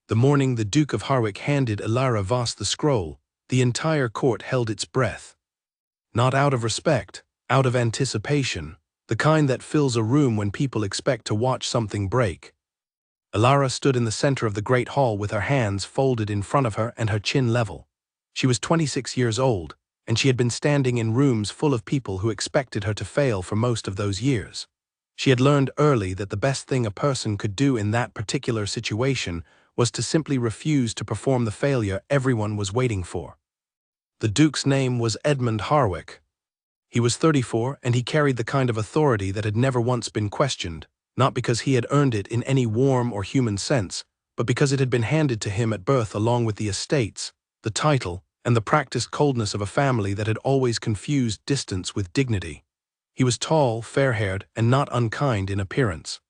The morning the Duke of Harwick handed Alara Voss the scroll, the entire court held its breath. Not out of respect, out of anticipation, the kind that fills a room when people expect to watch something break. Alara stood in the center of the great hall with her hands folded in front of her and her chin level. She was 26 years old, and she had been standing in rooms full of people who expected her to fail for most of those years. She had learned early that the best thing a person could do in that particular situation was to simply refuse to perform the failure everyone was waiting for. The Duke's name was Edmund Harwick. He was 34, and he carried the kind of authority that had never once been questioned, not because he had earned it in any warm or human sense, but because it had been handed to him at birth along with the estates, the title, and the practiced coldness of a family that had always confused distance with dignity. He was tall, fair-haired, and not unkind in appearance.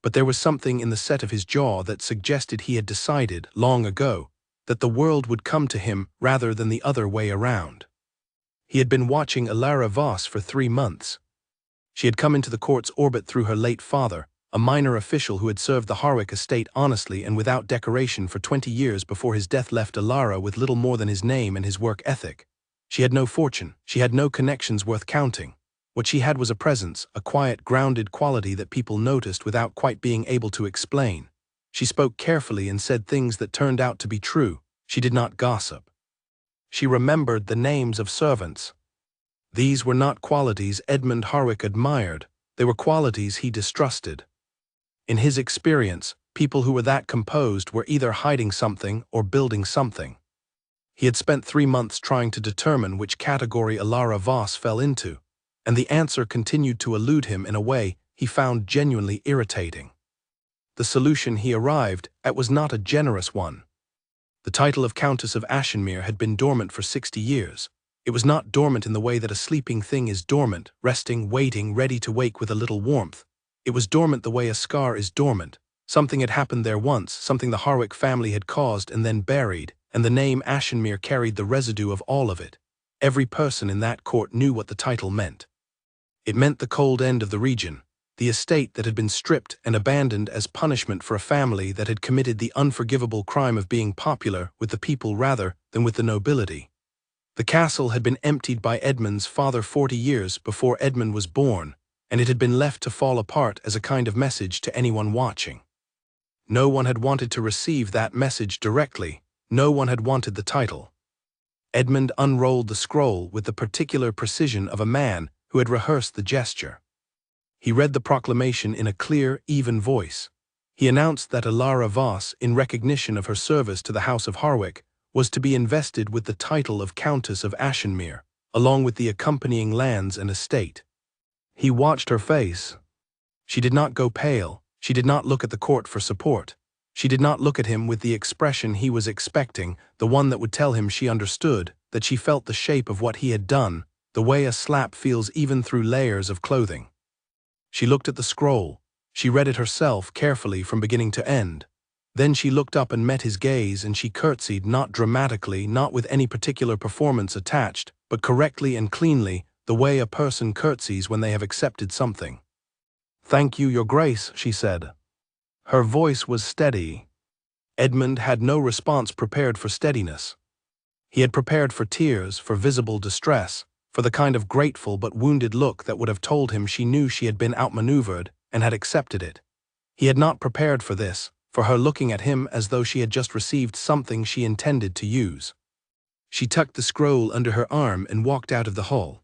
But there was something in the set of his jaw that suggested he had decided, long ago, that the world would come to him rather than the other way around. He had been watching Alara Voss for 3 months. She had come into the court's orbit through her late father, a minor official who had served the Harwick estate honestly and without decoration for 20 years before his death left Alara with little more than his name and his work ethic. She had no fortune, she had no connections worth counting. What she had was a presence, a quiet, grounded quality that people noticed without quite being able to explain. She spoke carefully and said things that turned out to be true. She did not gossip. She remembered the names of servants. These were not qualities Edmund Harwick admired, they were qualities he distrusted. In his experience, people who were that composed were either hiding something or building something. He had spent 3 months trying to determine which category Alara Voss fell into, and the answer continued to elude him in a way he found genuinely irritating. The solution he arrived at was not a generous one. The title of Countess of Ashenmere had been dormant for 60 years. It was not dormant in the way that a sleeping thing is dormant, resting, waiting, ready to wake with a little warmth. It was dormant the way a scar is dormant. Something had happened there once, something the Harwick family had caused and then buried, and the name Ashenmere carried the residue of all of it. Every person in that court knew what the title meant. It meant the cold end of the region, the estate that had been stripped and abandoned as punishment for a family that had committed the unforgivable crime of being popular with the people rather than with the nobility. The castle had been emptied by Edmund's father 40 years before Edmund was born, and it had been left to fall apart as a kind of message to anyone watching. No one had wanted to receive that message directly, no one had wanted the title. Edmund unrolled the scroll with the particular precision of a man who had rehearsed the gesture. He read the proclamation in a clear, even voice. He announced that Alara Voss, in recognition of her service to the House of Harwick, was to be invested with the title of Countess of Ashenmere, along with the accompanying lands and estate. He watched her face. She did not go pale, she did not look at the court for support. She did not look at him with the expression he was expecting, the one that would tell him she understood, that she felt the shape of what he had done, the way a slap feels even through layers of clothing. She looked at the scroll. She read it herself carefully from beginning to end. Then she looked up and met his gaze, and she curtsied, not dramatically, not with any particular performance attached, but correctly and cleanly, the way a person curtsies when they have accepted something. "Thank you, Your Grace," she said. Her voice was steady. Edmund had no response prepared for steadiness. He had prepared for tears, for visible distress, for the kind of grateful but wounded look that would have told him she knew she had been outmaneuvered and had accepted it. He had not prepared for this, for her looking at him as though she had just received something she intended to use. She tucked the scroll under her arm and walked out of the hall.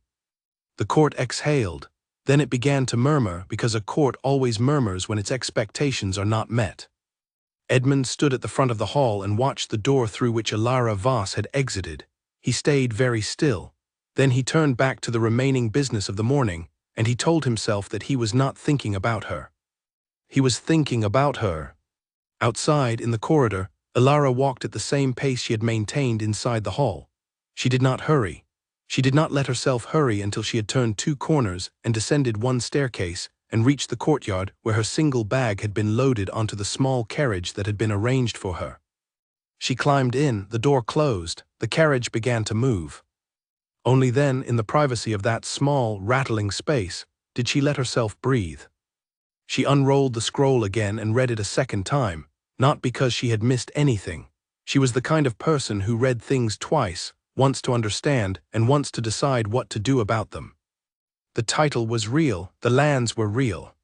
The court exhaled. Then it began to murmur, because a court always murmurs when its expectations are not met. Edmund stood at the front of the hall and watched the door through which Alara Voss had exited. He stayed very still. Then he turned back to the remaining business of the morning, and he told himself that he was not thinking about her. He was thinking about her. Outside, in the corridor, Alara walked at the same pace she had maintained inside the hall. She did not hurry. She did not let herself hurry until she had turned 2 corners and descended 1 staircase and reached the courtyard where her single bag had been loaded onto the small carriage that had been arranged for her. She climbed in, the door closed, the carriage began to move. Only then, in the privacy of that small, rattling space, did she let herself breathe. She unrolled the scroll again and read it a second time, Not because she had missed anything. She was the kind of person who read things twice, once to understand and once to decide what to do about them. The title was real, the lands were real.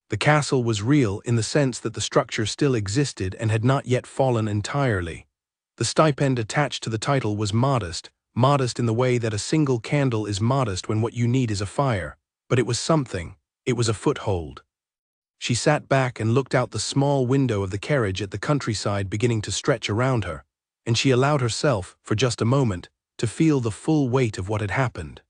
The castle was real in the sense that the structure still existed and had not yet fallen entirely. The stipend attached to the title was modest, modest in the way that a single candle is modest when what you need is a fire, but it was something, it was a foothold. She sat back and looked out the small window of the carriage at the countryside beginning to stretch around her, and she allowed herself, for just a moment, to feel the full weight of what had happened.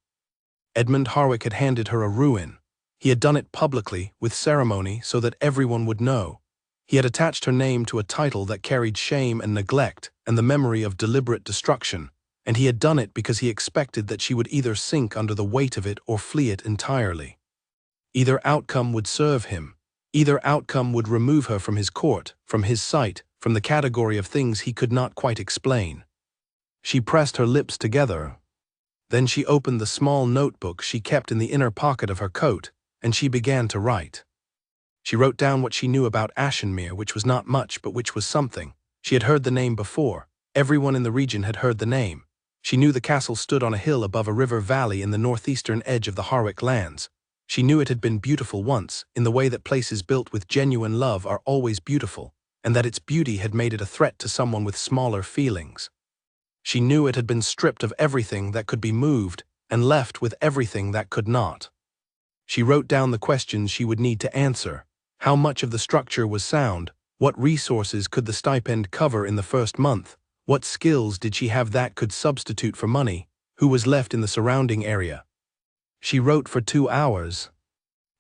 Edmund Harwick had handed her a ruin. He had done it publicly, with ceremony, so that everyone would know. He had attached her name to a title that carried shame and neglect and the memory of deliberate destruction, and he had done it because he expected that she would either sink under the weight of it or flee it entirely. Either outcome would serve him. Either outcome would remove her from his court, from his sight, from the category of things he could not quite explain. She pressed her lips together. Then she opened the small notebook she kept in the inner pocket of her coat, and she began to write. She wrote down what she knew about Ashenmere, which was not much but which was something. She had heard the name before. Everyone in the region had heard the name. She knew the castle stood on a hill above a river valley in the northeastern edge of the Harwick lands. She knew it had been beautiful once, in the way that places built with genuine love are always beautiful, and that its beauty had made it a threat to someone with smaller feelings. She knew it had been stripped of everything that could be moved and left with everything that could not. She wrote down the questions she would need to answer. How much of the structure was sound? What resources could the stipend cover in the first month? What skills did she have that could substitute for money? Who was left in the surrounding area? She wrote for 2 hours.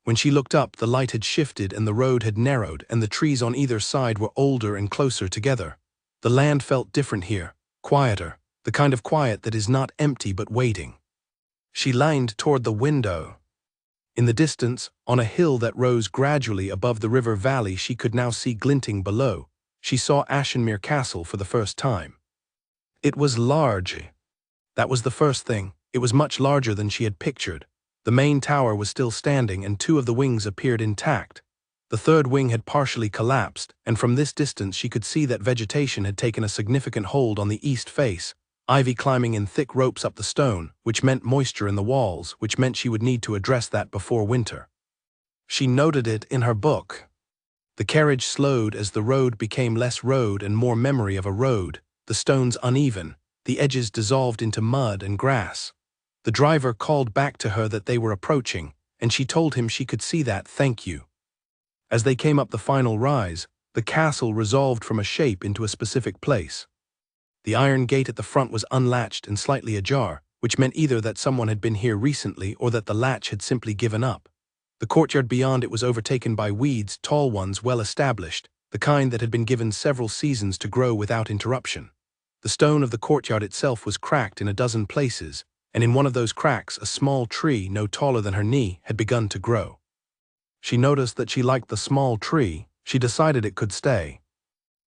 When she looked up, the light had shifted and the road had narrowed, and the trees on either side were older and closer together. The land felt different here, quieter, the kind of quiet that is not empty but waiting. She leaned toward the window. In the distance, on a hill that rose gradually above the river valley she could now see glinting below, she saw Ashenmere Castle for the first time. It was large. That was the first thing. It was much larger than she had pictured. The main tower was still standing and 2 of the wings appeared intact. The third wing had partially collapsed, and from this distance she could see that vegetation had taken a significant hold on the east face, ivy climbing in thick ropes up the stone, which meant moisture in the walls, which meant she would need to address that before winter. She noted it in her book. The carriage slowed as the road became less road and more memory of a road, the stones uneven, the edges dissolved into mud and grass. The driver called back to her that they were approaching, and she told him she could see that, thank you. As they came up the final rise, the castle resolved from a shape into a specific place. The iron gate at the front was unlatched and slightly ajar, which meant either that someone had been here recently or that the latch had simply given up. The courtyard beyond it was overtaken by weeds, tall ones, well established, the kind that had been given several seasons to grow without interruption. The stone of the courtyard itself was cracked in a dozen places, and in one of those cracks a small tree no taller than her knee had begun to grow. She noticed that she liked the small tree. She decided it could stay.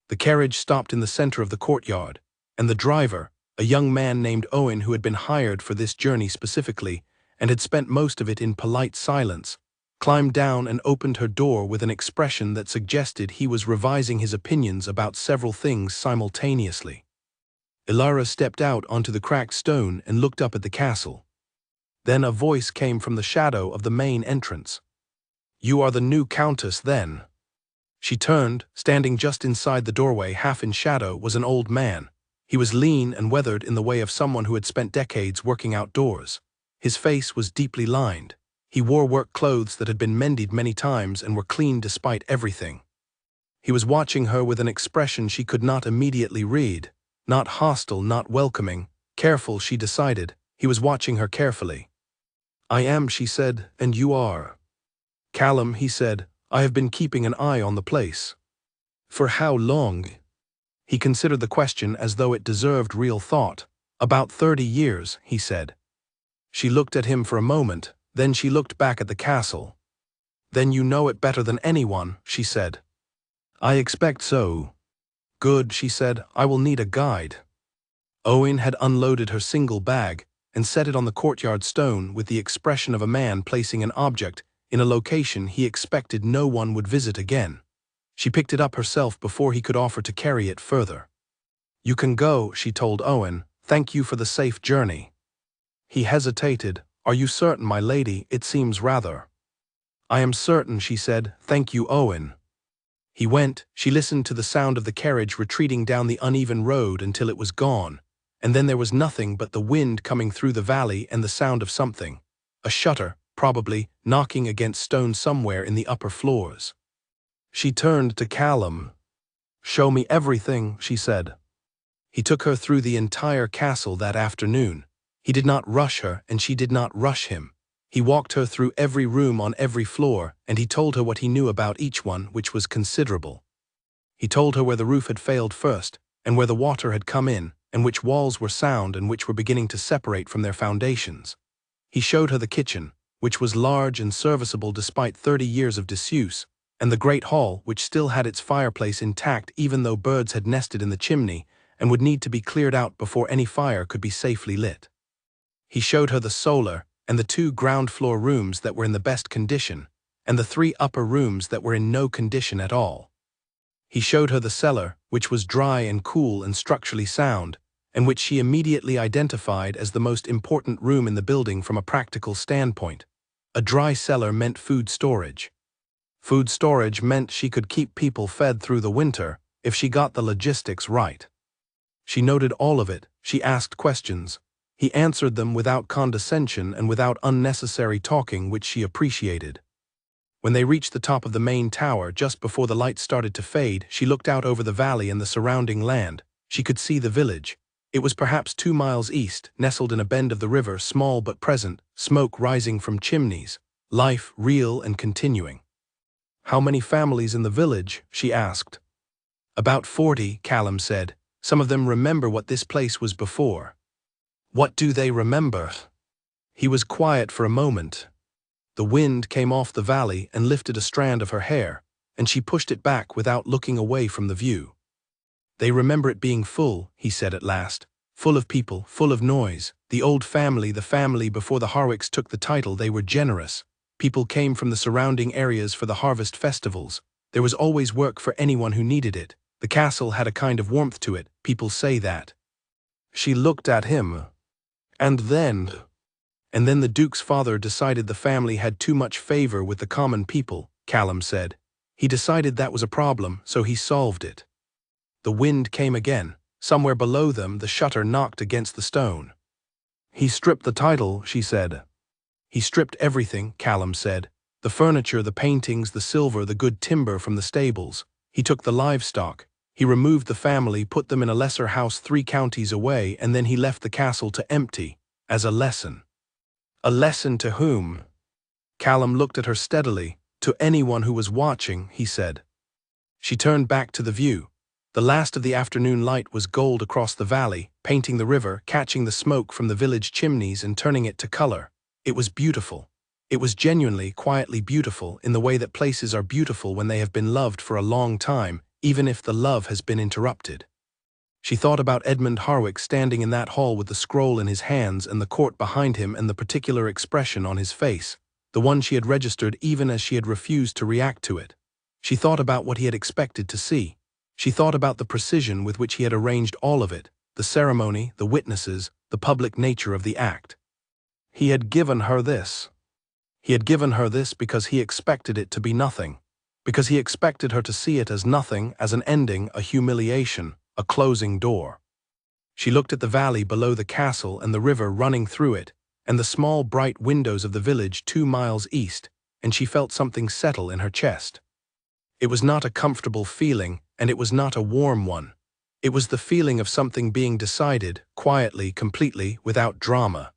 The carriage stopped in the center of the courtyard, and the driver, a young man named Owen who had been hired for this journey specifically and had spent most of it in polite silence, climbed down and opened her door with an expression that suggested he was revising his opinions about several things simultaneously. Ilara stepped out onto the cracked stone and looked up at the castle. Then a voice came from the shadow of the main entrance. "You are the new countess, then?" She turned. Standing just inside the doorway, half in shadow, was an old man. He was lean and weathered in the way of someone who had spent decades working outdoors. His face was deeply lined. He wore work clothes that had been mended many times and were clean despite everything. He was watching her with an expression she could not immediately read. Not hostile, not welcoming. Careful, she decided. He was watching her carefully. "I am," she said, "and you are." "Callum," he said, "I have been keeping an eye on the place." "For how long?" He considered the question as though it deserved real thought. "About 30 years," he said. She looked at him for a moment, then she looked back at the castle. "Then you know it better than anyone," she said. "I expect so." "Good," she said, "I will need a guide." Owen had unloaded her single bag and set it on the courtyard stone with the expression of a man placing an object in a location he expected no one would visit again. She picked it up herself before he could offer to carry it further. "You can go," she told Owen. "Thank you for the safe journey." He hesitated. "Are you certain, my lady? It seems rather." "I am certain," she said. "Thank you, Owen." He went. She listened to the sound of the carriage retreating down the uneven road until it was gone, and then there was nothing but the wind coming through the valley and the sound of something, a shutter, probably, knocking against stone somewhere in the upper floors. She turned to Callum. "Show me everything," she said. He took her through the entire castle that afternoon. He did not rush her, and she did not rush him. He walked her through every room on every floor, and he told her what he knew about each one, which was considerable. He told her where the roof had failed first, and where the water had come in, and which walls were sound and which were beginning to separate from their foundations. He showed her the kitchen, which was large and serviceable despite 30 years of disuse, and the great hall, which still had its fireplace intact even though birds had nested in the chimney and would need to be cleared out before any fire could be safely lit. He showed her the solar, and the 2 ground-floor rooms that were in the best condition, and the 3 upper rooms that were in no condition at all. He showed her the cellar, which was dry and cool and structurally sound, and which she immediately identified as the most important room in the building from a practical standpoint. A dry cellar meant food storage. Food storage meant she could keep people fed through the winter if she got the logistics right. She noted all of it. She asked questions. He answered them without condescension and without unnecessary talking, which she appreciated. When they reached the top of the main tower, just before the lights started to fade, she looked out over the valley and the surrounding land. She could see the village. It was perhaps 2 miles east, nestled in a bend of the river, small but present, smoke rising from chimneys, life real and continuing. "How many families in the village?" she asked. "About 40, Callum said. "Some of them remember what this place was before." "What do they remember?" He was quiet for a moment. The wind came off the valley and lifted a strand of her hair, and she pushed it back without looking away from the view. "They remember it being full," he said at last. "Full of people, full of noise. The old family, the family before the Harwicks took the title, they were generous. People came from the surrounding areas for the harvest festivals. There was always work for anyone who needed it. The castle had a kind of warmth to it, people say that." She looked at him. And then the Duke's father decided the family had too much favor with the common people," Callum said. "He decided that was a problem, so he solved it." The wind came again. Somewhere below them, the shutter knocked against the stone. "He stripped the title," she said. "He stripped everything," Callum said. "The furniture, the paintings, the silver, the good timber from the stables. He took the livestock. He removed the family, put them in a lesser house 3 counties away, and then he left the castle to empty, as a lesson." "A lesson to whom?" Callum looked at her steadily. "To anyone who was watching," he said. She turned back to the view. The last of the afternoon light was gold across the valley, painting the river, catching the smoke from the village chimneys and turning it to color. It was beautiful. It was genuinely, quietly beautiful, in the way that places are beautiful when they have been loved for a long time, even if the love has been interrupted. She thought about Edmund Harwick standing in that hall with the scroll in his hands and the court behind him and the particular expression on his face, the one she had registered even as she had refused to react to it. She thought about what he had expected to see. She thought about the precision with which he had arranged all of it, the ceremony, the witnesses, the public nature of the act. He had given her this. He had given her this because he expected it to be nothing, because he expected her to see it as nothing, as an ending, a humiliation, a closing door. She looked at the valley below the castle and the river running through it, and the small bright windows of the village 2 miles east, and she felt something settle in her chest. It was not a comfortable feeling, and it was not a warm one. It was the feeling of something being decided, quietly, completely, without drama.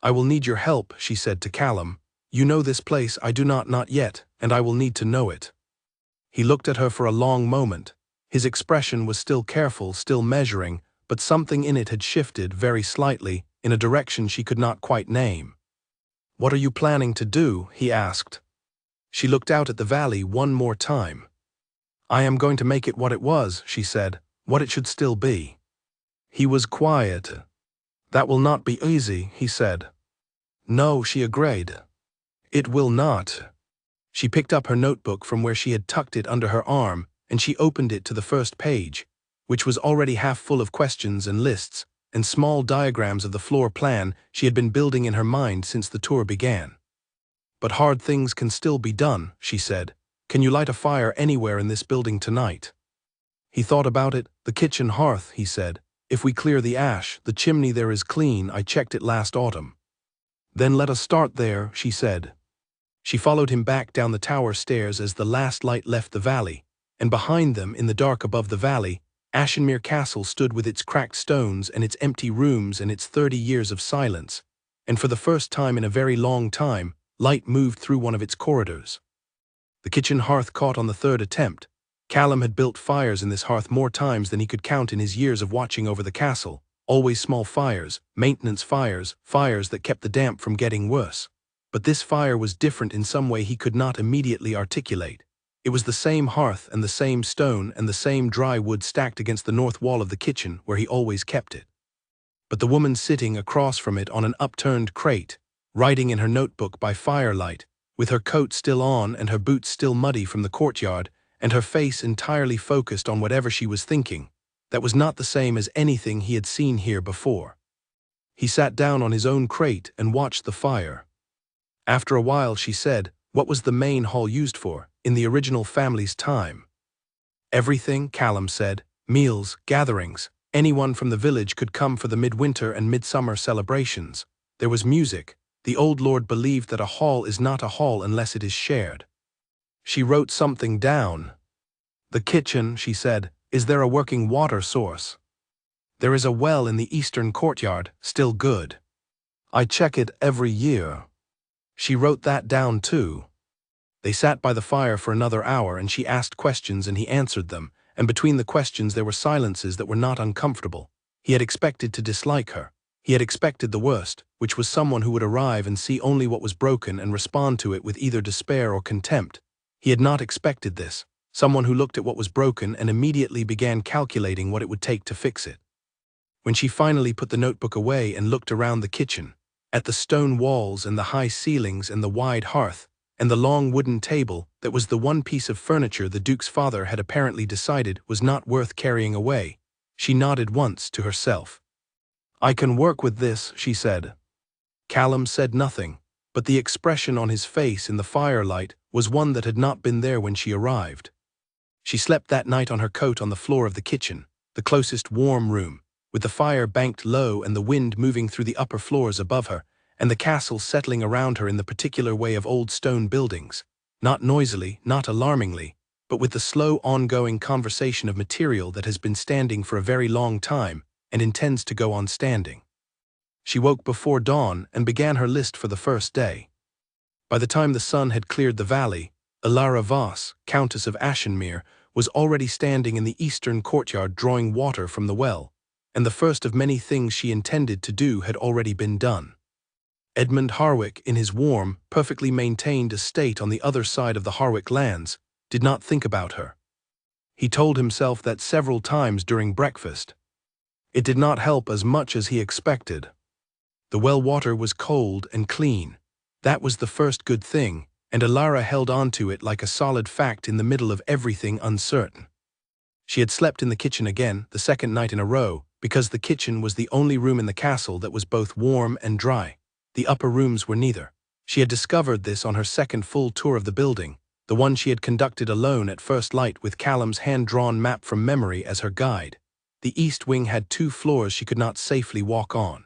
"I will need your help," she said to Callum. "You know this place, I do not yet, and I will need to know it." He looked at her for a long moment. His expression was still careful, still measuring, but something in it had shifted, very slightly, in a direction she could not quite name. "What are you planning to do?" he asked. She looked out at the valley one more time. "I am going to make it what it was," she said, "what it should still be." He was quiet. "That will not be easy," he said. "No," she agreed. "It will not." She picked up her notebook from where she had tucked it under her arm, and she opened it to the first page, which was already half full of questions and lists, and small diagrams of the floor plan she had been building in her mind since the tour began. "But hard things can still be done," she said. "Can you light a fire anywhere in this building tonight?" He thought about it. "The kitchen hearth," he said. "If we clear the ash, the chimney there is clean. I checked it last autumn." "Then let us start there," she said. She followed him back down the tower stairs as the last light left the valley, and behind them, in the dark above the valley, Ashenmere Castle stood with its cracked stones and its empty rooms and its 30 years of silence, and for the first time in a very long time, light moved through one of its corridors. The kitchen hearth caught on the third attempt. Callum had built fires in this hearth more times than he could count in his years of watching over the castle, always small fires, maintenance fires, fires that kept the damp from getting worse. But this fire was different in some way he could not immediately articulate. It was the same hearth and the same stone and the same dry wood stacked against the north wall of the kitchen where he always kept it. But the woman sitting across from it on an upturned crate, writing in her notebook by firelight, with her coat still on and her boots still muddy from the courtyard, and her face entirely focused on whatever she was thinking, that was not the same as anything he had seen here before. He sat down on his own crate and watched the fire. After a while she said, "What was the main hall used for, in the original family's time?" "Everything," Callum said. "Meals, gatherings. Anyone from the village could come for the midwinter and midsummer celebrations. There was music. The old lord believed that a hall is not a hall unless it is shared." She wrote something down. "The kitchen," she said. "Is there a working water source?" "There is a well in the eastern courtyard, still good. I check it every year." She wrote that down too. They sat by the fire for another hour, and she asked questions and he answered them, and between the questions there were silences that were not uncomfortable. He had expected to dislike her. He had expected the worst, which was someone who would arrive and see only what was broken and respond to it with either despair or contempt. He had not expected this, someone who looked at what was broken and immediately began calculating what it would take to fix it. When she finally put the notebook away and looked around the kitchen, at the stone walls and the high ceilings and the wide hearth, and the long wooden table that was the one piece of furniture the Duke's father had apparently decided was not worth carrying away, she nodded once to herself. "I can work with this," she said. Callum said nothing, but the expression on his face in the firelight was one that had not been there when she arrived. She slept that night on her coat on the floor of the kitchen, the closest warm room, with the fire banked low and the wind moving through the upper floors above her, and the castle settling around her in the particular way of old stone buildings, not noisily, not alarmingly, but with the slow ongoing conversation of material that has been standing for a very long time and intends to go on standing. She woke before dawn and began her list for the first day. By the time the sun had cleared the valley, Ilara Voss, Countess of Ashenmere, was already standing in the eastern courtyard drawing water from the well, and the first of many things she intended to do had already been done. Edmund Harwick, in his warm, perfectly maintained estate on the other side of the Harwick lands, did not think about her. He told himself that several times during breakfast. It did not help as much as he expected. The well water was cold and clean. That was the first good thing, and Ilara held on to it like a solid fact in the middle of everything uncertain. She had slept in the kitchen again, the second night in a row, because the kitchen was the only room in the castle that was both warm and dry. The upper rooms were neither. She had discovered this on her second full tour of the building, the one she had conducted alone at first light with Callum's hand-drawn map from memory as her guide. The east wing had 2 floors she could not safely walk on.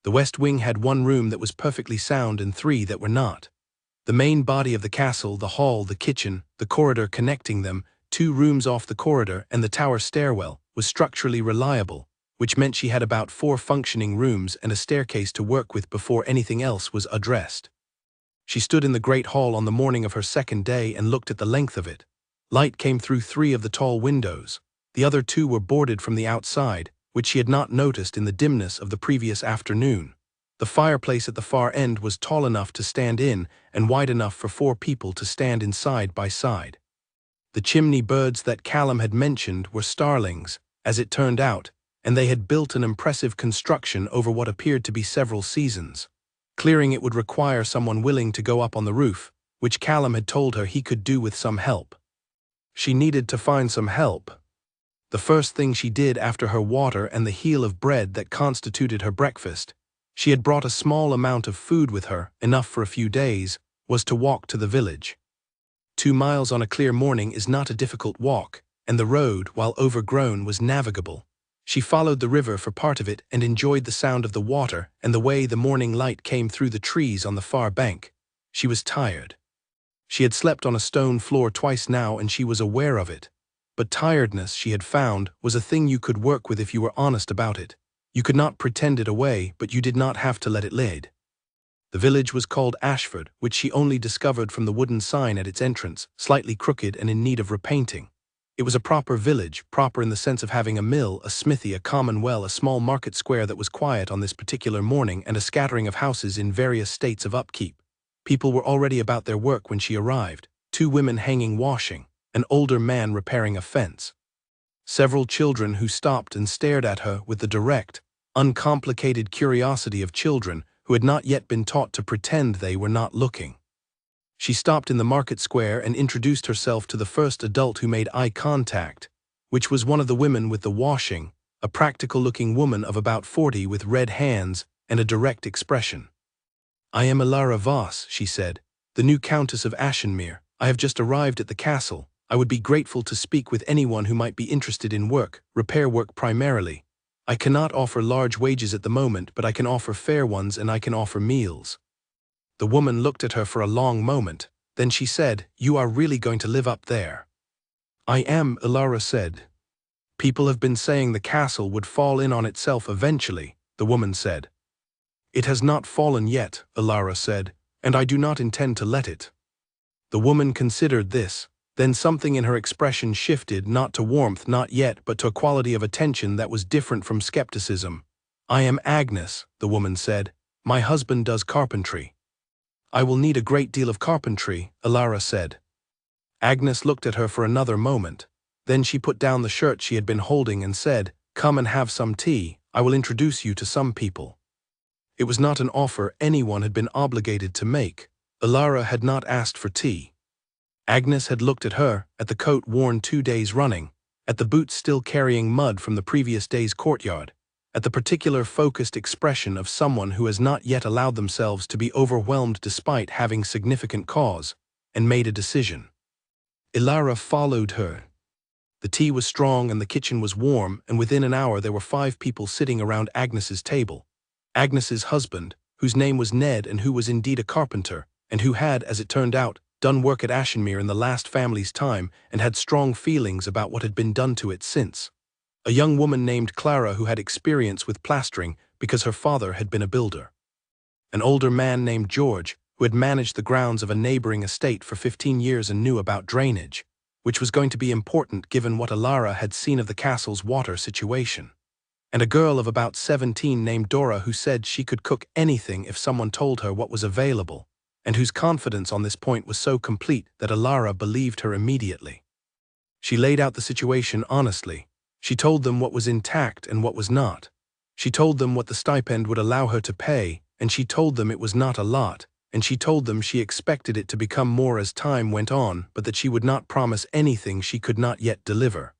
The west wing had 1 room that was perfectly sound and 3 that were not. The main body of the castle, the hall, the kitchen, the corridor connecting them, 2 rooms off the corridor, and the tower stairwell, was structurally reliable, which meant she had about 4 functioning rooms and a staircase to work with before anything else was addressed. She stood in the great hall on the morning of her second day and looked at the length of it. Light came through 3 of the tall windows. The other 2 were boarded from the outside, which she had not noticed in the dimness of the previous afternoon. The fireplace at the far end was tall enough to stand in and wide enough for 4 people to stand in side by side. The chimney birds that Callum had mentioned were starlings, as it turned out, and they had built an impressive construction over what appeared to be several seasons. Clearing it would require someone willing to go up on the roof, which Callum had told her he could do with some help. She needed to find some help. The first thing she did after her water and the heel of bread that constituted her breakfast, she had brought a small amount of food with her, enough for a few days, was to walk to the village. 2 miles on a clear morning is not a difficult walk, and the road, while overgrown, was navigable. She followed the river for part of it and enjoyed the sound of the water and the way the morning light came through the trees on the far bank. She was tired. She had slept on a stone floor twice now and she was aware of it. But tiredness, she had found, was a thing you could work with if you were honest about it. You could not pretend it away, but you did not have to let it lead. The village was called Ashford, which she only discovered from the wooden sign at its entrance, slightly crooked and in need of repainting. It was a proper village, proper in the sense of having a mill, a smithy, a common well, a small market square that was quiet on this particular morning, and a scattering of houses in various states of upkeep. People were already about their work when she arrived, 2 women hanging washing, an older man repairing a fence. Several children who stopped and stared at her with the direct, uncomplicated curiosity of children who had not yet been taught to pretend they were not looking. She stopped in the market square and introduced herself to the first adult who made eye contact, which was one of the women with the washing, a practical-looking woman of about 40 with red hands and a direct expression. "I am Ilara Voss," she said, "the new Countess of Ashenmere. I have just arrived at the castle. I would be grateful to speak with anyone who might be interested in work, repair work primarily. I cannot offer large wages at the moment, but I can offer fair ones and I can offer meals." The woman looked at her for a long moment, then she said, "You are really going to live up there?" "I am," Ilara said. "People have been saying the castle would fall in on itself eventually," the woman said. "It has not fallen yet," Ilara said, "and I do not intend to let it." The woman considered this, then something in her expression shifted, not to warmth, not yet, but to a quality of attention that was different from skepticism. "I am Agnes," the woman said. "My husband does carpentry." "I will need a great deal of carpentry," Ilara said. Agnes looked at her for another moment. Then she put down the shirt she had been holding and said, "Come and have some tea. I will introduce you to some people." It was not an offer anyone had been obligated to make. Ilara had not asked for tea. Agnes had looked at her, at the coat worn 2 days running, at the boots still carrying mud from the previous day's courtyard, at the particular focused expression of someone who has not yet allowed themselves to be overwhelmed despite having significant cause, and made a decision. Ilara followed her. The tea was strong and the kitchen was warm, and within an hour there were 5 people sitting around Agnes's table. Agnes's husband, whose name was Ned and who was indeed a carpenter, and who had, as it turned out, done work at Ashenmere in the last family's time and had strong feelings about what had been done to it since. A young woman named Clara who had experience with plastering because her father had been a builder. An older man named George who had managed the grounds of a neighboring estate for 15 years and knew about drainage, which was going to be important given what Ilara had seen of the castle's water situation. And a girl of about 17 named Dora who said she could cook anything if someone told her what was available, and whose confidence on this point was so complete that Ilara believed her immediately. She laid out the situation honestly. She told them what was intact and what was not. She told them what the stipend would allow her to pay, and she told them it was not a lot, and she told them she expected it to become more as time went on, but that she would not promise anything she could not yet deliver.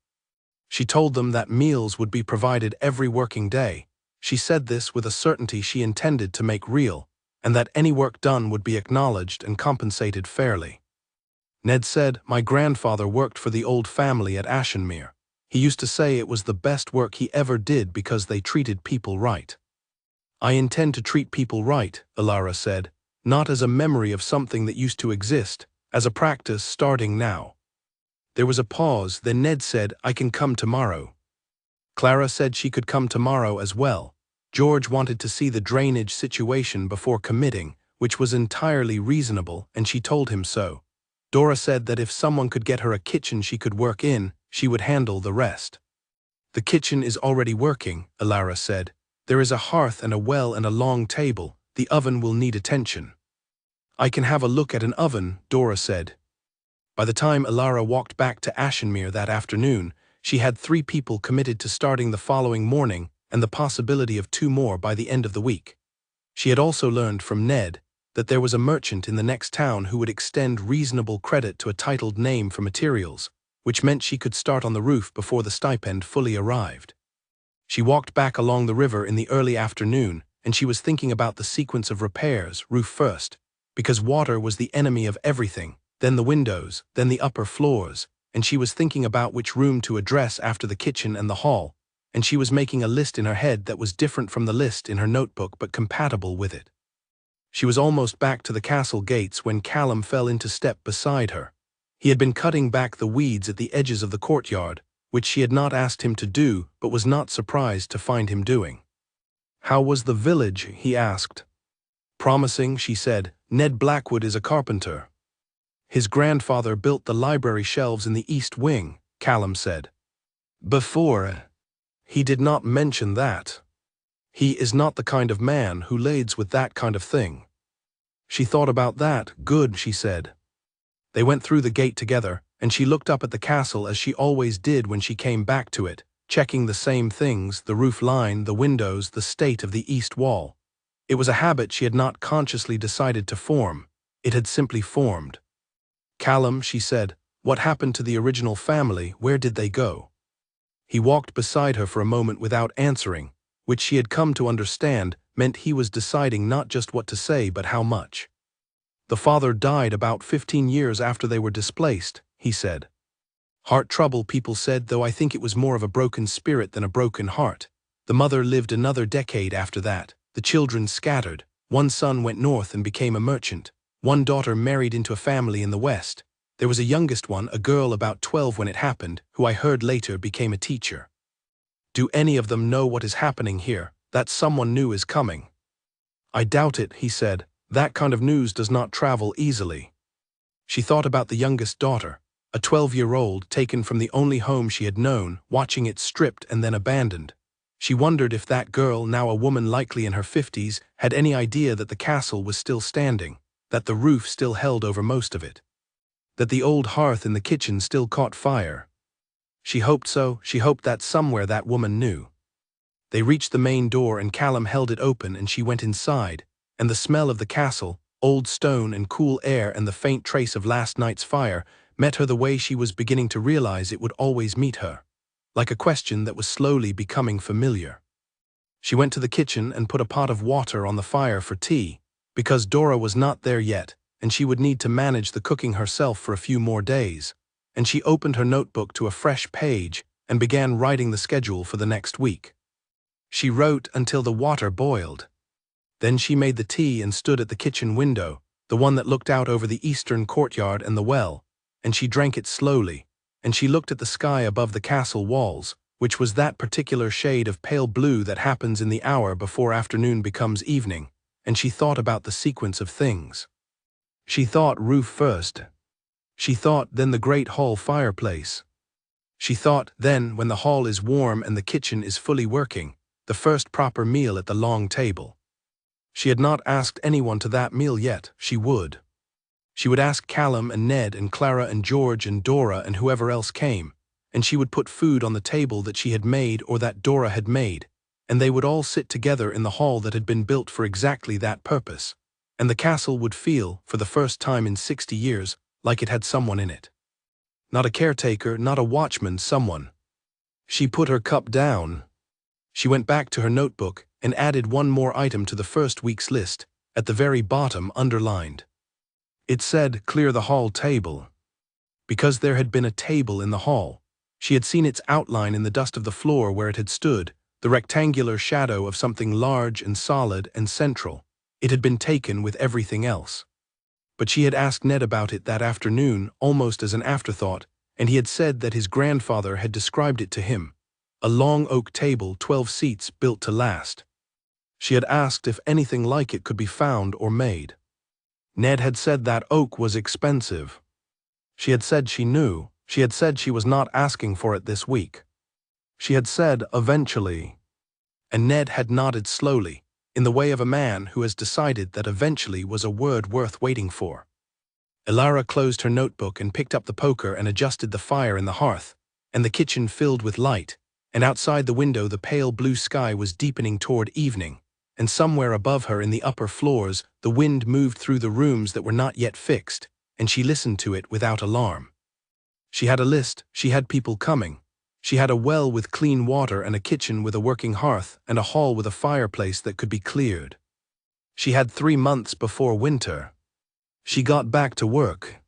She told them that meals would be provided every working day. She said this with a certainty she intended to make real, and that any work done would be acknowledged and compensated fairly. Ned said, "My grandfather worked for the old family at Ashenmere. He used to say it was the best work he ever did because they treated people right." "I intend to treat people right," Ilara said, "not as a memory of something that used to exist, as a practice starting now." There was a pause, then Ned said, "I can come tomorrow." Clara said she could come tomorrow as well. George wanted to see the drainage situation before committing, which was entirely reasonable, and she told him so. Dora said that if someone could get her a kitchen she could work in, she would handle the rest. "The kitchen is already working," Ilara said. "There is a hearth and a well and a long table. The oven will need attention." "I can have a look at an oven," Dora said. By the time Ilara walked back to Ashenmere that afternoon, she had 3 people committed to starting the following morning and the possibility of 2 more by the end of the week. She had also learned from Ned that there was a merchant in the next town who would extend reasonable credit to a titled name for materials, which meant she could start on the roof before the stipend fully arrived. She walked back along the river in the early afternoon, and she was thinking about the sequence of repairs, roof first, because water was the enemy of everything, then the windows, then the upper floors, and she was thinking about which room to address after the kitchen and the hall, and she was making a list in her head that was different from the list in her notebook but compatible with it. She was almost back to the castle gates when Callum fell into step beside her. He had been cutting back the weeds at the edges of the courtyard, which she had not asked him to do but was not surprised to find him doing. "How was the village?" he asked. "Promising," she said. "Ned Blackwood is a carpenter." "His grandfather built the library shelves in the east wing," Callum said. "Before. He did not mention that. He is not the kind of man who lades with that kind of thing." She thought about that. "Good," she said. They went through the gate together, and she looked up at the castle as she always did when she came back to it, checking the same things, the roof line, the windows, the state of the east wall. It was a habit she had not consciously decided to form. It had simply formed. "Callum," she said, "what happened to the original family? Where did they go?" He walked beside her for a moment without answering, which she had come to understand meant he was deciding not just what to say but how much. "The father died about 15 years after they were displaced," he said. "Heart trouble," people said, though I think it was more of a broken spirit than a broken heart. The mother lived another decade after that. The children scattered. One son went north and became a merchant. One daughter married into a family in the west. There was a youngest one, a girl about 12 when it happened, who I heard later became a teacher. Do any of them know what is happening here, that someone new is coming? I doubt it, he said. That kind of news does not travel easily. She thought about the youngest daughter, a 12-year-old taken from the only home she had known, watching it stripped and then abandoned. She wondered if that girl, now a woman likely in her 50s, had any idea that the castle was still standing, that the roof still held over most of it, that the old hearth in the kitchen still caught fire. She hoped so. She hoped that somewhere that woman knew. They reached the main door and Callum held it open and she went inside, and the smell of the castle, old stone and cool air and the faint trace of last night's fire met her the way she was beginning to realize it would always meet her, like a question that was slowly becoming familiar. She went to the kitchen and put a pot of water on the fire for tea, because Dora was not there yet, and she would need to manage the cooking herself for a few more days, and she opened her notebook to a fresh page and began writing the schedule for the next week. She wrote until the water boiled. Then she made the tea and stood at the kitchen window, the one that looked out over the eastern courtyard and the well, and she drank it slowly, and she looked at the sky above the castle walls, which was that particular shade of pale blue that happens in the hour before afternoon becomes evening, and she thought about the sequence of things. She thought roof first. She thought then the great hall fireplace. She thought then, when the hall is warm and the kitchen is fully working, the first proper meal at the long table. She had not asked anyone to that meal yet. She would. She would ask Callum and Ned and Clara and George and Dora and whoever else came, and she would put food on the table that she had made or that Dora had made, and they would all sit together in the hall that had been built for exactly that purpose, and the castle would feel, for the first time in 60 years, like it had someone in it. Not a caretaker, not a watchman, someone. She put her cup down. She went back to her notebook and added one more item to the first week's list, at the very bottom underlined. It said, "Clear the hall table." Because there had been a table in the hall. She had seen its outline in the dust of the floor where it had stood, the rectangular shadow of something large and solid and central. It had been taken with everything else. But she had asked Ned about it that afternoon, almost as an afterthought, and he had said that his grandfather had described it to him. A long oak table, 12 seats, built to last. She had asked if anything like it could be found or made. Ned had said that oak was expensive. She had said she knew. She had said she was not asking for it this week. She had said, eventually. And Ned had nodded slowly, in the way of a man who has decided that eventually was a word worth waiting for. Elara closed her notebook and picked up the poker and adjusted the fire in the hearth, and the kitchen filled with light, and outside the window the pale blue sky was deepening toward evening, and somewhere above her in the upper floors, the wind moved through the rooms that were not yet fixed, and she listened to it without alarm. She had a list, she had people coming. She had a well with clean water and a kitchen with a working hearth and a hall with a fireplace that could be cleared. She had 3 months before winter. She got back to work.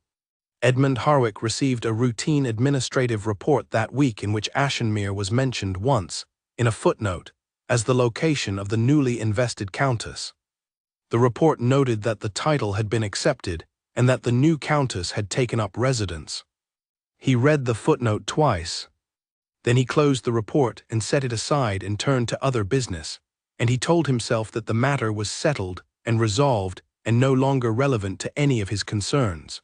Edmund Harwick received a routine administrative report that week in which Ashenmere was mentioned once, in a footnote, as the location of the newly invested countess. The report noted that the title had been accepted and that the new countess had taken up residence. He read the footnote twice. Then he closed the report and set it aside and turned to other business, and he told himself that the matter was settled and resolved and no longer relevant to any of his concerns.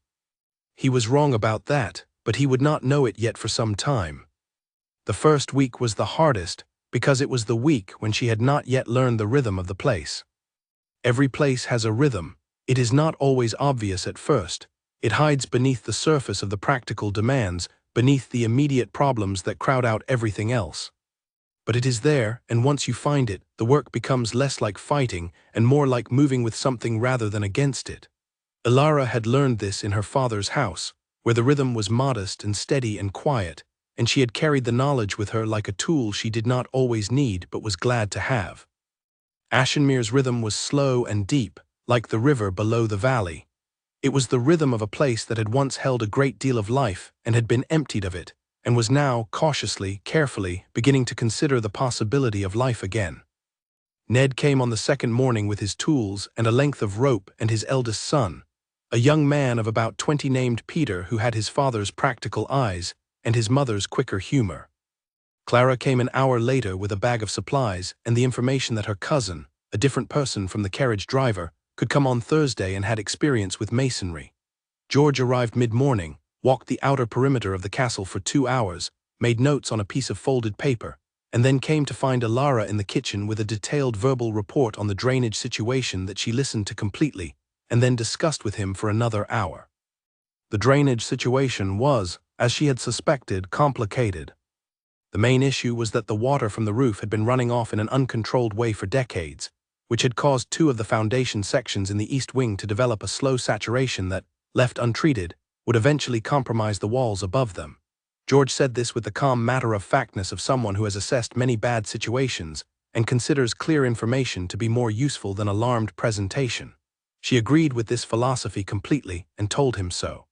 He was wrong about that, but he would not know it yet for some time. The first week was the hardest because it was the week when she had not yet learned the rhythm of the place. Every place has a rhythm. It is not always obvious at first. It hides beneath the surface of the practical demands, beneath the immediate problems that crowd out everything else. But it is there, and once you find it, the work becomes less like fighting and more like moving with something rather than against it. Ilara had learned this in her father's house, where the rhythm was modest and steady and quiet, and she had carried the knowledge with her like a tool she did not always need but was glad to have. Ashenmere's rhythm was slow and deep, like the river below the valley. It was the rhythm of a place that had once held a great deal of life and had been emptied of it, and was now, cautiously, carefully, beginning to consider the possibility of life again. Ned came on the second morning with his tools and a length of rope and his eldest son, a young man of about 20 named Peter who had his father's practical eyes and his mother's quicker humor. Clara came an hour later with a bag of supplies and the information that her cousin, a different person from the carriage driver, could come on Thursday and had experience with masonry. George arrived mid-morning, walked the outer perimeter of the castle for 2 hours, made notes on a piece of folded paper, and then came to find Ilara in the kitchen with a detailed verbal report on the drainage situation that she listened to completely, and then discussed with him for another hour. The drainage situation was, as she had suspected, complicated. The main issue was that the water from the roof had been running off in an uncontrolled way for decades, which had caused 2 of the foundation sections in the east wing to develop a slow saturation that, left untreated, would eventually compromise the walls above them. George said this with the calm matter-of-factness of someone who has assessed many bad situations and considers clear information to be more useful than alarmed presentation. She agreed with this philosophy completely and told him so.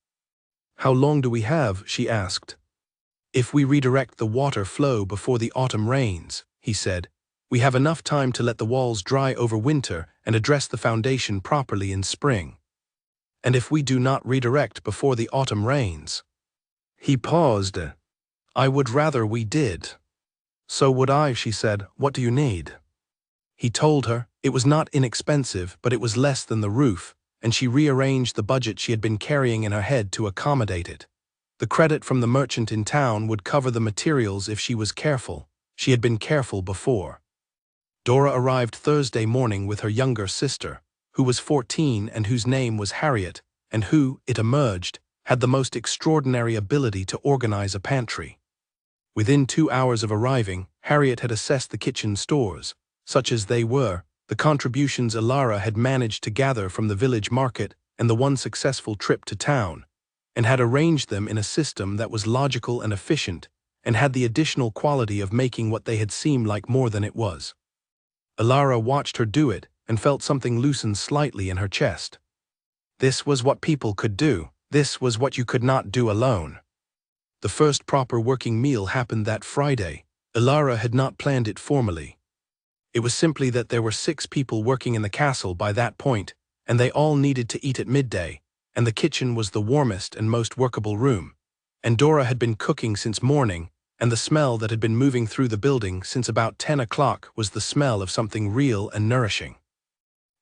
"How long do we have?" she asked. "If we redirect the water flow before the autumn rains," he said, "we have enough time to let the walls dry over winter and address the foundation properly in spring. And if we do not redirect before the autumn rains?" He paused. "I would rather we did." "So would I," she said. "What do you need?" He told her. It was not inexpensive, but it was less than the roof, and she rearranged the budget she had been carrying in her head to accommodate it. The credit from the merchant in town would cover the materials if she was careful. She had been careful before. Dora arrived Thursday morning with her younger sister, who was 14 and whose name was Harriet, and who, it emerged, had the most extraordinary ability to organize a pantry. Within 2 hours of arriving, Harriet had assessed the kitchen stores, such as they were, the contributions Ilara had managed to gather from the village market and the one successful trip to town, and had arranged them in a system that was logical and efficient, and had the additional quality of making what they had seemed like more than it was. Ilara watched her do it and felt something loosen slightly in her chest. This was what people could do. This was what you could not do alone. The first proper working meal happened that Friday. Ilara had not planned it formally. It was simply that there were 6 people working in the castle by that point, and they all needed to eat at midday, and the kitchen was the warmest and most workable room. And Dora had been cooking since morning, and the smell that had been moving through the building since about 10 o'clock was the smell of something real and nourishing.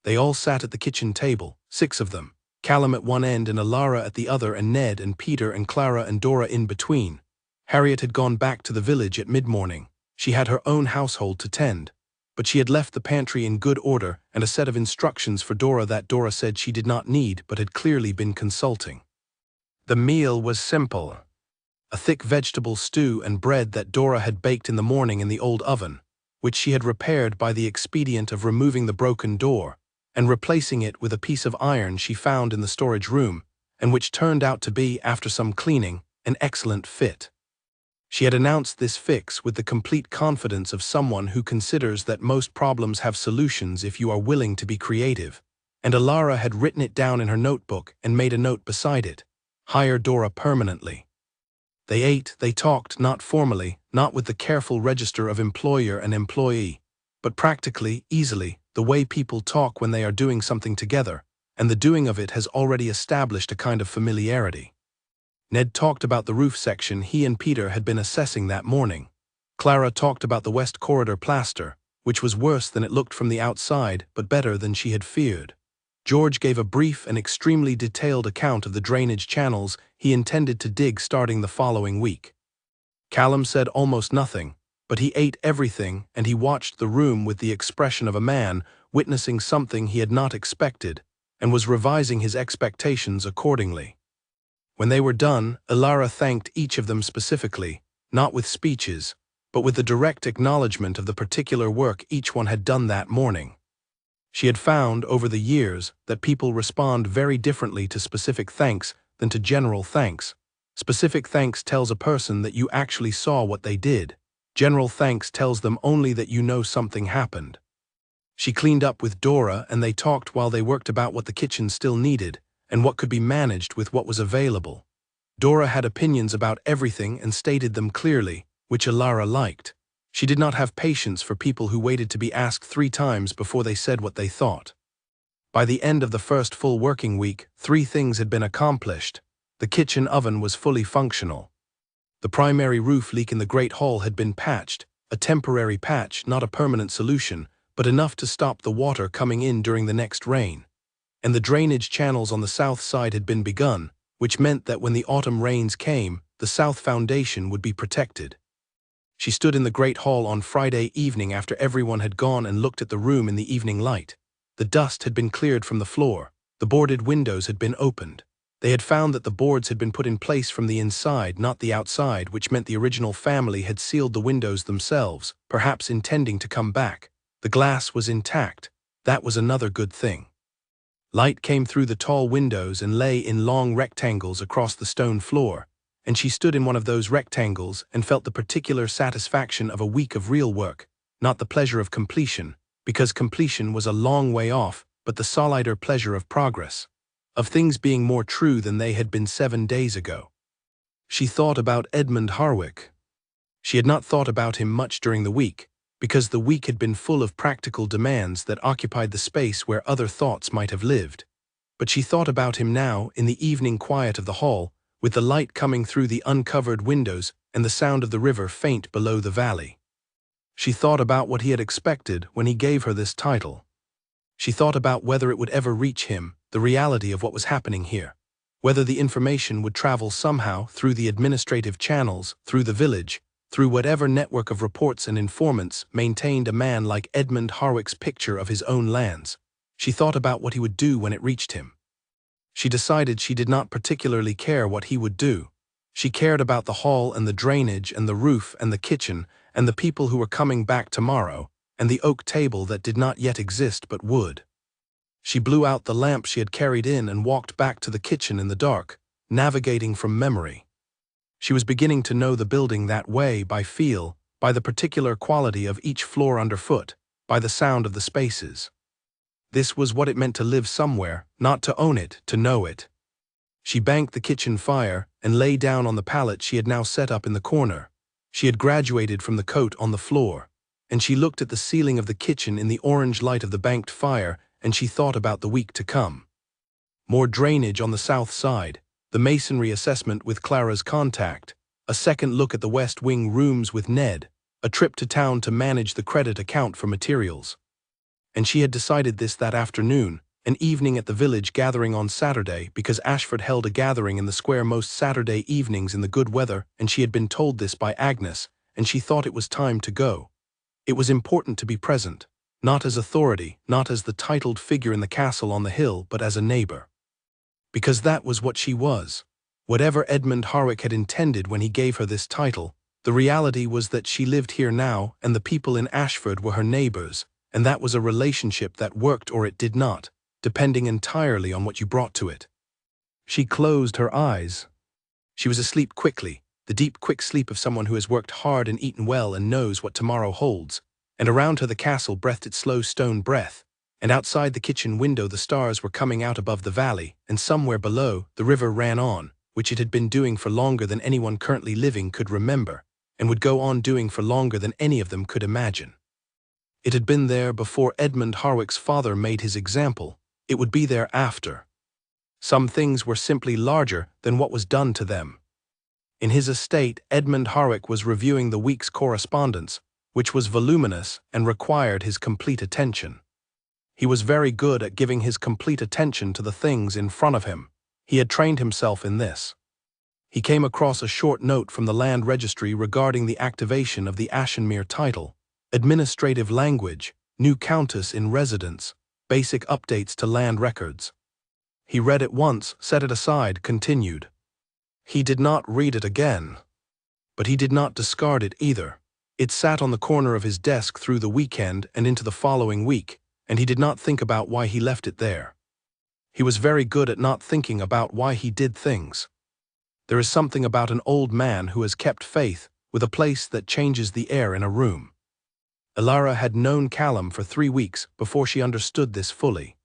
They all sat at the kitchen table, 6 of them, Callum at one end and Ilara at the other and Ned and Peter and Clara and Dora in between. Harriet had gone back to the village at mid-morning. She had her own household to tend, but she had left the pantry in good order and a set of instructions for Dora that Dora said she did not need but had clearly been consulting. The meal was simple. A thick vegetable stew and bread that Dora had baked in the morning in the old oven, which she had repaired by the expedient of removing the broken door and replacing it with a piece of iron she found in the storage room, and which turned out to be, after some cleaning, an excellent fit. She had announced this fix with the complete confidence of someone who considers that most problems have solutions if you are willing to be creative, and Alara had written it down in her notebook and made a note beside it: hire Dora permanently. They ate, they talked, not formally, not with the careful register of employer and employee, but practically, easily, the way people talk when they are doing something together, and the doing of it has already established a kind of familiarity. Ned talked about the roof section he and Peter had been assessing that morning. Clara talked about the west corridor plaster, which was worse than it looked from the outside but better than she had feared. George gave a brief and extremely detailed account of the drainage channels he intended to dig starting the following week. Callum said almost nothing, but he ate everything, and he watched the room with the expression of a man witnessing something he had not expected, and was revising his expectations accordingly. When they were done, Alara thanked each of them specifically, not with speeches, but with the direct acknowledgement of the particular work each one had done that morning. She had found, over the years, that people respond very differently to specific thanks than to general thanks. Specific thanks tells a person that you actually saw what they did. General thanks tells them only that you know something happened. She cleaned up with Dora, and they talked while they worked about what the kitchen still needed and what could be managed with what was available. Dora had opinions about everything and stated them clearly, which Alara liked. She did not have patience for people who waited to be asked 3 times before they said what they thought. By the end of the first full working week, 3 things had been accomplished. The kitchen oven was fully functional. The primary roof leak in the Great Hall had been patched, a temporary patch, not a permanent solution, but enough to stop the water coming in during the next rain. And the drainage channels on the south side had been begun, which meant that when the autumn rains came, the south foundation would be protected. She stood in the Great Hall on Friday evening after everyone had gone and looked at the room in the evening light. The dust had been cleared from the floor. The boarded windows had been opened. They had found that the boards had been put in place from the inside, not the outside, which meant the original family had sealed the windows themselves, perhaps intending to come back. The glass was intact. That was another good thing. Light came through the tall windows and lay in long rectangles across the stone floor, and she stood in one of those rectangles and felt the particular satisfaction of a week of real work, not the pleasure of completion, because completion was a long way off, but the solider pleasure of progress, of things being more true than they had been 7 days ago. She thought about Edmund Harwick. She had not thought about him much during the week, because the week had been full of practical demands that occupied the space where other thoughts might have lived. But she thought about him now, in the evening quiet of the hall, with the light coming through the uncovered windows and the sound of the river faint below the valley. She thought about what he had expected when he gave her this title. She thought about whether it would ever reach him, the reality of what was happening here, whether the information would travel somehow through the administrative channels, through the village, through whatever network of reports and informants maintained a man like Edmund Harwick's picture of his own lands. She thought about what he would do when it reached him. She decided she did not particularly care what he would do. She cared about the hall and the drainage and the roof and the kitchen and the people who were coming back tomorrow and the oak table that did not yet exist but would. She blew out the lamp she had carried in and walked back to the kitchen in the dark, navigating from memory. She was beginning to know the building that way by feel, by the particular quality of each floor underfoot, by the sound of the spaces. This was what it meant to live somewhere, not to own it, to know it. She banked the kitchen fire and lay down on the pallet she had now set up in the corner. She had graduated from the coat on the floor, and she looked at the ceiling of the kitchen in the orange light of the banked fire, and she thought about the week to come. More drainage on the south side, the masonry assessment with Clara's contact, a second look at the West Wing rooms with Ned, a trip to town to manage the credit account for materials. And she had decided this that afternoon, an evening at the village gathering on Saturday, because Ashford held a gathering in the square most Saturday evenings in the good weather, and she had been told this by Agnes, and she thought it was time to go. It was important to be present, not as authority, not as the titled figure in the castle on the hill, but as a neighbor. Because that was what she was. Whatever Edmund Harwick had intended when he gave her this title, The reality was that she lived here now, and the people in Ashford were her neighbors, and that was a relationship that worked or it did not, depending entirely on what you brought to it. She closed her eyes. She was asleep quickly, the deep, quick sleep of someone who has worked hard and eaten well and knows what tomorrow holds, and around her the castle breathed its slow stone breath, and outside the kitchen window the stars were coming out above the valley, and somewhere below the river ran on, which it had been doing for longer than anyone currently living could remember, and would go on doing for longer than any of them could imagine. It had been there before Edmund Harwick's father made his example. It would be there after. Some things were simply larger than what was done to them. In his estate, Edmund Harwick was reviewing the week's correspondence, which was voluminous and required his complete attention. He was very good at giving his complete attention to the things in front of him. He had trained himself in this. He came across a short note from the land registry regarding the activation of the Ashenmere title, administrative language, new countess in residence, basic updates to land records. He read it once, set it aside, continued. He did not read it again. But he did not discard it either. It sat on the corner of his desk through the weekend and into the following week, and he did not think about why he left it there. He was very good at not thinking about why he did things. There is something about an old man who has kept faith with a place that changes the air in a room. Elara had known Callum for 3 weeks before she understood this fully.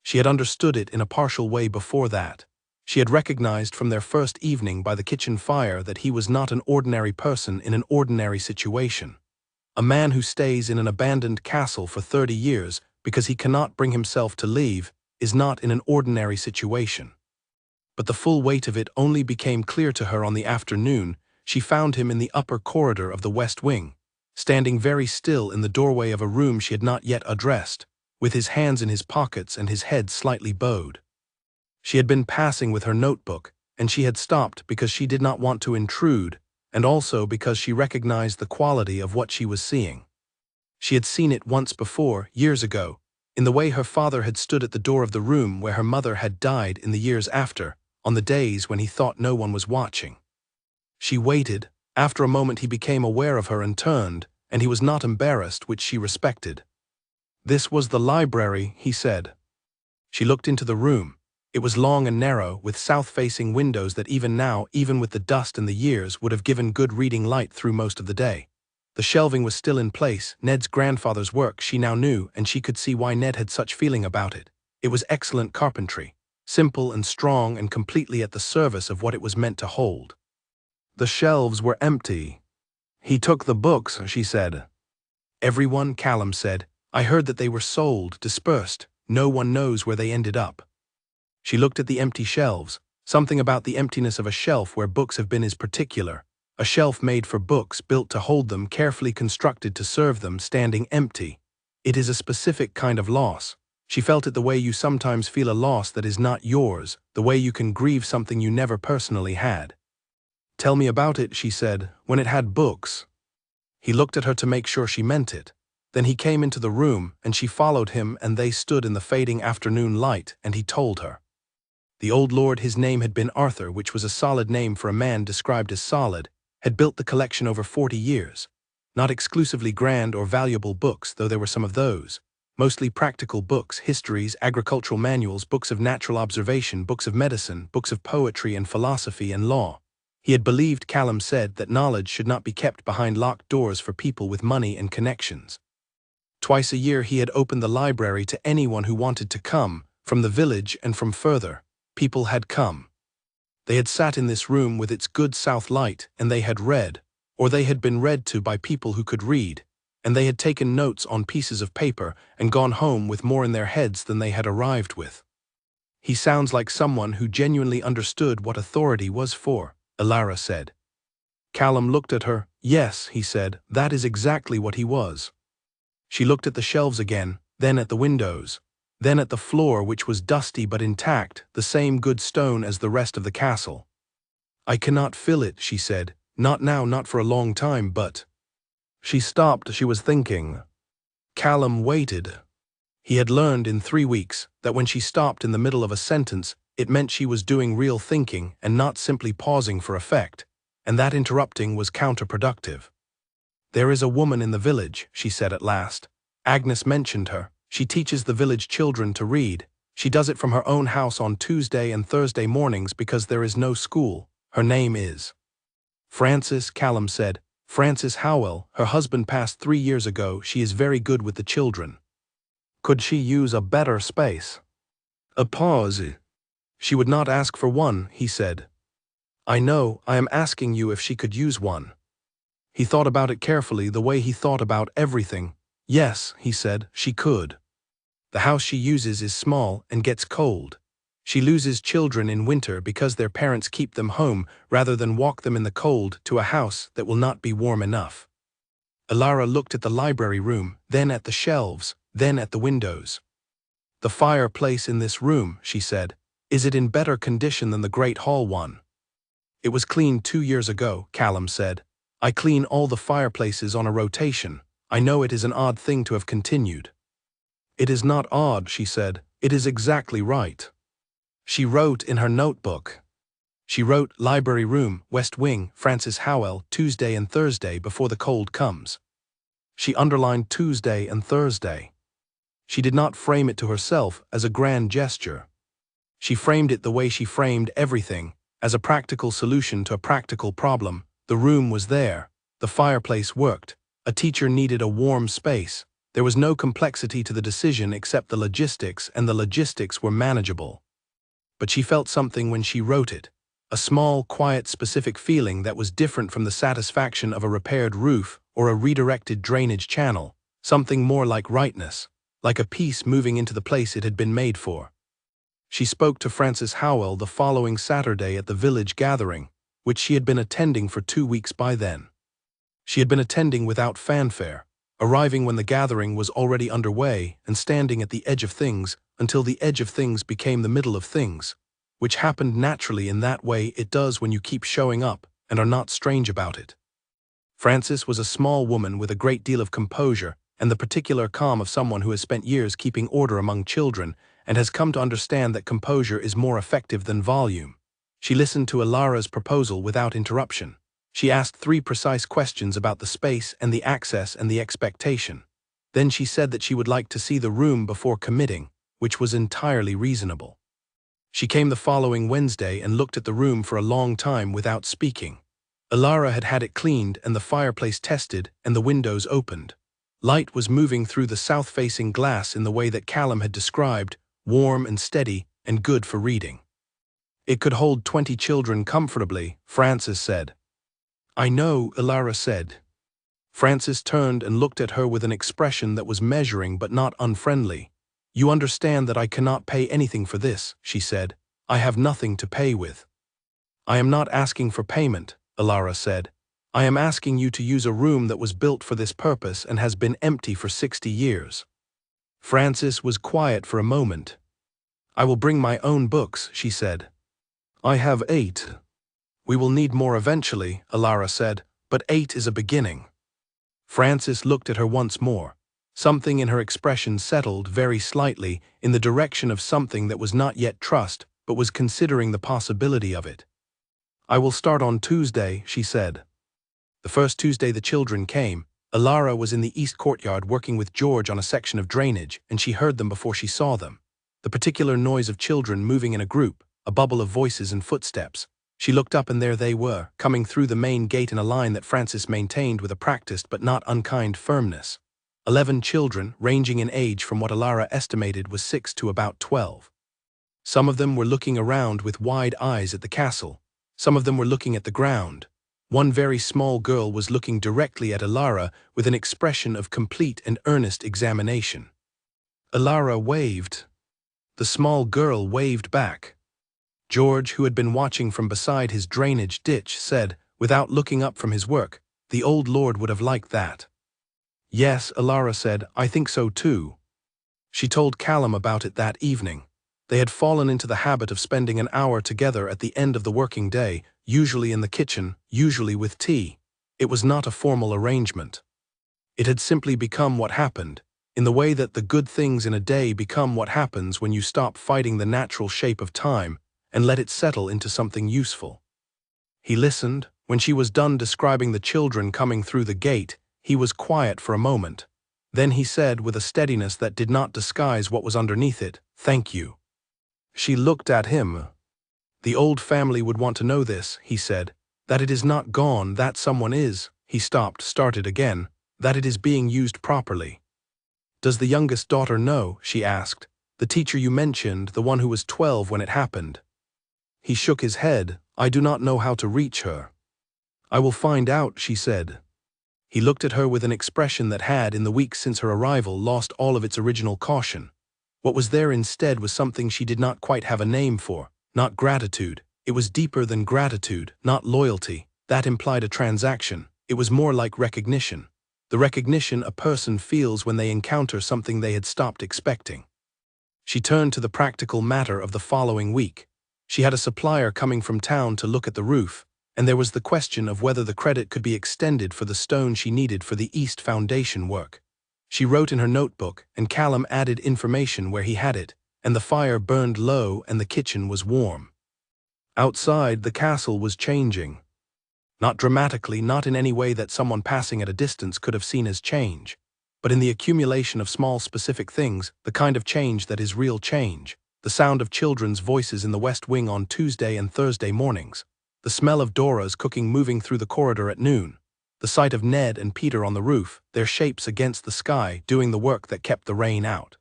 She had understood it in a partial way before that. She had recognized from their first evening by the kitchen fire that he was not an ordinary person in an ordinary situation. A man who stays in an abandoned castle for 30 years because he cannot bring himself to leave is not in an ordinary situation. But the full weight of it only became clear to her on the afternoon she found him in the upper corridor of the West Wing, standing very still in the doorway of a room she had not yet addressed, with his hands in his pockets and his head slightly bowed. She had been passing with her notebook, and she had stopped because she did not want to intrude, and also because she recognized the quality of what she was seeing. She had seen it once before, years ago, in the way her father had stood at the door of the room where her mother had died in the years after, on the days when he thought no one was watching. She waited. After a moment he became aware of her and turned, and he was not embarrassed, which she respected. "This was the library," he said. She looked into the room. It was long and narrow, with south-facing windows that even now, even with the dust and the years, would have given good reading light through most of the day. The shelving was still in place, Ned's grandfather's work she now knew, and she could see why Ned had such feeling about it. It was excellent carpentry, simple and strong and completely at the service of what it was meant to hold. The shelves were empty. "He took the books," she said. "Everyone," Callum said. "I heard that they were sold, dispersed. No one knows where they ended up." She looked at the empty shelves. Something about the emptiness of a shelf where books have been is particular. A shelf made for books, built to hold them, carefully constructed to serve them, standing empty. It is a specific kind of loss. She felt it the way you sometimes feel a loss that is not yours, the way you can grieve something you never personally had. "Tell me about it," she said, "when it had books." He looked at her to make sure she meant it. Then he came into the room, and she followed him, and they stood in the fading afternoon light, and he told her. The old lord, his name had been Arthur, which was a solid name for a man described as solid, had built the collection over 40 years. Not exclusively grand or valuable books, though there were some of those. Mostly practical books, histories, agricultural manuals, books of natural observation, books of medicine, books of poetry and philosophy and law. He had believed, Callum said, that knowledge should not be kept behind locked doors for people with money and connections. Twice a year he had opened the library to anyone who wanted to come, from the village and from further. People had come. They had sat in this room with its good south light, and they had read, or they had been read to by people who could read, and they had taken notes on pieces of paper and gone home with more in their heads than they had arrived with. "He sounds like someone who genuinely understood what authority was for," Elara said. Callum looked at her. "Yes," he said, "that is exactly what he was." She looked at the shelves again, then at the windows, then at the floor, which was dusty but intact, the same good stone as the rest of the castle. "I cannot fill it," she said. "Not now, not for a long time, but—" She stopped. She was thinking. Callum waited. He had learned in 3 weeks that when she stopped in the middle of a sentence, it meant she was doing real thinking and not simply pausing for effect. and that interrupting was counterproductive. "There is a woman in the village," she said at last. "Agnes mentioned her. She teaches the village children to read. She does it from her own house on Tuesday and Thursday mornings because there is no school. Her name is—" "Frances," Callum said. "Frances Howell. Her husband passed 3 years ago. She is very good with the children." "Could she use a better space?" A pause. "She would not ask for one," he said. "I know, I am asking you if she could use one." He thought about it carefully, the way he thought about everything. "Yes," he said, "she could. The house she uses is small and gets cold. She loses children in winter because their parents keep them home rather than walk them in the cold to a house that will not be warm enough." Alara looked at the library room, then at the shelves, then at the windows. "The fireplace in this room," she said, "is it in better condition than the Great Hall one?" "It was cleaned 2 years ago," Callum said. "I clean all the fireplaces on a rotation. I know it is an odd thing to have continued." "It is not odd," she said. "It is exactly right." She wrote in her notebook. She wrote, "Library room, West Wing, Frances Howell, Tuesday and Thursday before the cold comes." She underlined Tuesday and Thursday. She did not frame it to herself as a grand gesture. She framed it the way she framed everything, as a practical solution to a practical problem. The room was there. The fireplace worked. A teacher needed a warm space. There was no complexity to the decision except the logistics, and the logistics were manageable. But she felt something when she wrote it. A small, quiet, specific feeling that was different from the satisfaction of a repaired roof or a redirected drainage channel. Something more like rightness, like a piece moving into the place it had been made for. She spoke to Frances Howell the following Saturday at the village gathering, which she had been attending for 2 weeks by then. She had been attending without fanfare, arriving when the gathering was already underway and standing at the edge of things until the edge of things became the middle of things, which happened naturally in that way it does when you keep showing up and are not strange about it. Frances was a small woman with a great deal of composure and the particular calm of someone who has spent years keeping order among children and has come to understand that composure is more effective than volume. She listened to Alara's proposal without interruption. She asked 3 precise questions about the space and the access and the expectation. Then she said that she would like to see the room before committing, which was entirely reasonable. She came the following Wednesday and looked at the room for a long time without speaking. Alara had had it cleaned and the fireplace tested and the windows opened. Light was moving through the south-facing glass in the way that Callum had described, warm and steady and good for reading. "It could hold 20 children comfortably," Frances said. "I know," Alara said. Frances turned and looked at her with an expression that was measuring but not unfriendly. "You understand that I cannot pay anything for this," she said. "I have nothing to pay with." "I am not asking for payment," Alara said. "I am asking you to use a room that was built for this purpose and has been empty for 60 years. Frances was quiet for a moment. "I will bring my own books," she said. "I have 8. "We will need more eventually," Alara said, "but 8 is a beginning." Frances looked at her once more. Something in her expression settled very slightly in the direction of something that was not yet trust, but was considering the possibility of it. "I will start on Tuesday," she said. The first Tuesday the children came, Alara was in the east courtyard working with George on a section of drainage, and she heard them before she saw them. The particular noise of children moving in a group, a bubble of voices and footsteps. She looked up and there they were, coming through the main gate in a line that Frances maintained with a practiced but not unkind firmness. 11 children, ranging in age from what Alara estimated was 6 to about 12. Some of them were looking around with wide eyes at the castle. Some of them were looking at the ground. One very small girl was looking directly at Alara with an expression of complete and earnest examination. Alara waved. The small girl waved back. George, who had been watching from beside his drainage ditch, said, without looking up from his work, "The old lord would have liked that." "Yes," Alara said, "I think so too." She told Callum about it that evening. They had fallen into the habit of spending an hour together at the end of the working day, usually in the kitchen, usually with tea. It was not a formal arrangement. It had simply become what happened, in the way that the good things in a day become what happens when you stop fighting the natural shape of time and let it settle into something useful. He listened, When she was done describing the children coming through the gate, he was quiet for a moment. Then he said with a steadiness that did not disguise what was underneath it, "Thank you." She looked at him. "The old family would want to know this," he said. "That it is not gone, that someone is," he stopped, started again, "that it is being used properly." "Does the youngest daughter know?" she asked. "The teacher you mentioned, the one who was 12 when it happened." He shook his head. "I do not know how to reach her." "I will find out," she said. He looked at her with an expression that had, in the weeks since her arrival, lost all of its original caution. What was there instead was something she did not quite have a name for. Not gratitude. It was deeper than gratitude, not loyalty. That implied a transaction. It was more like recognition. The recognition a person feels when they encounter something they had stopped expecting. She turned to the practical matter of the following week. She had a supplier coming from town to look at the roof, and there was the question of whether the credit could be extended for the stone she needed for the east foundation work. She wrote in her notebook, and Callum added information where he had it, and the fire burned low and the kitchen was warm. Outside, the castle was changing. Not dramatically, not in any way that someone passing at a distance could have seen as change, but in the accumulation of small specific things, the kind of change that is real change. The sound of children's voices in the West Wing on Tuesday and Thursday mornings. The smell of Dora's cooking moving through the corridor at noon. The sight of Ned and Peter on the roof, their shapes against the sky, doing the work that kept the rain out.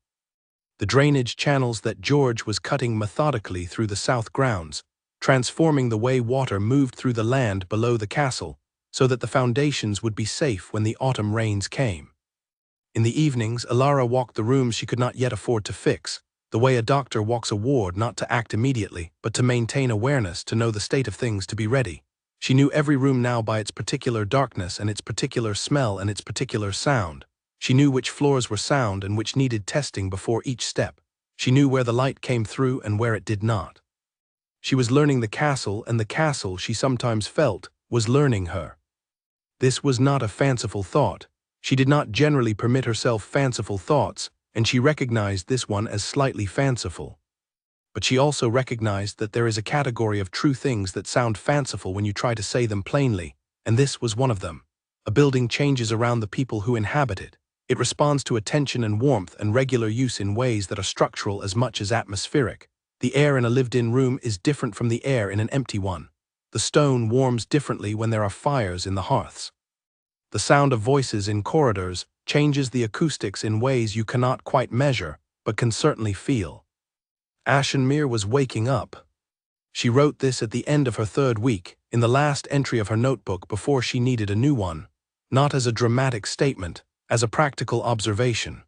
The drainage channels that George was cutting methodically through the south grounds, transforming the way water moved through the land below the castle, so that the foundations would be safe when the autumn rains came. In the evenings, Alara walked the rooms she could not yet afford to fix, the way a doctor walks a ward, not to act immediately, but to maintain awareness, to know the state of things, to be ready. She knew every room now by its particular darkness and its particular smell and its particular sound. She knew which floors were sound and which needed testing before each step. She knew where the light came through and where it did not. She was learning the castle, and the castle, she sometimes felt, was learning her. This was not a fanciful thought. She did not generally permit herself fanciful thoughts, and she recognized this one as slightly fanciful. But she also recognized that there is a category of true things that sound fanciful when you try to say them plainly, and this was one of them. A building changes around the people who inhabit it. It responds to attention and warmth and regular use in ways that are structural as much as atmospheric. The air in a lived-in room is different from the air in an empty one. The stone warms differently when there are fires in the hearths. The sound of voices in corridors changes the acoustics in ways you cannot quite measure, but can certainly feel. Ashenmere was waking up. She wrote this at the end of her third week, in the last entry of her notebook before she needed a new one, not as a dramatic statement, as a practical observation.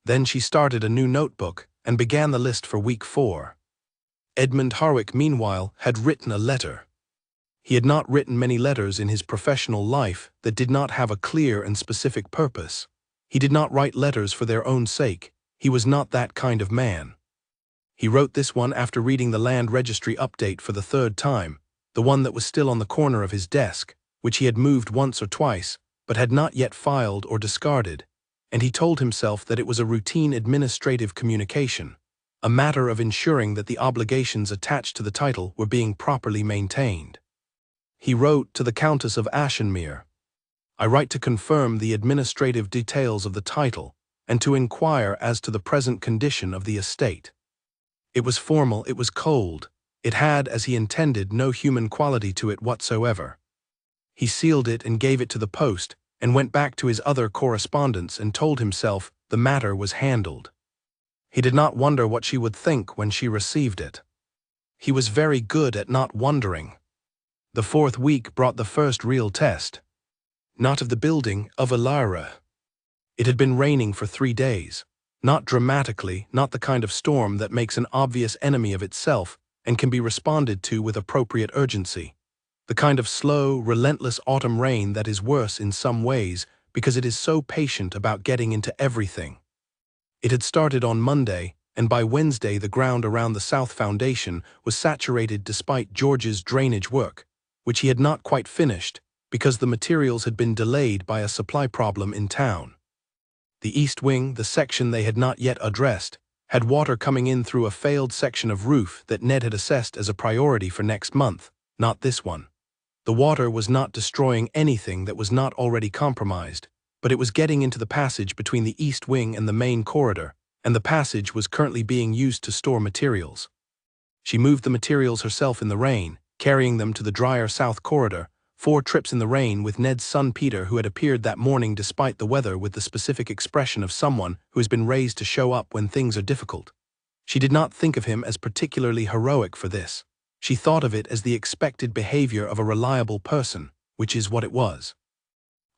Then she started a new notebook and began the list for week 4. Edmund Harwick, meanwhile, had written a letter. He had not written many letters in his professional life that did not have a clear and specific purpose. He did not write letters for their own sake. He was not that kind of man. He wrote this one after reading the land registry update for the third time, the one that was still on the corner of his desk, which he had moved once or twice, but had not yet filed or discarded, and he told himself that it was a routine administrative communication, a matter of ensuring that the obligations attached to the title were being properly maintained. He wrote to the Countess of Ashenmere, "I write to confirm the administrative details of the title and to inquire as to the present condition of the estate." It was formal, it was cold. It had, as he intended, no human quality to it whatsoever. He sealed it and gave it to the post, and went back to his other correspondence and told himself the matter was handled. He did not wonder what she would think when she received it. He was very good at not wondering. The 4th week brought the first real test. Not of the building, of Alara. It had been raining for 3 days. Not dramatically, not the kind of storm that makes an obvious enemy of itself and can be responded to with appropriate urgency. The kind of slow, relentless autumn rain that is worse in some ways because it is so patient about getting into everything. It had started on Monday, and by Wednesday the ground around the south foundation was saturated despite George's drainage work, which he had not quite finished because the materials had been delayed by a supply problem in town. The east wing, the section they had not yet addressed, had water coming in through a failed section of roof that Ned had assessed as a priority for next month, not this one. The water was not destroying anything that was not already compromised, but it was getting into the passage between the east wing and the main corridor, and the passage was currently being used to store materials. She moved the materials herself in the rain, carrying them to the drier south corridor, 4 trips in the rain with Ned's son Peter, who had appeared that morning despite the weather with the specific expression of someone who has been raised to show up when things are difficult. She did not think of him as particularly heroic for this. She thought of it as the expected behavior of a reliable person, which is what it was.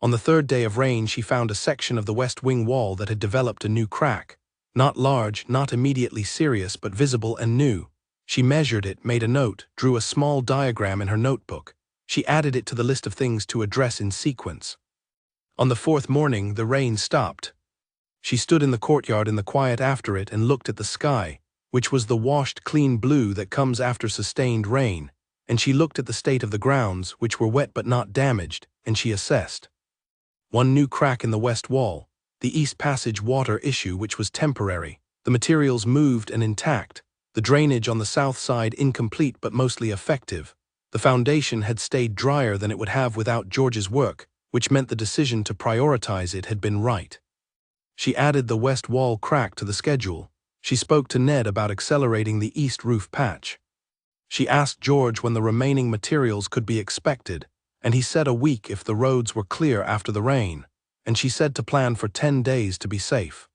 On the 3rd day of rain, she found a section of the west wing wall that had developed a new crack. Not large, not immediately serious, but visible and new. She measured it, made a note, drew a small diagram in her notebook. She added it to the list of things to address in sequence. On the 4th morning, the rain stopped. She stood in the courtyard in the quiet after it and looked at the sky, which was the washed, clean blue that comes after sustained rain, and she looked at the state of the grounds, which were wet but not damaged, and she assessed. One new crack in the west wall, the east passage water issue, which was temporary, the materials moved and intact, the drainage on the south side incomplete but mostly effective. The foundation had stayed drier than it would have without George's work, which meant the decision to prioritize it had been right. She added the west wall crack to the schedule. She spoke to Ned about accelerating the east roof patch. She asked George when the remaining materials could be expected, and he said a week if the roads were clear after the rain, and she said to plan for 10 days to be safe.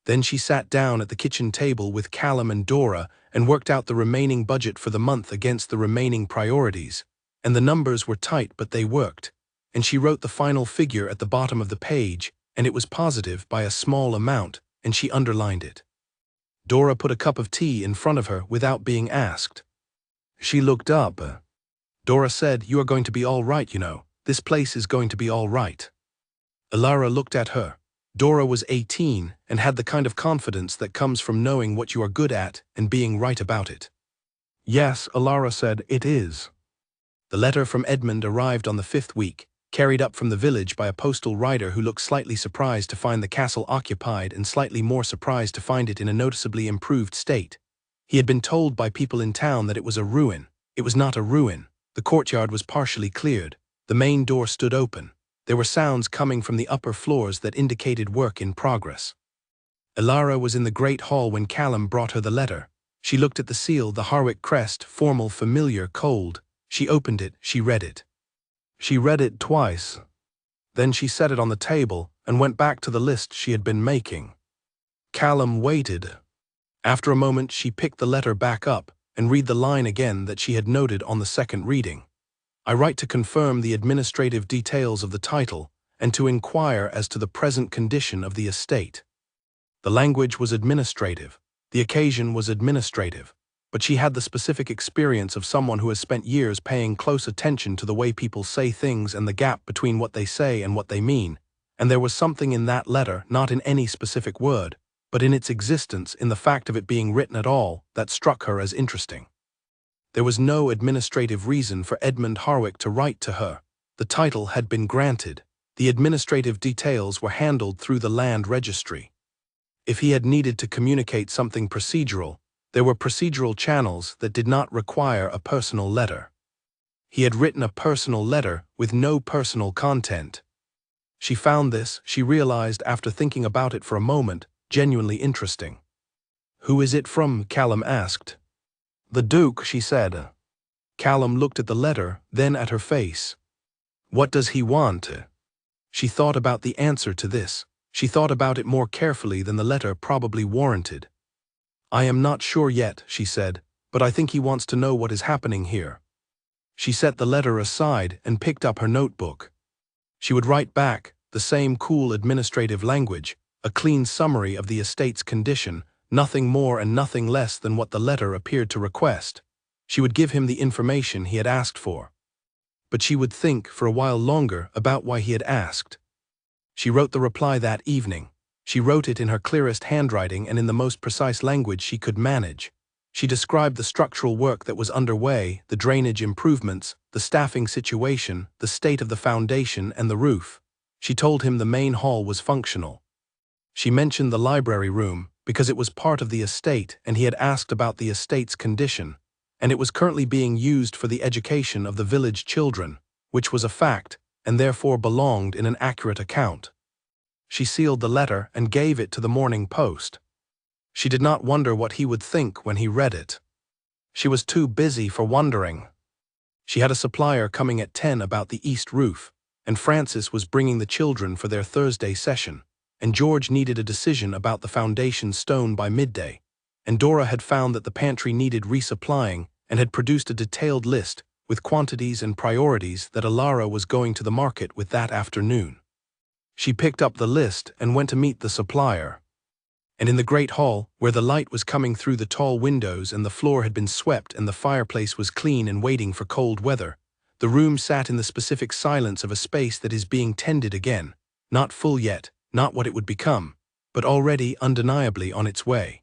Then she sat down at the kitchen table with Callum and Dora and worked out the remaining budget for the month against the remaining priorities, and the numbers were tight but they worked, and she wrote the final figure at the bottom of the page, and it was positive by a small amount, and she underlined it. Dora put a cup of tea in front of her without being asked. She looked up. Dora said, "You are going to be all right, you know. This place is going to be all right." Alara looked at her. Dora was 18 and had the kind of confidence that comes from knowing what you are good at and being right about it. "Yes," Alara said, "it is." The letter from Edmund arrived on the 5th week, carried up from the village by a postal rider who looked slightly surprised to find the castle occupied and slightly more surprised to find it in a noticeably improved state. He had been told by people in town that it was a ruin. It was not a ruin. The courtyard was partially cleared. The main door stood open. There were sounds coming from the upper floors that indicated work in progress. Alara was in the great hall when Callum brought her the letter. She looked at the seal, the Harwick crest, formal, familiar, cold. She opened it, she read it. She read it twice. Then she set it on the table and went back to the list she had been making. Callum waited. After a moment, she picked the letter back up and read the line again that she had noted on the second reading. "I write to confirm the administrative details of the title and to inquire as to the present condition of the estate." The language was administrative. The occasion was administrative. But she had the specific experience of someone who has spent years paying close attention to the way people say things and the gap between what they say and what they mean, and there was something in that letter, not in any specific word, but in its existence, in the fact of it being written at all, that struck her as interesting. There was no administrative reason for Edmund Harwick to write to her. The title had been granted. The administrative details were handled through the land registry. If he had needed to communicate something procedural, there were procedural channels that did not require a personal letter. He had written a personal letter with no personal content. She found this, she realized after thinking about it for a moment, genuinely interesting. "Who is it from?" Callum asked. "The Duke," she said. Callum looked at the letter, then at her face. "What does he want?" She thought about the answer to this. She thought about it more carefully than the letter probably warranted. "I am not sure yet," she said, "but I think he wants to know what is happening here." She set the letter aside and picked up her notebook. She would write back, the same cool administrative language, a clean summary of the estate's condition, nothing more and nothing less than what the letter appeared to request. She would give him the information he had asked for. But she would think for a while longer about why he had asked. She wrote the reply that evening. She wrote it in her clearest handwriting and in the most precise language she could manage. She described the structural work that was underway, the drainage improvements, the staffing situation, the state of the foundation and the roof. She told him the main hall was functional. She mentioned the library room because it was part of the estate and he had asked about the estate's condition. and it was currently being used for the education of the village children, which was a fact, and therefore belonged in an accurate account. She sealed the letter and gave it to the Morning Post. She did not wonder what he would think when he read it. She was too busy for wondering. She had a supplier coming at 10 about the east roof, and Francis was bringing the children for their Thursday session, and George needed a decision about the foundation stone by midday, and Dora had found that the pantry needed resupplying and had produced a detailed list with quantities and priorities that Alara was going to the market with that afternoon. She picked up the list and went to meet the supplier. And in the great hall, where the light was coming through the tall windows and the floor had been swept and the fireplace was clean and waiting for cold weather, the room sat in the specific silence of a space that is being tended again, not full yet, not what it would become, but already undeniably on its way.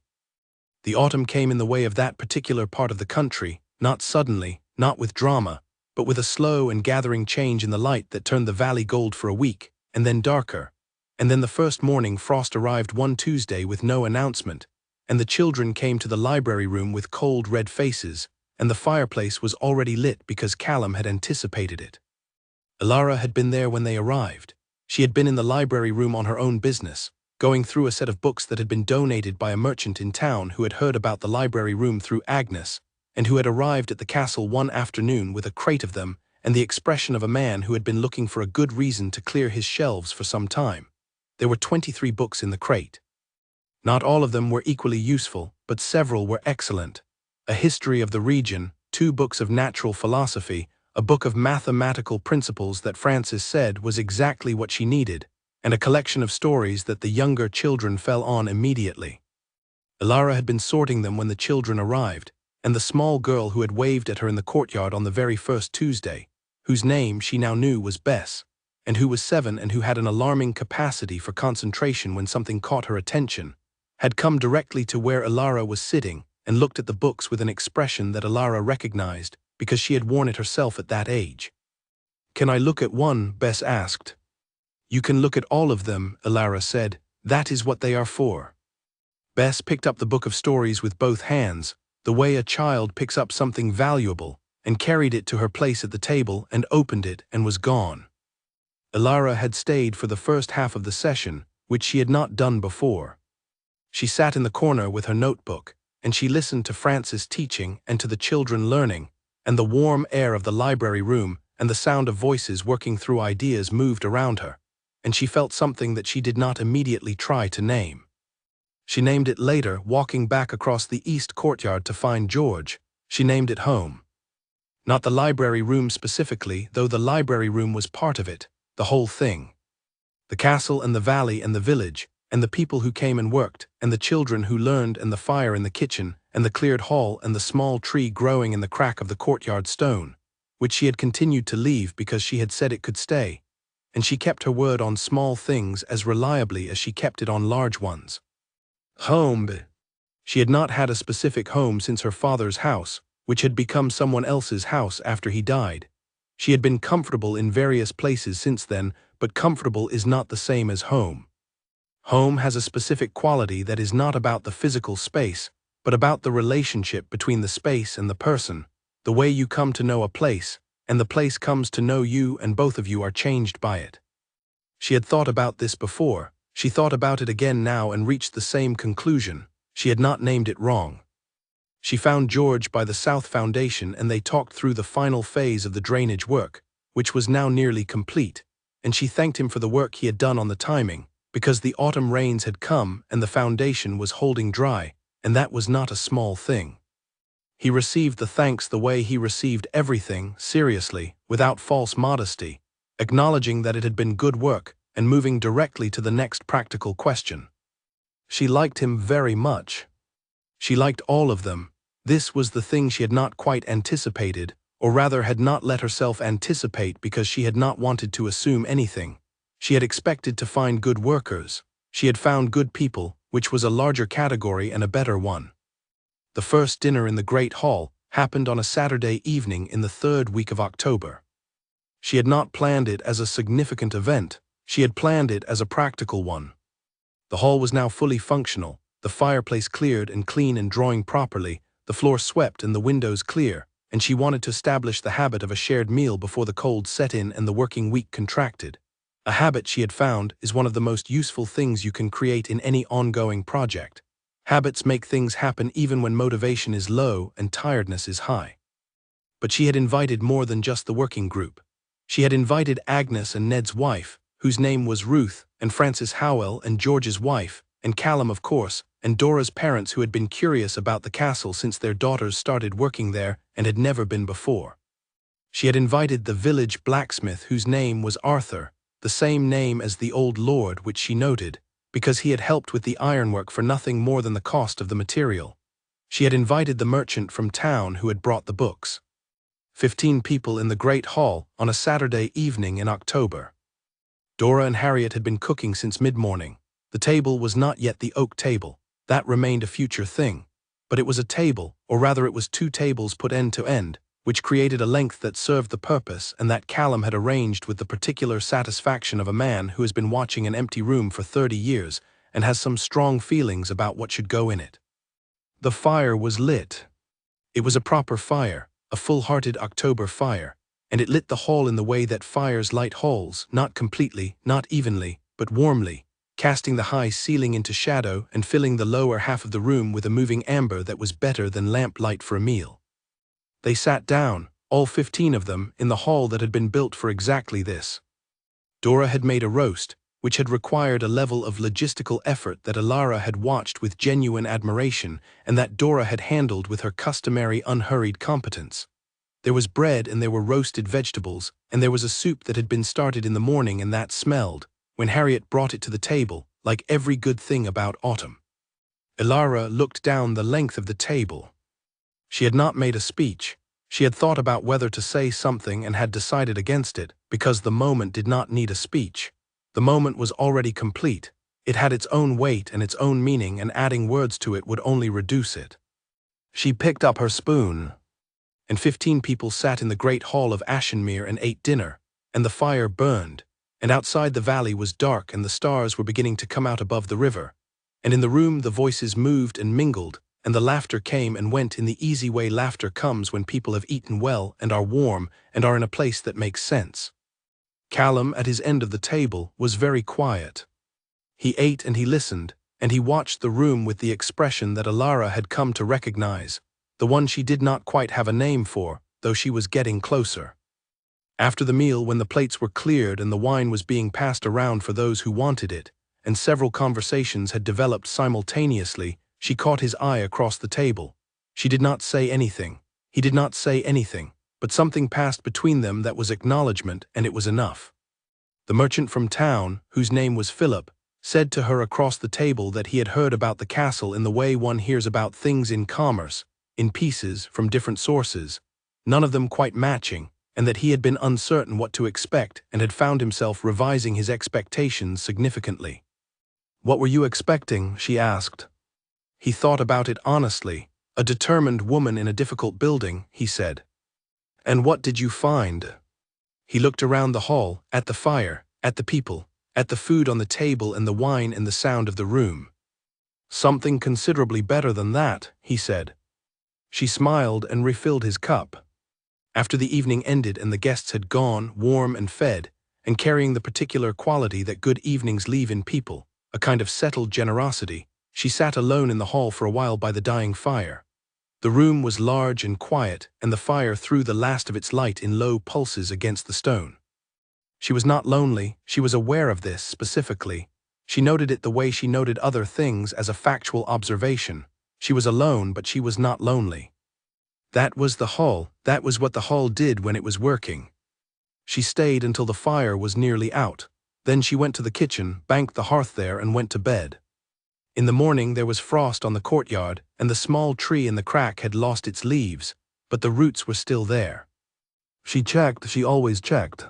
The autumn came in the way of that particular part of the country, not suddenly, not with drama, but with a slow and gathering change in the light that turned the valley gold for a week, and then darker. And then the first morning frost arrived one Tuesday with no announcement, and the children came to the library room with cold red faces, and the fireplace was already lit because Callum had anticipated it. Alara had been there when they arrived. She had been in the library room on her own business, going through a set of books that had been donated by a merchant in town who had heard about the library room through Agnes, and who had arrived at the castle one afternoon with a crate of them and the expression of a man who had been looking for a good reason to clear his shelves for some time. There were 23 books in the crate. Not all of them were equally useful, but several were excellent. A history of the region, 2 books of natural philosophy, a book of mathematical principles that Francis said was exactly what she needed, and a collection of stories that the younger children fell on immediately. Alara had been sorting them when the children arrived, and the small girl who had waved at her in the courtyard on the very first Tuesday, whose name she now knew was Bess, and who was 7 and who had an alarming capacity for concentration when something caught her attention, had come directly to where Alara was sitting and looked at the books with an expression that Alara recognized because she had worn it herself at that age. "Can I look at one?" Bess asked. "You can look at all of them," Alara said. "That is what they are for." Bess picked up the book of stories with both hands, the way a child picks up something valuable, and carried it to her place at the table and opened it and was gone. Alara had stayed for the first half of the session, which she had not done before. She sat in the corner with her notebook, and she listened to Francis teaching and to the children learning, and the warm air of the library room and the sound of voices working through ideas moved around her, and she felt something that she did not immediately try to name. She named it later, walking back across the east courtyard to find George. She named it home. Not the library room specifically, though the library room was part of it. The whole thing. The castle and the valley and the village, and the people who came and worked, and the children who learned, and the fire in the kitchen, and the cleared hall, and the small tree growing in the crack of the courtyard stone, which she had continued to leave because she had said it could stay, and she kept her word on small things as reliably as she kept it on large ones. Home. She had not had a specific home since her father's house, which had become someone else's house after he died. She had been comfortable in various places since then, but comfortable is not the same as home. Home has a specific quality that is not about the physical space, but about the relationship between the space and the person, the way you come to know a place, and the place comes to know you, and both of you are changed by it. She had thought about this before. She thought about it again now and reached the same conclusion. She had not named it wrong. She found George by the South Foundation and they talked through the final phase of the drainage work, which was now nearly complete, and she thanked him for the work he had done on the timing, because the autumn rains had come and the foundation was holding dry, and that was not a small thing. He received the thanks the way he received everything, seriously, without false modesty, acknowledging that it had been good work and moving directly to the next practical question. She liked him very much. She liked all of them. This was the thing she had not quite anticipated, or rather had not let herself anticipate because she had not wanted to assume anything. She had expected to find good workers. She had found good people, which was a larger category and a better one. The first dinner in the Great Hall happened on a Saturday evening in the 3rd week of October. She had not planned it as a significant event. She had planned it as a practical one. The hall was now fully functional, the fireplace cleared and clean and drawing properly, the floor swept and the windows clear, and she wanted to establish the habit of a shared meal before the cold set in and the working week contracted. A habit, she had found, is one of the most useful things you can create in any ongoing project. Habits make things happen even when motivation is low and tiredness is high. But she had invited more than just the working group. She had invited Agnes and Ned's wife, whose name was Ruth, and Frances Howell and George's wife, and Callum, of course, and Dora's parents, who had been curious about the castle since their daughters started working there and had never been before. She had invited the village blacksmith, whose name was Arthur, the same name as the old lord, which she noted, because he had helped with the ironwork for nothing more than the cost of the material. She had invited the merchant from town who had brought the books. 15 people in the great hall on a Saturday evening in October. Dora and Harriet had been cooking since mid-morning. The table was not yet the oak table. That remained a future thing. But it was a table, or rather it was 2 tables put end to end, which created a length that served the purpose and that Callum had arranged with the particular satisfaction of a man who has been watching an empty room for 30 years and has some strong feelings about what should go in it. The fire was lit. It was a proper fire, a full-hearted October fire, and it lit the hall in the way that fires light halls, not completely, not evenly, but warmly, casting the high ceiling into shadow and filling the lower half of the room with a moving amber that was better than lamplight for a meal. They sat down, all 15 of them, in the hall that had been built for exactly this. Dora had made a roast, which had required a level of logistical effort that Alara had watched with genuine admiration and that Dora had handled with her customary unhurried competence. There was bread and there were roasted vegetables, and there was a soup that had been started in the morning and that smelled, when Harriet brought it to the table, like every good thing about autumn. Alara looked down the length of the table. She had not made a speech. She had thought about whether to say something and had decided against it, because the moment did not need a speech. The moment was already complete. It had its own weight and its own meaning, and adding words to it would only reduce it. She picked up her spoon, and 15 people sat in the great hall of Ashenmere and ate dinner, and the fire burned, and outside the valley was dark and the stars were beginning to come out above the river, and in the room the voices moved and mingled, and the laughter came and went in the easy way laughter comes when people have eaten well and are warm and are in a place that makes sense. Callum, at his end of the table, was very quiet. He ate and he listened, and he watched the room with the expression that Alara had come to recognize, the one she did not quite have a name for, though she was getting closer. After the meal, when the plates were cleared and the wine was being passed around for those who wanted it, and several conversations had developed simultaneously, she caught his eye across the table. She did not say anything. He did not say anything, but something passed between them that was acknowledgement, and it was enough. The merchant from town, whose name was Philip, said to her across the table that he had heard about the castle in the way one hears about things in commerce, in pieces, from different sources, none of them quite matching, and that he had been uncertain what to expect and had found himself revising his expectations significantly. "What were you expecting?" she asked. He thought about it honestly. "A determined woman in a difficult building," he said. "And what did you find?" He looked around the hall, at the fire, at the people, at the food on the table and the wine and the sound of the room. "Something considerably better than that," he said. She smiled and refilled his cup. After the evening ended and the guests had gone, warm and fed, and carrying the particular quality that good evenings leave in people, a kind of settled generosity, she sat alone in the hall for a while by the dying fire. The room was large and quiet, and the fire threw the last of its light in low pulses against the stone. She was not lonely. She was aware of this specifically. She noted it the way she noted other things, as a factual observation. She was alone, but she was not lonely. That was the hall. That was what the hall did when it was working. She stayed until the fire was nearly out. Then she went to the kitchen, banked the hearth there, and went to bed. In the morning there was frost on the courtyard, and the small tree in the crack had lost its leaves, but the roots were still there. She checked, she always checked.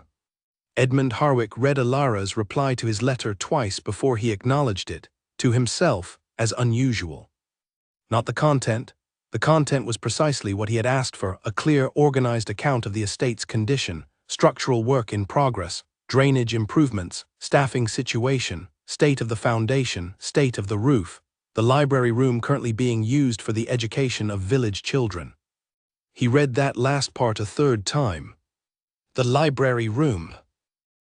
Edmund Harwick read Alara's reply to his letter twice before he acknowledged it, to himself, as unusual. Not the content. The content was precisely what he had asked for, a clear, organized account of the estate's condition, structural work in progress, drainage improvements, staffing situation, state of the foundation, state of the roof, the library room currently being used for the education of village children. He read that last part a third time. The library room.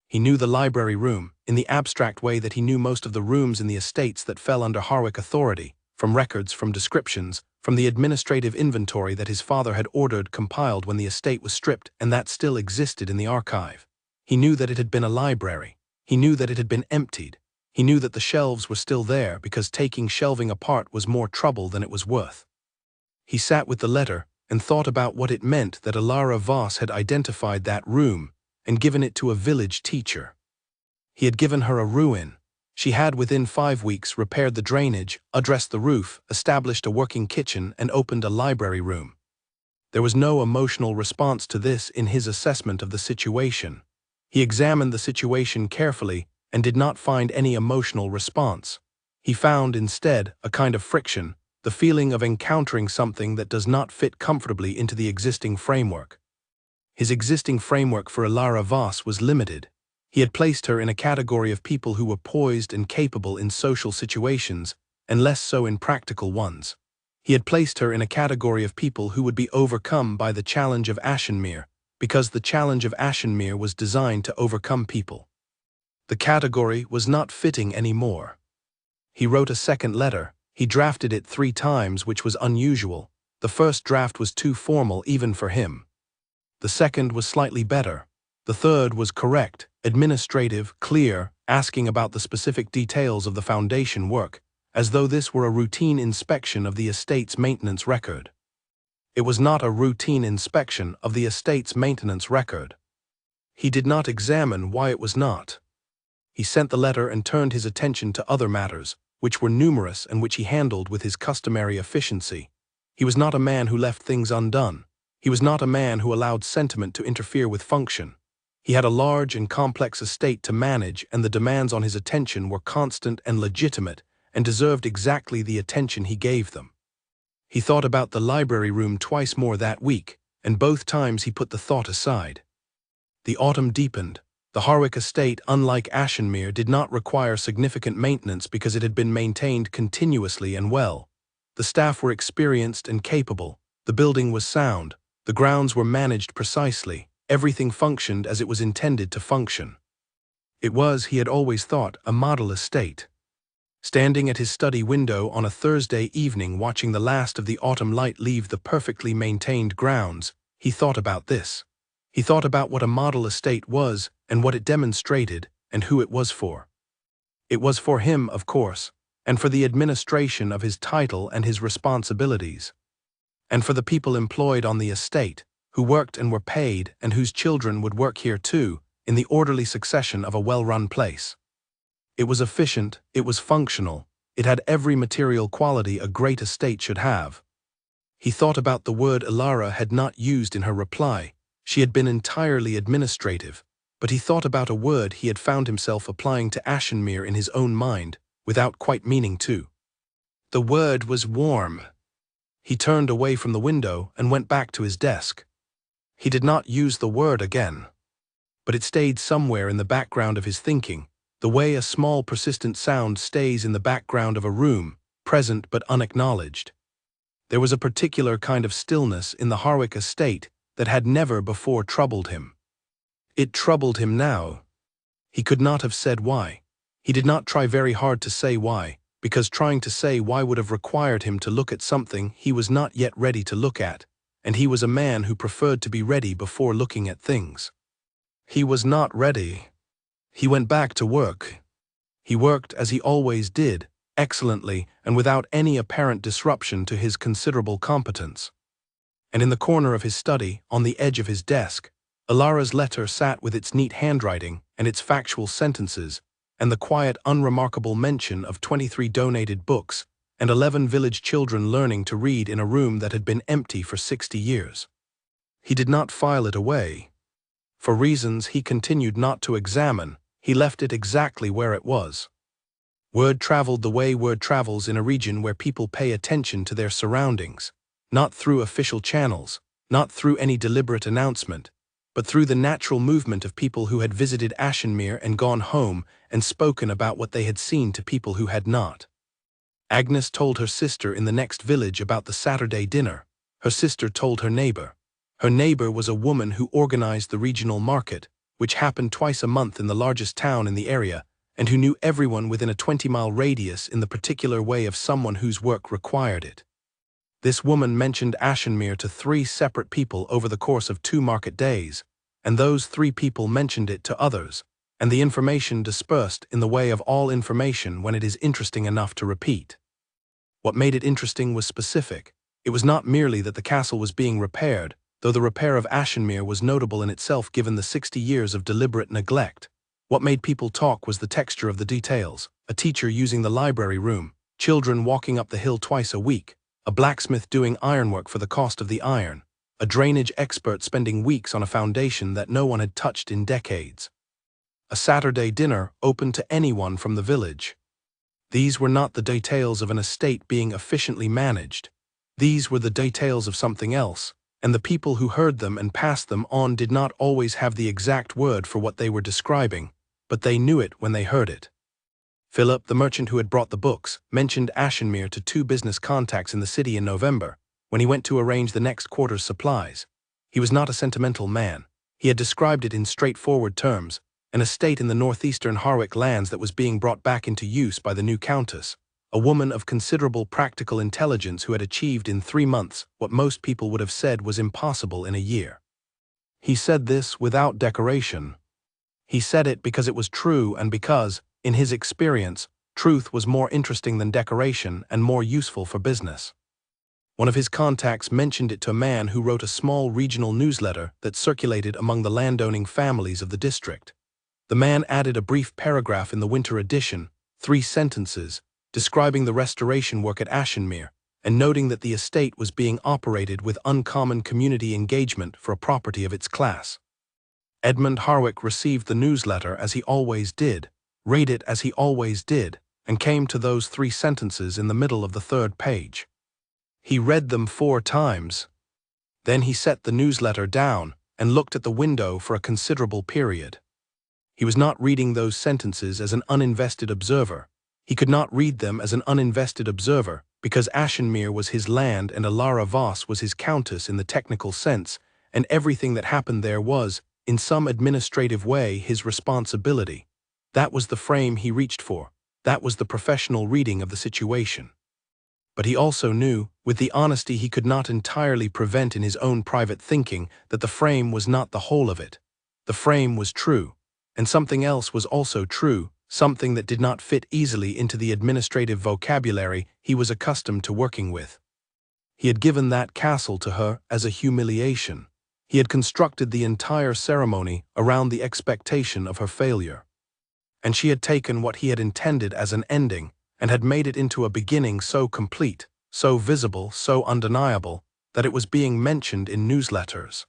He knew the library room, in the abstract way that he knew most of the rooms in the estates that fell under Harwick authority, from records, from descriptions, from the administrative inventory that his father had ordered compiled when the estate was stripped and that still existed in the archive. He knew that it had been a library. He knew that it had been emptied. He knew that the shelves were still there because taking shelving apart was more trouble than it was worth. He sat with the letter and thought about what it meant that Alara Voss had identified that room and given it to a village teacher. He had given her a ruin. She had within 5 weeks repaired the drainage, addressed the roof, established a working kitchen, and opened a library room. There was no emotional response to this in his assessment of the situation. He examined the situation carefully and did not find any emotional response. He found, instead, a kind of friction, the feeling of encountering something that does not fit comfortably into the existing framework. His existing framework for Alara Voss was limited. He had placed her in a category of people who were poised and capable in social situations, and less so in practical ones. He had placed her in a category of people who would be overcome by the challenge of Ashenmere, because the challenge of Ashenmere was designed to overcome people. The category was not fitting anymore. He wrote a second letter. He drafted it 3 times, which was unusual. The first draft was too formal even for him. The second was slightly better. The third was correct, administrative, clear, asking about the specific details of the foundation work, as though this were a routine inspection of the estate's maintenance record. It was not a routine inspection of the estate's maintenance record. He did not examine why it was not. He sent the letter and turned his attention to other matters, which were numerous and which he handled with his customary efficiency. He was not a man who left things undone. He was not a man who allowed sentiment to interfere with function. He had a large and complex estate to manage, and the demands on his attention were constant and legitimate, and deserved exactly the attention he gave them. He thought about the library room twice more that week, and both times he put the thought aside. The autumn deepened. The Harwick estate, unlike Ashenmere, did not require significant maintenance because it had been maintained continuously and well. The staff were experienced and capable. The building was sound. The grounds were managed precisely. Everything functioned as it was intended to function. It was, he had always thought, a model estate. Standing at his study window on a Thursday evening watching the last of the autumn light leave the perfectly maintained grounds, he thought about this. He thought about what a model estate was and what it demonstrated and who it was for. It was for him, of course, and for the administration of his title and his responsibilities, and for the people employed on the estate, who worked and were paid and whose children would work here too, in the orderly succession of a well-run place. It was efficient, it was functional, it had every material quality a great estate should have. He thought about the word Alara had not used in her reply. She had been entirely administrative, but he thought about a word he had found himself applying to Ashenmere in his own mind, without quite meaning to. The word was warm. He turned away from the window and went back to his desk. He did not use the word again, but it stayed somewhere in the background of his thinking, the way a small persistent sound stays in the background of a room, present but unacknowledged. There was a particular kind of stillness in the Harwick estate that had never before troubled him. It troubled him now. He could not have said why. He did not try very hard to say why, because trying to say why would have required him to look at something he was not yet ready to look at, and he was a man who preferred to be ready before looking at things. He was not ready. He went back to work. He worked as he always did, excellently and without any apparent disruption to his considerable competence. And in the corner of his study, on the edge of his desk, Alara's letter sat with its neat handwriting and its factual sentences, and the quiet, unremarkable mention of 23 donated books and 11 village children learning to read in a room that had been empty for 60 years. He did not file it away. For reasons he continued not to examine, he left it exactly where it was. Word traveled the way word travels in a region where people pay attention to their surroundings, not through official channels, not through any deliberate announcement, but through the natural movement of people who had visited Ashenmere and gone home and spoken about what they had seen to people who had not. Agnes told her sister in the next village about the Saturday dinner. Her sister told her neighbor. Her neighbor was a woman who organized the regional market, which happened twice a month in the largest town in the area, and who knew everyone within a 20-mile radius in the particular way of someone whose work required it. This woman mentioned Ashenmere to 3 separate people over the course of 2 market days, and those 3 people mentioned it to others, and the information dispersed in the way of all information when it is interesting enough to repeat. What made it interesting was specific. It was not merely that the castle was being repaired, though the repair of Ashenmere was notable in itself given the 60 years of deliberate neglect. What made people talk was the texture of the details: a teacher using the library room, children walking up the hill twice a week, a blacksmith doing ironwork for the cost of the iron, a drainage expert spending weeks on a foundation that no one had touched in decades. A Saturday dinner open to anyone from the village. These were not the details of an estate being efficiently managed. These were the details of something else, and the people who heard them and passed them on did not always have the exact word for what they were describing, but they knew it when they heard it. Philip, the merchant who had brought the books, mentioned Ashenmere to 2 business contacts in the city in November, when he went to arrange the next quarter's supplies. He was not a sentimental man. He had described it in straightforward terms: an estate in the northeastern Harwick lands that was being brought back into use by the new countess, a woman of considerable practical intelligence who had achieved in 3 months what most people would have said was impossible in a year. He said this without decoration. He said it because it was true and because, in his experience, truth was more interesting than decoration and more useful for business. One of his contacts mentioned it to a man who wrote a small regional newsletter that circulated among the landowning families of the district. The man added a brief paragraph in the winter edition, 3 sentences, describing the restoration work at Ashenmere, and noting that the estate was being operated with uncommon community engagement for a property of its class. Edmund Harwick received the newsletter as he always did, read it as he always did, and came to those 3 sentences in the middle of the 3rd page. He read them 4 times. Then he set the newsletter down and looked at the window for a considerable period. He was not reading those sentences as an uninvested observer. He could not read them as an uninvested observer because Ashenmere was his land and Alara Voss was his countess in the technical sense, and everything that happened there was, in some administrative way, his responsibility. That was the frame he reached for. That was the professional reading of the situation. But he also knew, with the honesty he could not entirely prevent in his own private thinking, that the frame was not the whole of it. The frame was true. And something else was also true, something that did not fit easily into the administrative vocabulary he was accustomed to working with. He had given that castle to her as a humiliation. He had constructed the entire ceremony around the expectation of her failure. And she had taken what he had intended as an ending and had made it into a beginning so complete, so visible, so undeniable, that it was being mentioned in newsletters.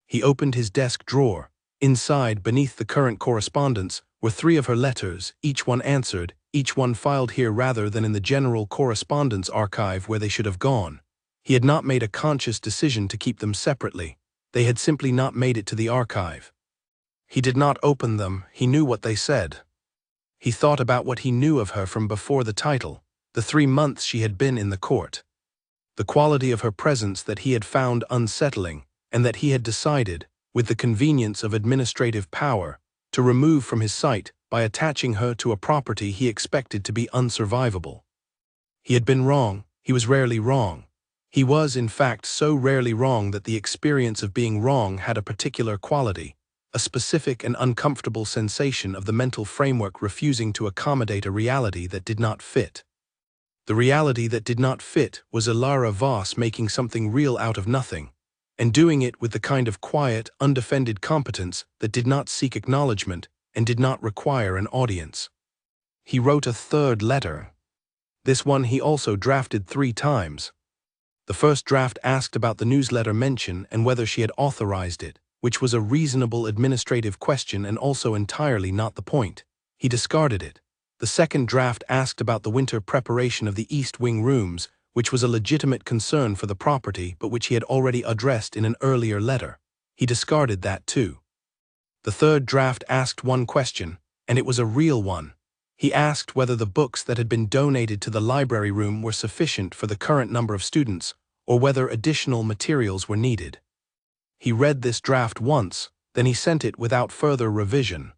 He opened his desk drawer. Inside, beneath the current correspondence, were 3 of her letters, each one answered, each one filed here rather than in the general correspondence archive where they should have gone. He had not made a conscious decision to keep them separately. They had simply not made it to the archive. He did not open them. He knew what they said. He thought about what he knew of her from before the title, the 3 months she had been in the court. The quality of her presence that he had found unsettling, and that he had decided, with the convenience of administrative power, to remove from his sight by attaching her to a property he expected to be unsurvivable. He had been wrong. He was rarely wrong. He was, in fact, so rarely wrong that the experience of being wrong had a particular quality, a specific and uncomfortable sensation of the mental framework refusing to accommodate a reality that did not fit. The reality that did not fit was Alara Voss making something real out of nothing, and doing it with the kind of quiet, undefended competence that did not seek acknowledgement and did not require an audience. He wrote a 3rd letter. This one he also drafted 3 times. The first draft asked about the newsletter mention and whether she had authorized it, which was a reasonable administrative question and also entirely not the point. He discarded it. The second draft asked about the winter preparation of the East Wing rooms, which was a legitimate concern for the property but which he had already addressed in an earlier letter. He discarded that too. The third draft asked one question, and it was a real one. He asked whether the books that had been donated to the library room were sufficient for the current number of students, or whether additional materials were needed. He read this draft once, then he sent it without further revision.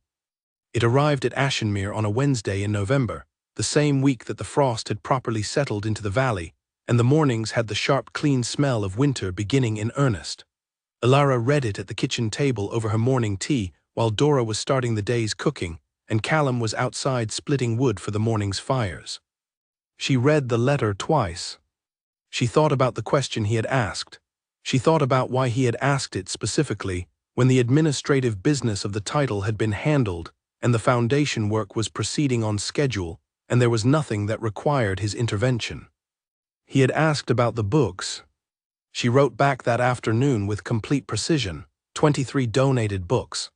It arrived at Ashenmere on a Wednesday in November, the same week that the frost had properly settled into the valley, and the mornings had the sharp, clean smell of winter beginning in earnest. Alara read it at the kitchen table over her morning tea, while Dora was starting the day's cooking, and Callum was outside splitting wood for the morning's fires. She read the letter twice. She thought about the question he had asked. She thought about why he had asked it specifically, when the administrative business of the title had been handled, and the foundation work was proceeding on schedule, and there was nothing that required his intervention. He had asked about the books. She wrote back that afternoon with complete precision, 23 donated books.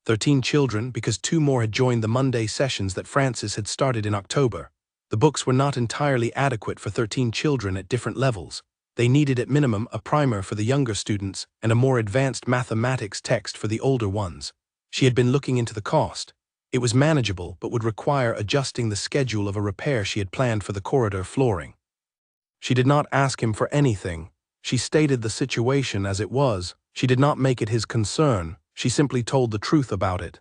13 children, because 2 more had joined the Monday sessions that Francis had started in October. The books were not entirely adequate for 13 children at different levels. They needed at minimum a primer for the younger students and a more advanced mathematics text for the older ones. She had been looking into the cost. It was manageable but would require adjusting the schedule of a repair she had planned for the corridor flooring. She did not ask him for anything. She stated the situation as it was. She did not make it his concern. She simply told the truth about it.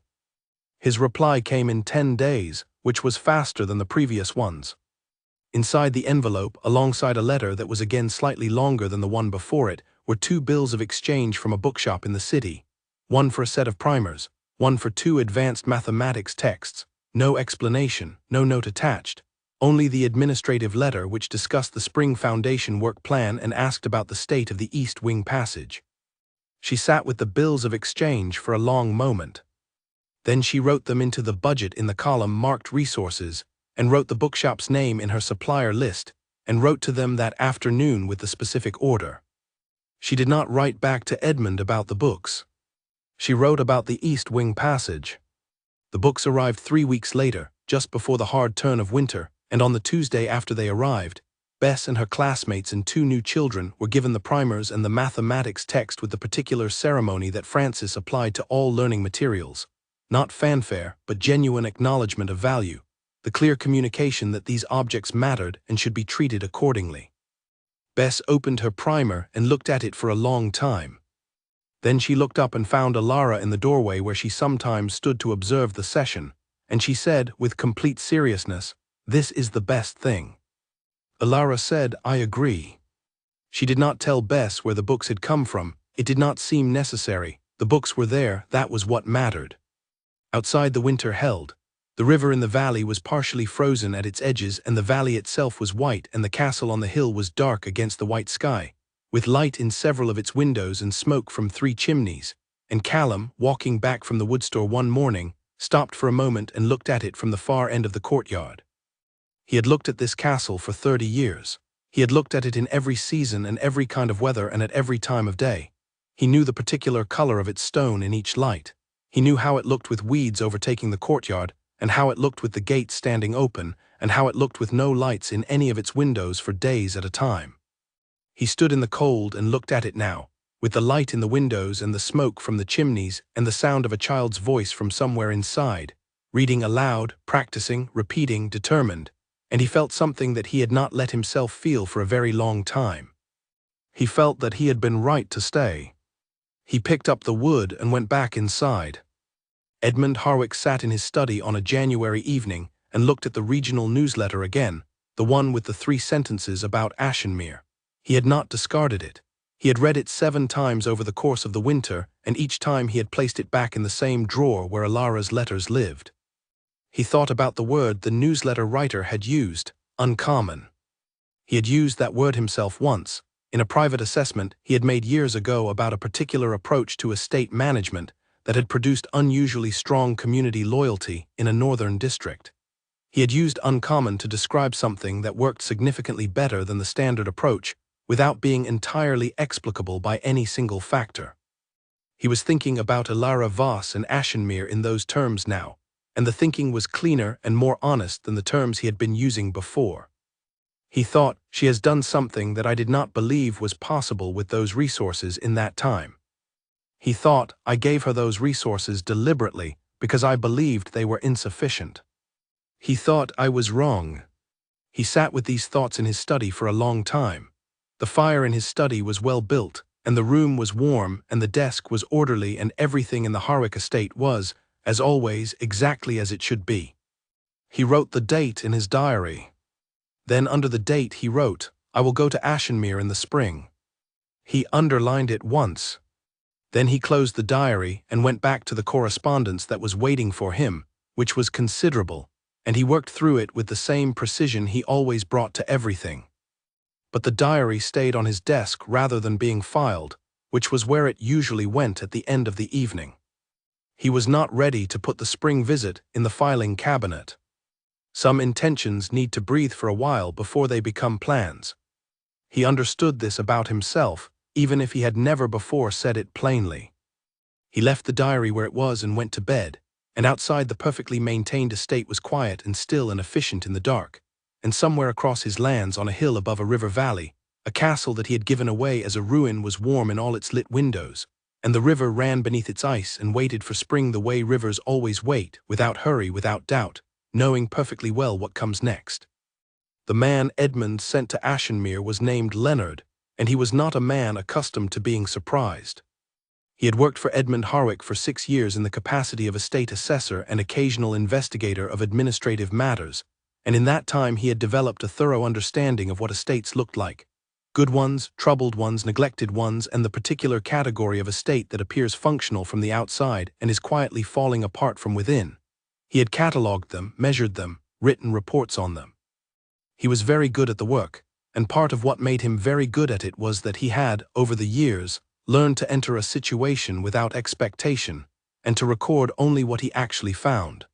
His reply came in 10 days, which was faster than the previous ones. Inside the envelope, alongside a letter that was again slightly longer than the one before it, were 2 bills of exchange from a bookshop in the city. One for a set of primers, one for 2 advanced mathematics texts. No explanation, no note attached. Only the administrative letter which discussed the spring foundation work plan and asked about the state of the East Wing passage. She sat with the bills of exchange for a long moment. Then she wrote them into the budget in the column marked Resources, and wrote the bookshop's name in her supplier list, and wrote to them that afternoon with the specific order. She did not write back to Edmund about the books. She wrote about the East Wing passage. The books arrived 3 weeks later, just before the hard turn of winter, and on the Tuesday after they arrived, Bess and her classmates and 2 new children were given the primers and the mathematics text with the particular ceremony that Francis applied to all learning materials. Not fanfare, but genuine acknowledgement of value. The clear communication that these objects mattered and should be treated accordingly. Bess opened her primer and looked at it for a long time. Then she looked up and found Alara in the doorway where she sometimes stood to observe the session, and she said, with complete seriousness, "This is the best thing." Alara said, "I agree." She did not tell Bess where the books had come from. It did not seem necessary. The books were there, that was what mattered. Outside the winter held. The river in the valley was partially frozen at its edges, and the valley itself was white, and the castle on the hill was dark against the white sky, with light in several of its windows and smoke from 3 chimneys. And Callum, walking back from the woodstore one morning, stopped for a moment and looked at it from the far end of the courtyard. He had looked at this castle for 30 years. He had looked at it in every season and every kind of weather and at every time of day. He knew the particular color of its stone in each light. He knew how it looked with weeds overtaking the courtyard, and how it looked with the gate standing open, and how it looked with no lights in any of its windows for days at a time. He stood in the cold and looked at it now, with the light in the windows and the smoke from the chimneys and the sound of a child's voice from somewhere inside, reading aloud, practicing, repeating, determined, and he felt something that he had not let himself feel for a very long time. He felt that he had been right to stay. He picked up the wood and went back inside. Edmund Harwick sat in his study on a January evening and looked at the regional newsletter again, the one with the 3 sentences about Ashenmere. He had not discarded it. He had read it 7 times over the course of the winter, and each time he had placed it back in the same drawer where Alara's letters lived. He thought about the word the newsletter writer had used, uncommon. He had used that word himself once, in a private assessment he had made years ago about a particular approach to estate management that had produced unusually strong community loyalty in a northern district. He had used uncommon to describe something that worked significantly better than the standard approach without being entirely explicable by any single factor. He was thinking about Alara Voss and Ashenmere in those terms now, and the thinking was cleaner and more honest than the terms he had been using before. He thought, "She has done something that I did not believe was possible with those resources in that time." He thought, "I gave her those resources deliberately because I believed they were insufficient." He thought I was wrong. He sat with these thoughts in his study for a long time. The fire in his study was well built, and the room was warm, and the desk was orderly, and everything in the Harwick estate was, as always, exactly as it should be. He wrote the date in his diary. Then under the date he wrote, "I will go to Ashenmere in the spring." He underlined it once. Then he closed the diary and went back to the correspondence that was waiting for him, which was considerable, and he worked through it with the same precision he always brought to everything. But the diary stayed on his desk rather than being filed, which was where it usually went at the end of the evening. He was not ready to put the spring visit in the filing cabinet. Some intentions need to breathe for a while before they become plans. He understood this about himself, even if he had never before said it plainly. He left the diary where it was and went to bed, and outside the perfectly maintained estate was quiet and still and efficient in the dark, and somewhere across his lands on a hill above a river valley, a castle that he had given away as a ruin was warm in all its lit windows, and the river ran beneath its ice and waited for spring the way rivers always wait, without hurry, without doubt, knowing perfectly well what comes next. The man Edmund sent to Ashenmere was named Leonard, and he was not a man accustomed to being surprised. He had worked for Edmund Harwick for 6 years in the capacity of estate assessor and occasional investigator of administrative matters, and in that time he had developed a thorough understanding of what estates looked like: good ones, troubled ones, neglected ones, and the particular category of estate that appears functional from the outside and is quietly falling apart from within. He had catalogued them, measured them, written reports on them. He was very good at the work, and part of what made him very good at it was that he had, over the years, learned to enter a situation without expectation, and to record only what he actually found.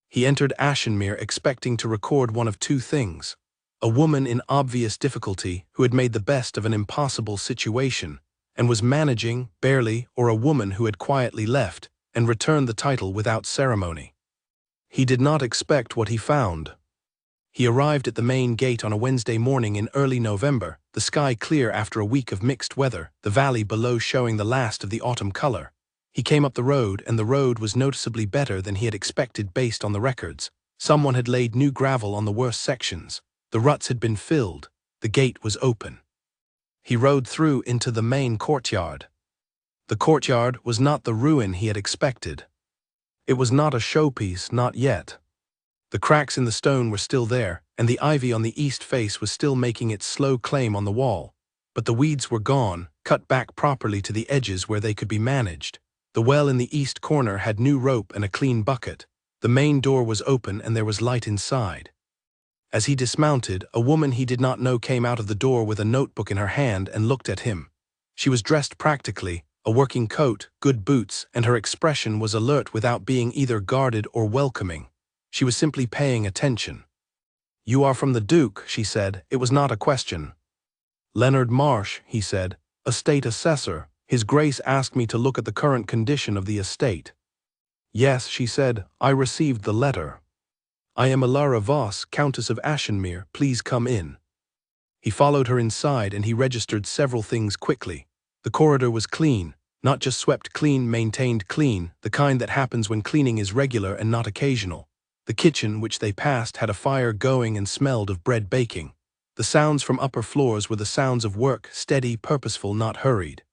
He entered Ashenmere expecting to record one of two things: a woman in obvious difficulty who had made the best of an impossible situation, and was managing, barely, or a woman who had quietly left, and returned the title without ceremony. He did not expect what he found. He arrived at the main gate on a Wednesday morning in early November, the sky clear after a week of mixed weather, the valley below showing the last of the autumn color. He came up the road, and the road was noticeably better than he had expected based on the records. Someone had laid new gravel on the worst sections. The ruts had been filled. The gate was open. He rode through into the main courtyard. The courtyard was not the ruin he had expected. It was not a showpiece, not yet. The cracks in the stone were still there, and the ivy on the east face was still making its slow claim on the wall. But the weeds were gone, cut back properly to the edges where they could be managed. The well in the east corner had new rope and a clean bucket. The main door was open and there was light inside. As he dismounted, a woman he did not know came out of the door with a notebook in her hand and looked at him. She was dressed practically, a working coat, good boots, and her expression was alert without being either guarded or welcoming. She was simply paying attention. "You are from the Duke," she said. It was not a question. "Leonard Marsh," he said, "estate assessor. His Grace asked me to look at the current condition of the estate." "Yes," she said, "I received the letter. I am Alara Voss, Countess of Ashenmere. Please come in." He followed her inside and he registered several things quickly. The corridor was clean, not just swept clean, maintained clean, the kind that happens when cleaning is regular and not occasional. The kitchen, which they passed, had a fire going and smelled of bread baking. The sounds from upper floors were the sounds of work, steady, purposeful, not hurried.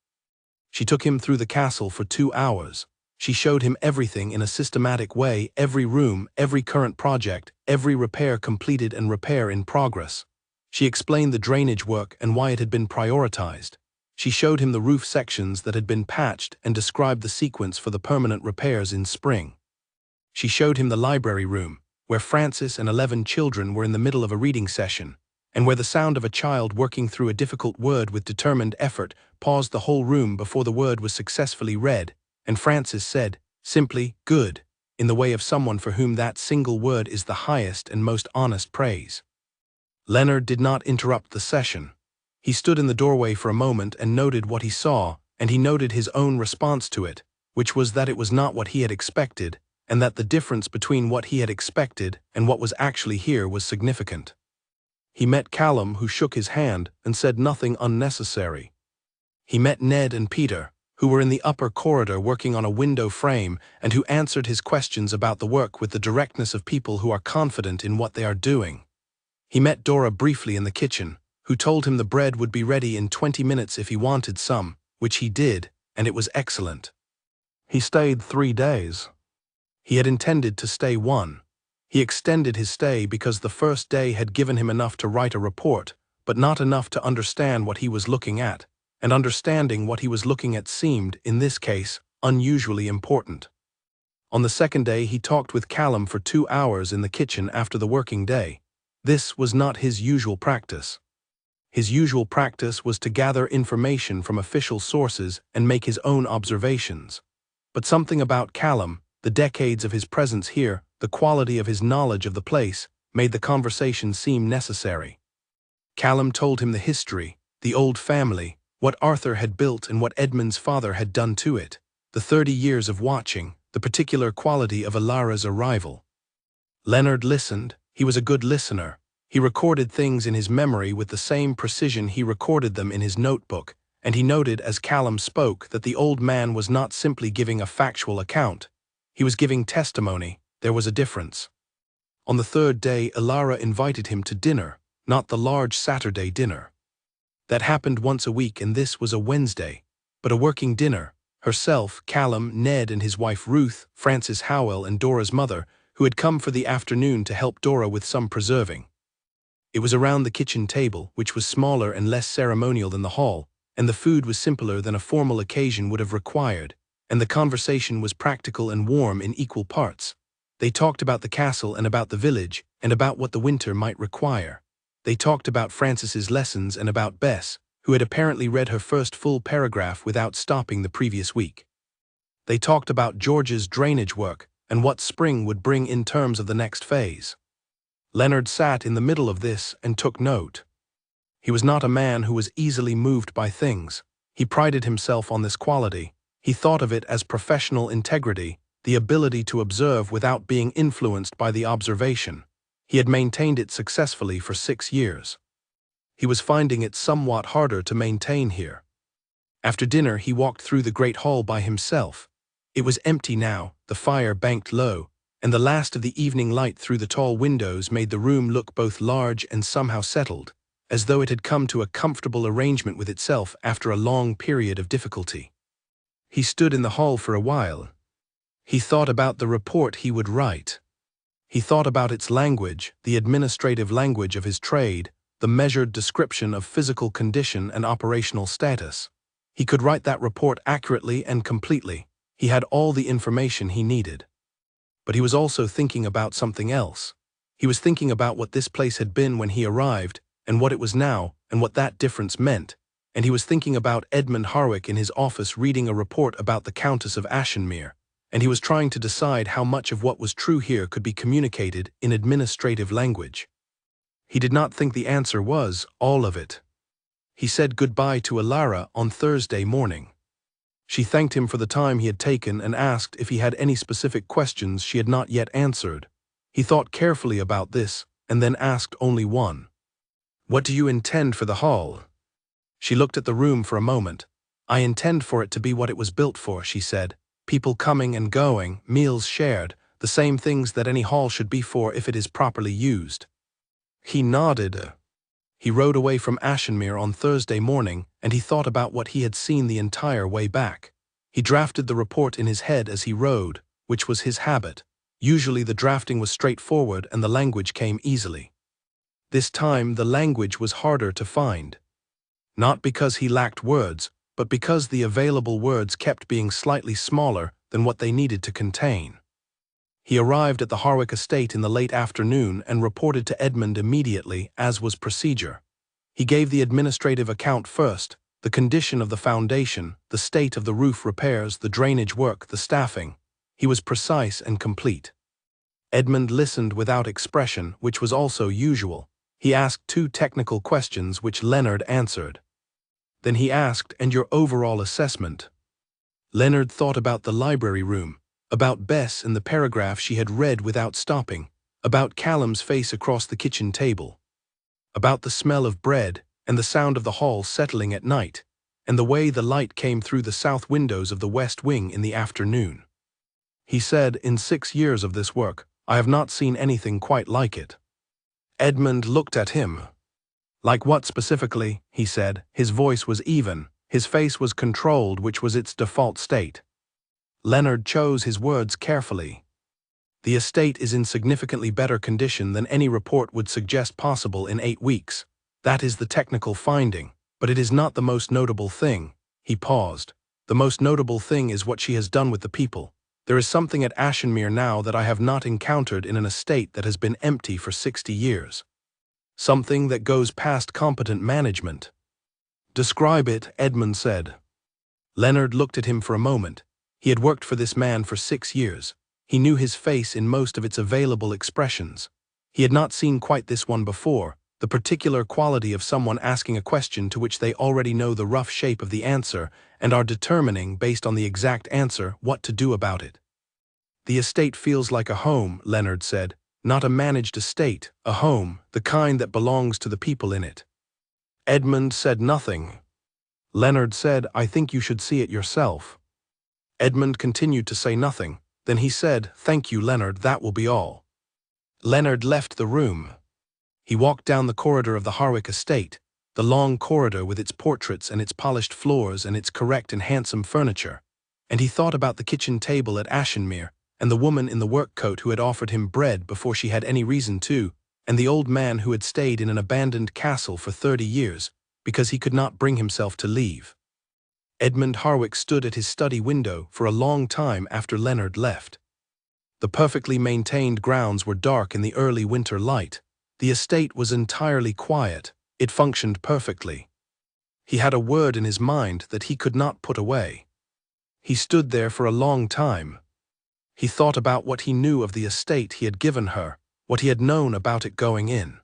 She took him through the castle for 2 hours. She showed him everything in a systematic way, every room, every current project, every repair completed and repair in progress. She explained the drainage work and why it had been prioritized. She showed him the roof sections that had been patched and described the sequence for the permanent repairs in spring. She showed him the library room, where Francis and 11 children were in the middle of a reading session, and where the sound of a child working through a difficult word with determined effort paused the whole room before the word was successfully read, and Francis said, simply, "Good," in the way of someone for whom that single word is the highest and most honest praise. Leonard did not interrupt the session. He stood in the doorway for a moment and noted what he saw, and he noted his own response to it, which was that it was not what he had expected, and that the difference between what he had expected and what was actually here was significant. He met Callum, who shook his hand and said nothing unnecessary. He met Ned and Peter, who were in the upper corridor working on a window frame and who answered his questions about the work with the directness of people who are confident in what they are doing. He met Dora briefly in the kitchen, who told him the bread would be ready in 20 minutes if he wanted some, which he did, and it was excellent. He stayed 3 days. He had intended to stay 1. He extended his stay because the first day had given him enough to write a report, but not enough to understand what he was looking at, and understanding what he was looking at seemed, in this case, unusually important. On the second day he talked with Callum for 2 hours in the kitchen after the working day. This was not his usual practice. His usual practice was to gather information from official sources and make his own observations. But something about Callum, the decades of his presence here, the quality of his knowledge of the place, made the conversation seem necessary. Callum told him the history, the old family, what Arthur had built and what Edmund's father had done to it, the 30 years of watching, the particular quality of Alara's arrival. Leonard listened. He was a good listener. He recorded things in his memory with the same precision he recorded them in his notebook, and he noted as Callum spoke that the old man was not simply giving a factual account. He was giving testimony. There was a difference. On the third day, Alara invited him to dinner, not the large Saturday dinner. That happened once a week, and this was a Wednesday, but a working dinner. Herself, Callum, Ned and his wife Ruth, Frances Howell and Dora's mother, who had come for the afternoon to help Dora with some preserving. It was around the kitchen table, which was smaller and less ceremonial than the hall, and the food was simpler than a formal occasion would have required, and the conversation was practical and warm in equal parts. They talked about the castle and about the village, and about what the winter might require. They talked about Frances's lessons and about Bess, who had apparently read her first full paragraph without stopping the previous week. They talked about George's drainage work, and what spring would bring in terms of the next phase. Leonard sat in the middle of this and took note. He was not a man who was easily moved by things. He prided himself on this quality. He thought of it as professional integrity, the ability to observe without being influenced by the observation. He had maintained it successfully for 6 years. He was finding it somewhat harder to maintain here. After dinner he walked through the great hall by himself. It was empty now, the fire banked low, and the last of the evening light through the tall windows made the room look both large and somehow settled, as though it had come to a comfortable arrangement with itself after a long period of difficulty. He stood in the hall for a while. He thought about the report he would write. He thought about its language, the administrative language of his trade, the measured description of physical condition and operational status. He could write that report accurately and completely. He had all the information he needed. But he was also thinking about something else. He was thinking about what this place had been when he arrived, and what it was now, and what that difference meant. And he was thinking about Edmund Harwick in his office reading a report about the Countess of Ashenmere, and he was trying to decide how much of what was true here could be communicated in administrative language. He did not think the answer was all of it. He said goodbye to Alara on Thursday morning. She thanked him for the time he had taken and asked if he had any specific questions she had not yet answered. He thought carefully about this, and then asked only one. "What do you intend for the hall?" She looked at the room for a moment. "I intend for it to be what it was built for," she said. "People coming and going, meals shared, the same things that any hall should be for if it is properly used." He nodded. He rode away from Ashenmere on Thursday morning, and he thought about what he had seen the entire way back. He drafted the report in his head as he rode, which was his habit. Usually the drafting was straightforward and the language came easily. This time the language was harder to find. Not because he lacked words, but because the available words kept being slightly smaller than what they needed to contain. He arrived at the Harwick estate in the late afternoon and reported to Edmund immediately, as was procedure. He gave the administrative account first, the condition of the foundation, the state of the roof repairs, the drainage work, the staffing. He was precise and complete. Edmund listened without expression, which was also usual. He asked 2 technical questions which Leonard answered. Then he asked, "And your overall assessment?" Leonard thought about the library room, about Bess and the paragraph she had read without stopping, about Callum's face across the kitchen table, about the smell of bread and the sound of the hall settling at night, and the way the light came through the south windows of the west wing in the afternoon. He said, "In 6 years of this work, I have not seen anything quite like it." Edmund looked at him. "Like what specifically?" he said. His voice was even, his face was controlled, which was its default state. Leonard chose his words carefully. "The estate is in significantly better condition than any report would suggest possible in 8 weeks. That is the technical finding, but it is not the most notable thing." He paused. "The most notable thing is what she has done with the people. There is something at Ashenmere now that I have not encountered in an estate that has been empty for 60 years. Something that goes past competent management." "Describe it," Edmund said. Leonard looked at him for a moment. He had worked for this man for 6 years. He knew his face in most of its available expressions. He had not seen quite this one before, the particular quality of someone asking a question to which they already know the rough shape of the answer and are determining, based on the exact answer, what to do about it. "The estate feels like a home," Leonard said. "Not a managed estate, a home, the kind that belongs to the people in it." Edmund said nothing. Leonard said, "I think you should see it yourself." Edmund continued to say nothing. Then he said, "Thank you, Leonard, that will be all." Leonard left the room. He walked down the corridor of the Harwick estate, the long corridor with its portraits and its polished floors and its correct and handsome furniture, and he thought about the kitchen table at Ashenmere, and the woman in the work coat who had offered him bread before she had any reason to, and the old man who had stayed in an abandoned castle for 30 years, because he could not bring himself to leave. Edmund Harwick stood at his study window for a long time after Leonard left. The perfectly maintained grounds were dark in the early winter light. The estate was entirely quiet. It functioned perfectly. He had a word in his mind that he could not put away. He stood there for a long time. He thought about what he knew of the estate he had given her, what he had known about it going in.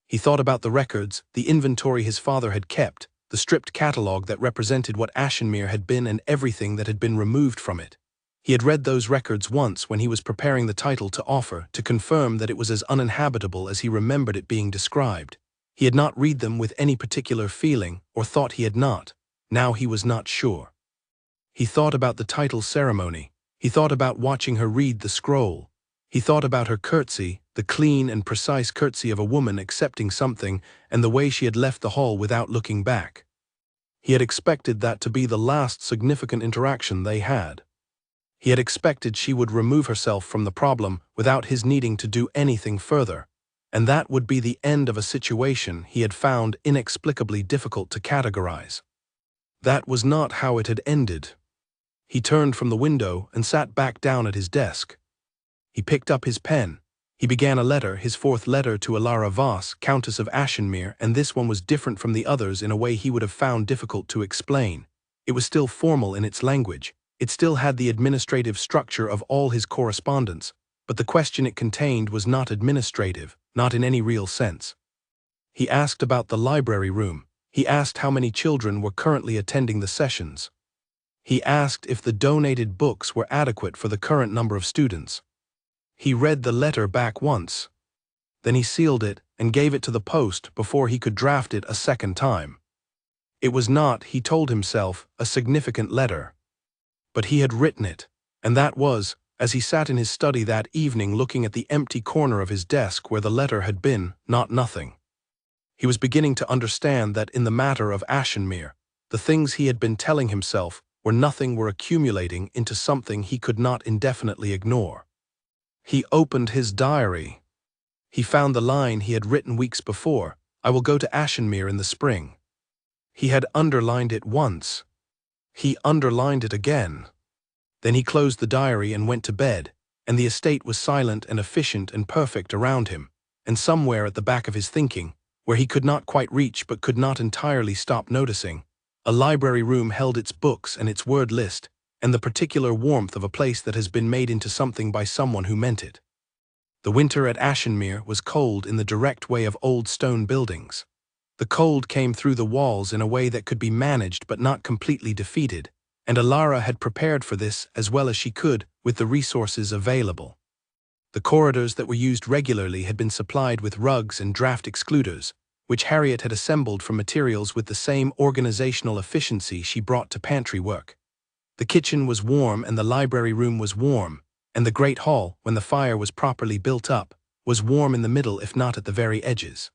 He thought about the records, the inventory his father had kept, the stripped catalogue that represented what Ashenmere had been and everything that had been removed from it. He had read those records once when he was preparing the title to offer to confirm that it was as uninhabitable as he remembered it being described. He had not read them with any particular feeling, or thought he had not. Now he was not sure. He thought about the title ceremony. He thought about watching her read the scroll. He thought about her curtsy, the clean and precise curtsy of a woman accepting something, and the way she had left the hall without looking back. He had expected that to be the last significant interaction they had. He had expected she would remove herself from the problem without his needing to do anything further, and that would be the end of a situation he had found inexplicably difficult to categorize. That was not how it had ended. He turned from the window and sat back down at his desk. He picked up his pen. He began a letter, his 4th letter to Alara Voss, Countess of Ashenmere, and this one was different from the others in a way he would have found difficult to explain. It was still formal in its language. It still had the administrative structure of all his correspondence, but the question it contained was not administrative, not in any real sense. He asked about the library room. He asked how many children were currently attending the sessions. He asked if the donated books were adequate for the current number of students. He read the letter back once. Then he sealed it and gave it to the post before he could draft it a second time. It was not, he told himself, a significant letter. But he had written it, and that was, as he sat in his study that evening looking at the empty corner of his desk where the letter had been, not nothing. He was beginning to understand that in the matter of Ashenmere, the things he had been telling himself were accumulating into something he could not indefinitely ignore. He opened his diary. He found the line he had written weeks before, "I will go to Ashenmere in the spring." He had underlined it once. He underlined it again. Then he closed the diary and went to bed, and the estate was silent and efficient and perfect around him, and somewhere at the back of his thinking, where he could not quite reach but could not entirely stop noticing, a library room held its books and its word list, and the particular warmth of a place that has been made into something by someone who meant it. The winter at Ashenmere was cold in the direct way of old stone buildings. The cold came through the walls in a way that could be managed but not completely defeated, and Alara had prepared for this as well as she could with the resources available. The corridors that were used regularly had been supplied with rugs and draft excluders, which Harriet had assembled from materials with the same organizational efficiency she brought to pantry work. The kitchen was warm and the library room was warm, and the great hall, when the fire was properly built up, was warm in the middle if not at the very edges.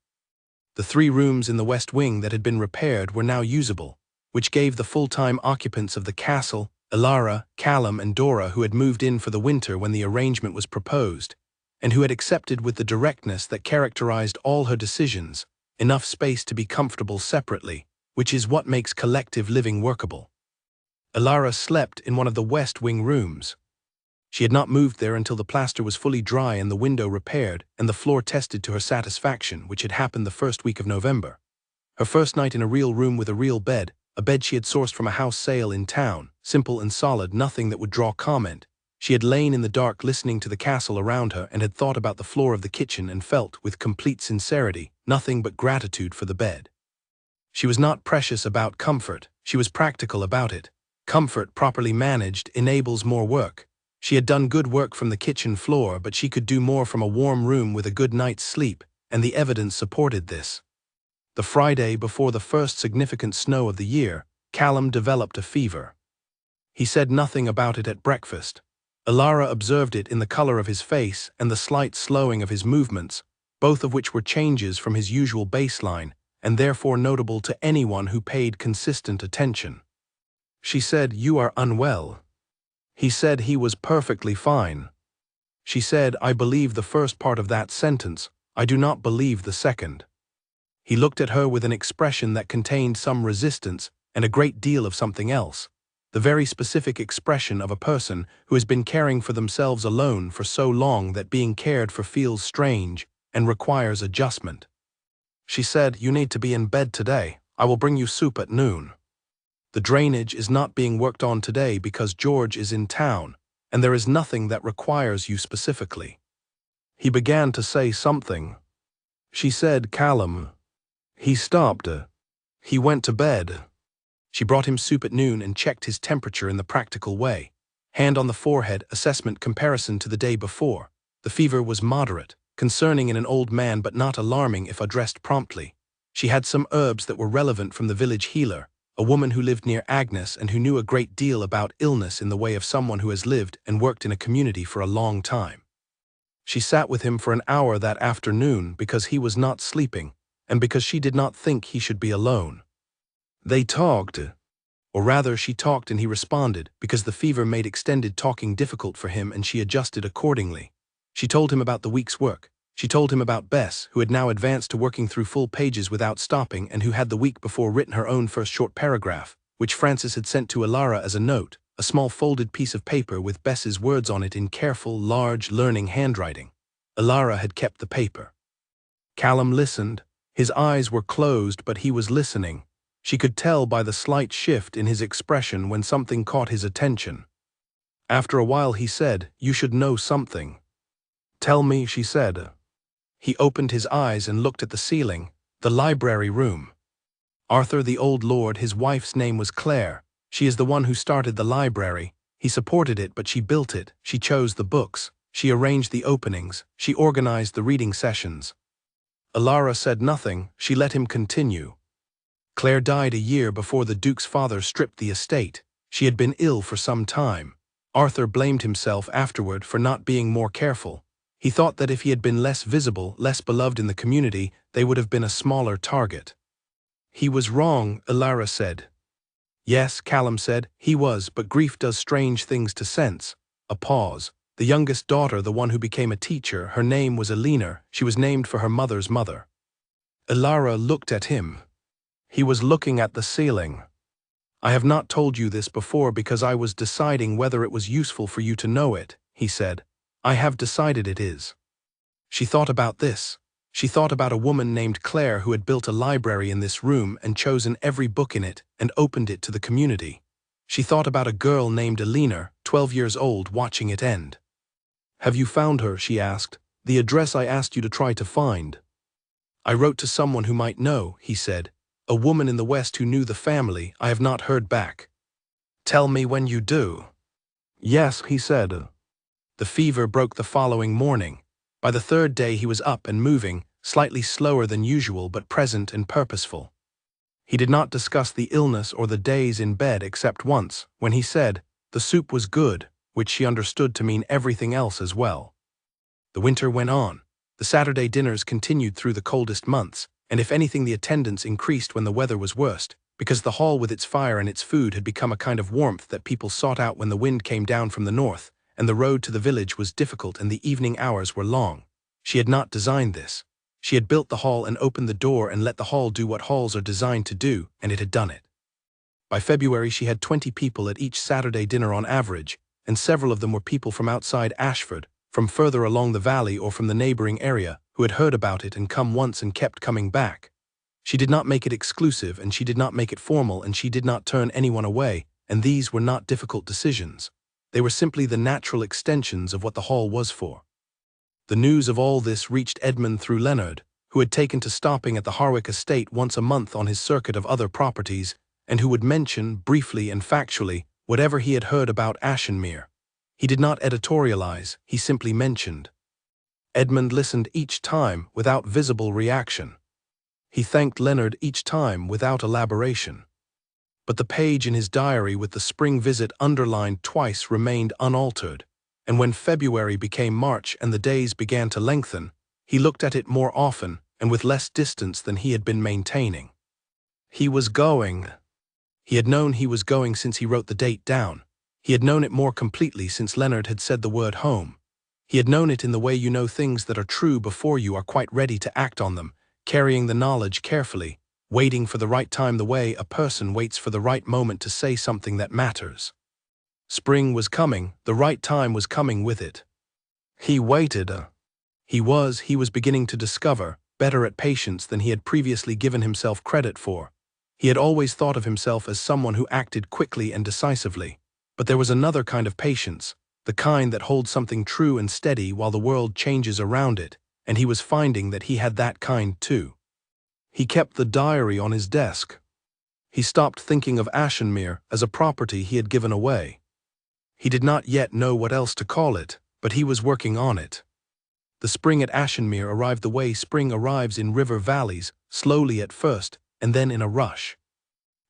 The 3 rooms in the west wing that had been repaired were now usable, which gave the full-time occupants of the castle, Ilara, Callum and Dora, who had moved in for the winter when the arrangement was proposed, and who had accepted with the directness that characterized all her decisions, enough space to be comfortable separately, which is what makes collective living workable. Ilara slept in one of the west wing rooms. She had not moved there until the plaster was fully dry and the window repaired and the floor tested to her satisfaction, which had happened the first week of November. Her first night in a real room with a real bed, a bed she had sourced from a house sale in town, simple and solid, nothing that would draw comment. She had lain in the dark listening to the castle around her and had thought about the floor of the kitchen and felt, with complete sincerity, nothing but gratitude for the bed. She was not precious about comfort, she was practical about it. Comfort, properly managed, enables more work. She had done good work from the kitchen floor, but she could do more from a warm room with a good night's sleep, and the evidence supported this. The Friday before the first significant snow of the year, Callum developed a fever. He said nothing about it at breakfast. Ilara observed it in the color of his face and the slight slowing of his movements, both of which were changes from his usual baseline, and therefore notable to anyone who paid consistent attention. She said, "You are unwell." He said he was perfectly fine. She said, "I believe the first part of that sentence, I do not believe the second." He looked at her with an expression that contained some resistance and a great deal of something else, the very specific expression of a person who has been caring for themselves alone for so long that being cared for feels strange and requires adjustment. She said, "You need to be in bed today. I will bring you soup at noon. The drainage is not being worked on today because George is in town, and there is nothing that requires you specifically." He began to say something. She said, "Callum." He stopped. He went to bed. She brought him soup at noon and checked his temperature in the practical way. Hand on the forehead, assessment comparison to the day before. The fever was moderate, concerning in an old man but not alarming if addressed promptly. She had some herbs that were relevant from the village healer, a woman who lived near Agnes and who knew a great deal about illness in the way of someone who has lived and worked in a community for a long time. She sat with him for an hour that afternoon because he was not sleeping, and because she did not think he should be alone. They talked, or rather she talked and he responded, because the fever made extended talking difficult for him and she adjusted accordingly. She told him about the week's work. She told him about Bess, who had now advanced to working through full pages without stopping and who had the week before written her own first short paragraph, which Francis had sent to Ilara as a note, a small folded piece of paper with Bess's words on it in careful, large, learning handwriting. Ilara had kept the paper. Callum listened. His eyes were closed, but he was listening. She could tell by the slight shift in his expression when something caught his attention. After a while he said, "You should know something." "Tell me," she said. He opened his eyes and looked at the ceiling, the library room. Arthur the old lord, his wife's name was Claire. She is the one who started the library. He supported it, but she built it. She chose the books. She arranged the openings. She organized the reading sessions. Ilara said nothing. She let him continue. Claire died a year before the Duke's father stripped the estate. She had been ill for some time. Arthur blamed himself afterward for not being more careful. He thought that if he had been less visible, less beloved in the community, they would have been a smaller target. "He was wrong," Ilara said. "Yes," Callum said, "he was, but grief does strange things to sense." A pause. The youngest daughter, the one who became a teacher, her name was Elena. She was named for her mother's mother. Ilara looked at him. He was looking at the ceiling. "I have not told you this before because I was deciding whether it was useful for you to know it," he said. "I have decided it is." She thought about this. She thought about a woman named Claire who had built a library in this room and chosen every book in it and opened it to the community. She thought about a girl named Elena, 12 years old, watching it end. "Have you found her?" she asked. "The address I asked you to try to find." "I wrote to someone who might know," he said. "A woman in the West who knew the family. I have not heard back." "Tell me when you do." "Yes," he said. The fever broke the following morning. By the third day he was up and moving, slightly slower than usual but present and purposeful. He did not discuss the illness or the days in bed except once, when he said, "The soup was good," which she understood to mean everything else as well. The winter went on. The Saturday dinners continued through the coldest months, and if anything the attendance increased when the weather was worst, because the hall with its fire and its food had become a kind of warmth that people sought out when the wind came down from the north, and the road to the village was difficult and the evening hours were long. She had not designed this. She had built the hall and opened the door and let the hall do what halls are designed to do, and it had done it. By February she had 20 people at each Saturday dinner on average, and several of them were people from outside Ashford, from further along the valley or from the neighboring area, who had heard about it and come once and kept coming back. She did not make it exclusive, and she did not make it formal, and she did not turn anyone away, and these were not difficult decisions. They were simply the natural extensions of what the hall was for. The news of all this reached Edmund through Leonard, who had taken to stopping at the Harwick estate once a month on his circuit of other properties, and who would mention, briefly and factually, whatever he had heard about Ashenmere. He did not editorialize, he simply mentioned. Edmund listened each time without visible reaction. He thanked Leonard each time without elaboration. But the page in his diary with the spring visit underlined twice remained unaltered, and when February became March and the days began to lengthen, he looked at it more often and with less distance than he had been maintaining. He was going. He had known he was going since he wrote the date down. He had known it more completely since Leonard had said the word home. He had known it in the way you know things that are true before you are quite ready to act on them, carrying the knowledge carefully, waiting for the right time the way a person waits for the right moment to say something that matters. Spring was coming, the right time was coming with it. He waited. He was beginning to discover, better at patience than he had previously given himself credit for. He had always thought of himself as someone who acted quickly and decisively. But there was another kind of patience, the kind that holds something true and steady while the world changes around it, and he was finding that he had that kind too. He kept the diary on his desk. He stopped thinking of Ashenmere as a property he had given away. He did not yet know what else to call it, but he was working on it. The spring at Ashenmere arrived the way spring arrives in river valleys, slowly at first, and then in a rush.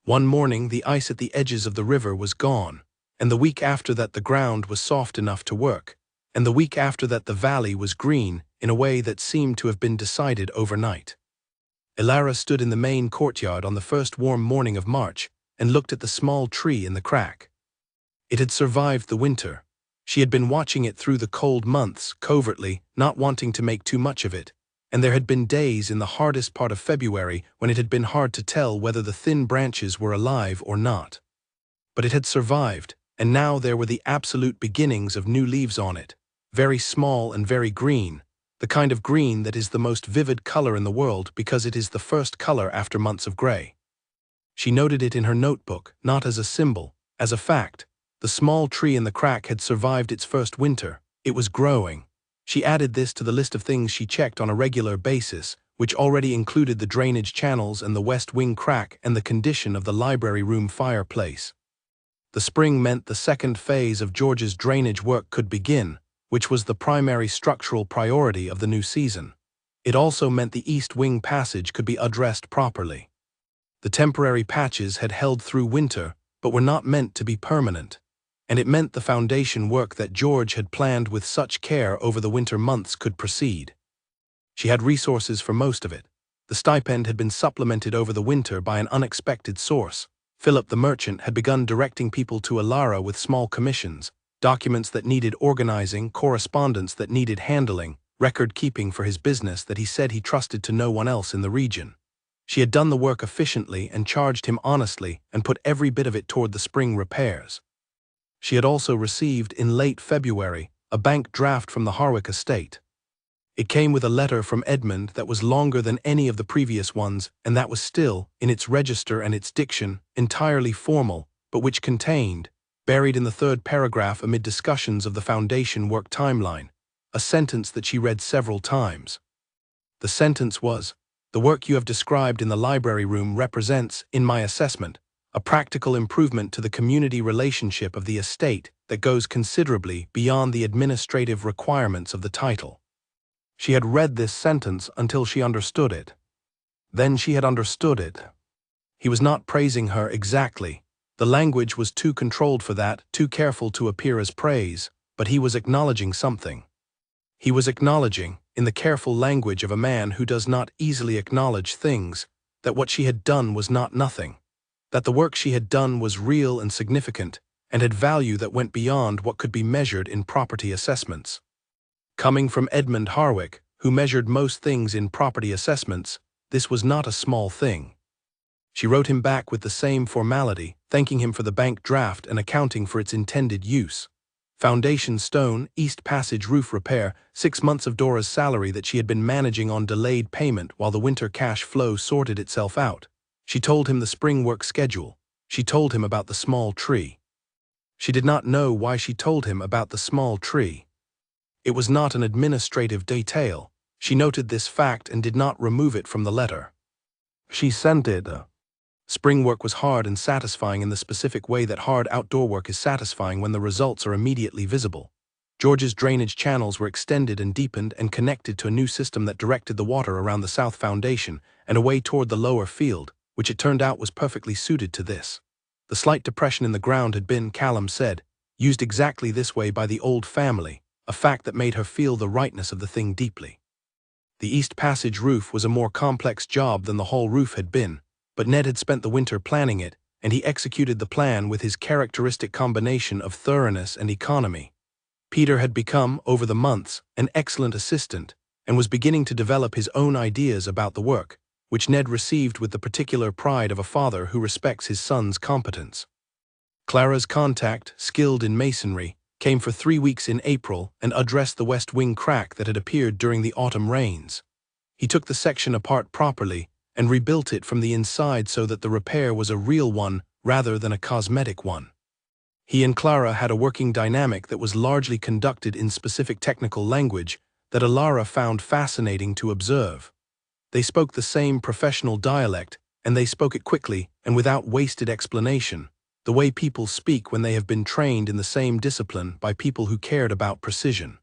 One morning the ice at the edges of the river was gone, and the week after that the ground was soft enough to work, and the week after that the valley was green in a way that seemed to have been decided overnight. Ilara stood in the main courtyard on the first warm morning of March and looked at the small tree in the crack. It had survived the winter. She had been watching it through the cold months, covertly, not wanting to make too much of it, and there had been days in the hardest part of February when it had been hard to tell whether the thin branches were alive or not. But it had survived, and now there were the absolute beginnings of new leaves on it, very small and very green, the kind of green that is the most vivid color in the world because it is the first color after months of gray. She noted it in her notebook, not as a symbol, as a fact. The small tree in the crack had survived its first winter. It was growing. She added this to the list of things she checked on a regular basis, which already included the drainage channels and the west wing crack and the condition of the library room fireplace. The spring meant the second phase of George's drainage work could begin, which was the primary structural priority of the new season. It also meant the east wing passage could be addressed properly. The temporary patches had held through winter, but were not meant to be permanent. And it meant the foundation work that George had planned with such care over the winter months could proceed. She had resources for most of it. The stipend had been supplemented over the winter by an unexpected source. Philip the merchant had begun directing people to Ilara with small commissions, documents that needed organizing, correspondence that needed handling, record-keeping for his business that he said he trusted to no one else in the region. She had done the work efficiently and charged him honestly and put every bit of it toward the spring repairs. She had also received, in late February, a bank draft from the Harwick estate. It came with a letter from Edmund that was longer than any of the previous ones, and that was still, in its register and its diction, entirely formal, but which contained, buried in the third paragraph amid discussions of the foundation work timeline, a sentence that she read several times. The sentence was, "The work you have described in the library room represents, in my assessment, a practical improvement to the community relationship of the estate that goes considerably beyond the administrative requirements of the title." She had read this sentence until she understood it. Then she had understood it. He was not praising her exactly. The language was too controlled for that, too careful to appear as praise, but he was acknowledging something. He was acknowledging, in the careful language of a man who does not easily acknowledge things, that what she had done was not nothing, that the work she had done was real and significant, and had value that went beyond what could be measured in property assessments. Coming from Edmund Harwick, who measured most things in property assessments, this was not a small thing. She wrote him back with the same formality, thanking him for the bank draft and accounting for its intended use. Foundation stone, East Passage roof repair, 6 months of Dora's salary that she had been managing on delayed payment while the winter cash flow sorted itself out. She told him the spring work schedule. She told him about the small tree. She did not know why she told him about the small tree. It was not an administrative detail. She noted this fact and did not remove it from the letter. She sent it. Spring work was hard and satisfying in the specific way that hard outdoor work is satisfying when the results are immediately visible. George's drainage channels were extended and deepened and connected to a new system that directed the water around the south foundation and away toward the lower field, which it turned out was perfectly suited to this. The slight depression in the ground had been, Callum said, used exactly this way by the old family, a fact that made her feel the rightness of the thing deeply. The East Passage roof was a more complex job than the whole roof had been, but Ned had spent the winter planning it, and he executed the plan with his characteristic combination of thoroughness and economy. Peter had become, over the months, an excellent assistant, and was beginning to develop his own ideas about the work, which Ned received with the particular pride of a father who respects his son's competence. Clara's contact, skilled in masonry, came for 3 weeks in April and addressed the west wing crack that had appeared during the autumn rains. He took the section apart properly and rebuilt it from the inside so that the repair was a real one rather than a cosmetic one. He and Clara had a working dynamic that was largely conducted in specific technical language that Alara found fascinating to observe. They spoke the same professional dialect, and they spoke it quickly and without wasted explanation, the way people speak when they have been trained in the same discipline by people who cared about precision.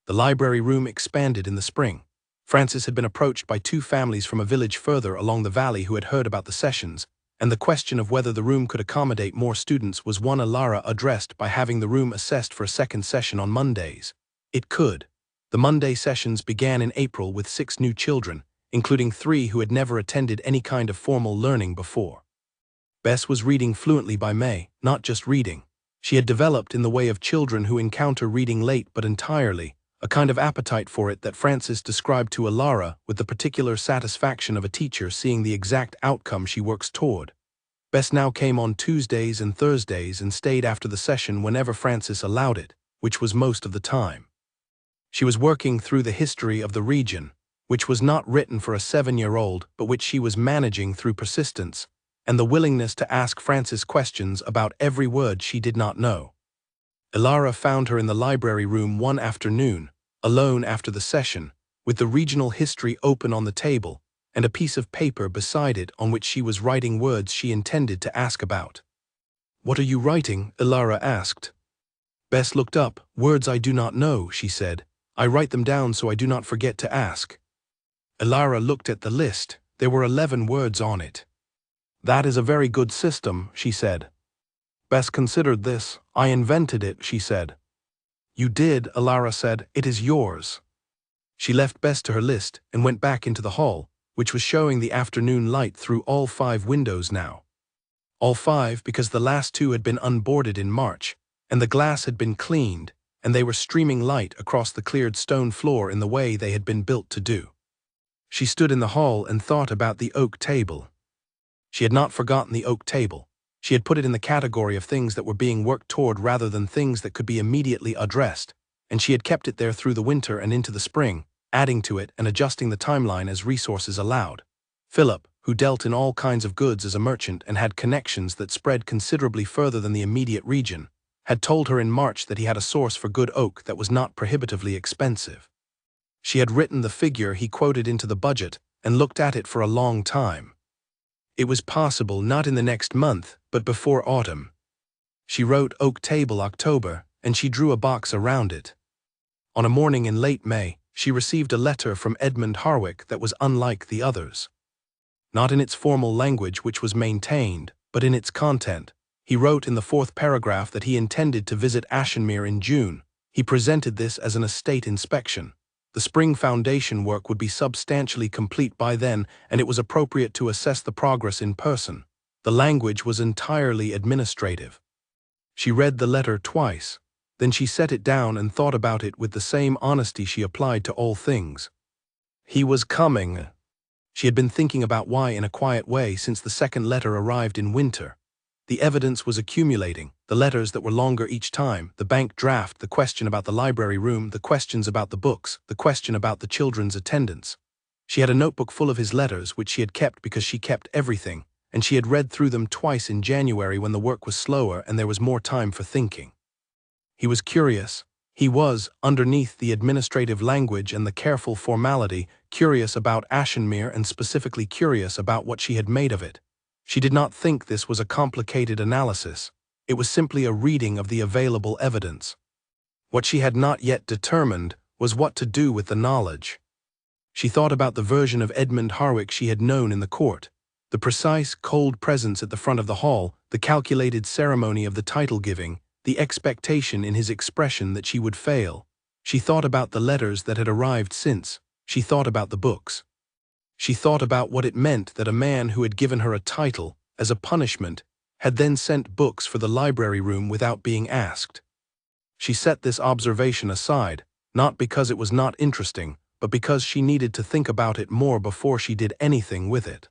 The library room expanded in the spring. Francis had been approached by 2 families from a village further along the valley who had heard about the sessions, and the question of whether the room could accommodate more students was one Alara addressed by having the room assessed for a second session on Mondays. It could. The Monday sessions began in April with 6 new children, including 3 who had never attended any kind of formal learning before. Bess was reading fluently by May, not just reading. She had developed in the way of children who encounter reading late but entirely, a kind of appetite for it that Francis described to Alara with the particular satisfaction of a teacher seeing the exact outcome she works toward. Bess now came on Tuesdays and Thursdays and stayed after the session whenever Francis allowed it, which was most of the time. She was working through the history of the region, which was not written for a 7-year-old but which she was managing through persistence and the willingness to ask Francis questions about every word she did not know. Alara found her in the library room one afternoon, alone after the session, with the regional history open on the table and a piece of paper beside it on which she was writing words she intended to ask about. "What are you writing?" Alara asked. Bess looked up. "Words I do not know," she said. "I write them down so I do not forget to ask." Alara looked at the list. There were 11 words on it. "That is a very good system," she said. Bess considered this. "I invented it," she said. "You did," Alara said. "It is yours." She left Bess to her list and went back into the hall, which was showing the afternoon light through all 5 windows now. All 5 because the last 2 had been unboarded in March, and the glass had been cleaned, and they were streaming light across the cleared stone floor in the way they had been built to do. She stood in the hall and thought about the oak table. She had not forgotten the oak table. She had put it in the category of things that were being worked toward rather than things that could be immediately addressed, and she had kept it there through the winter and into the spring, adding to it and adjusting the timeline as resources allowed. Philip, who dealt in all kinds of goods as a merchant and had connections that spread considerably further than the immediate region, had told her in March that he had a source for good oak that was not prohibitively expensive. She had written the figure he quoted into the budget and looked at it for a long time. It was possible not in the next month, but before autumn. She wrote Oak Table October, and she drew a box around it. On a morning in late May, she received a letter from Edmund Harwick that was unlike the others. Not in its formal language, which was maintained, but in its content. He wrote in the 4th paragraph that he intended to visit Ashenmere in June. He presented this as an estate inspection. The spring foundation work would be substantially complete by then, and it was appropriate to assess the progress in person. The language was entirely administrative. She read the letter twice. Then she set it down and thought about it with the same honesty she applied to all things. He was coming. She had been thinking about why in a quiet way since the second letter arrived in winter. The evidence was accumulating, the letters that were longer each time, the bank draft, the question about the library room, the questions about the books, the question about the children's attendance. She had a notebook full of his letters which she had kept because she kept everything, and she had read through them twice in January when the work was slower and there was more time for thinking. He was curious. He was, underneath the administrative language and the careful formality, curious about Ashenmere and specifically curious about what she had made of it. She did not think this was a complicated analysis. It was simply a reading of the available evidence. What she had not yet determined was what to do with the knowledge. She thought about the version of Edmund Harwick she had known in the court, the precise, cold presence at the front of the hall, the calculated ceremony of the title-giving, the expectation in his expression that she would fail. She thought about the letters that had arrived since. She thought about the books. She thought about what it meant that a man who had given her a title, as a punishment, had then sent books for the library room without being asked. She set this observation aside, not because it was not interesting, but because she needed to think about it more before she did anything with it.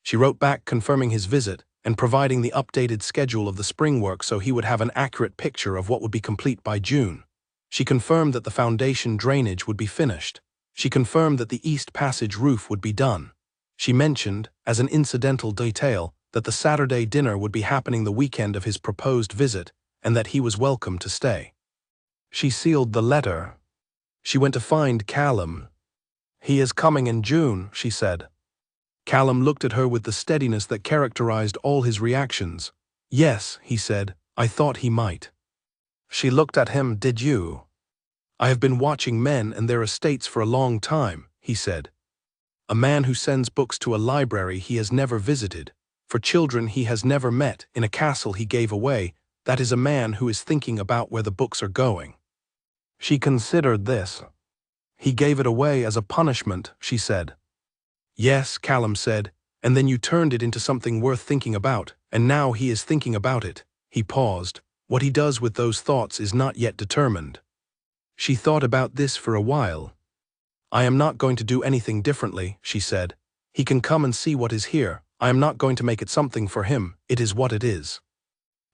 She wrote back confirming his visit and providing the updated schedule of the spring work so he would have an accurate picture of what would be complete by June. She confirmed that the foundation drainage would be finished. She confirmed that the East Passage roof would be done. She mentioned, as an incidental detail, that the Saturday dinner would be happening the weekend of his proposed visit and that he was welcome to stay. She sealed the letter. She went to find Callum. "He is coming in June," she said. Callum looked at her with the steadiness that characterized all his reactions. "Yes," he said, "I thought he might." She looked at him. "Did you?" "I have been watching men and their estates for a long time," he said. "A man who sends books to a library he has never visited, for children he has never met, in a castle he gave away, that is a man who is thinking about where the books are going." She considered this. "He gave it away as a punishment," she said. "Yes," Callum said, "and then you turned it into something worth thinking about, and now he is thinking about it." He paused. "What he does with those thoughts is not yet determined." She thought about this for a while. "I am not going to do anything differently," she said. "He can come and see what is here. I am not going to make it something for him. It is what it is."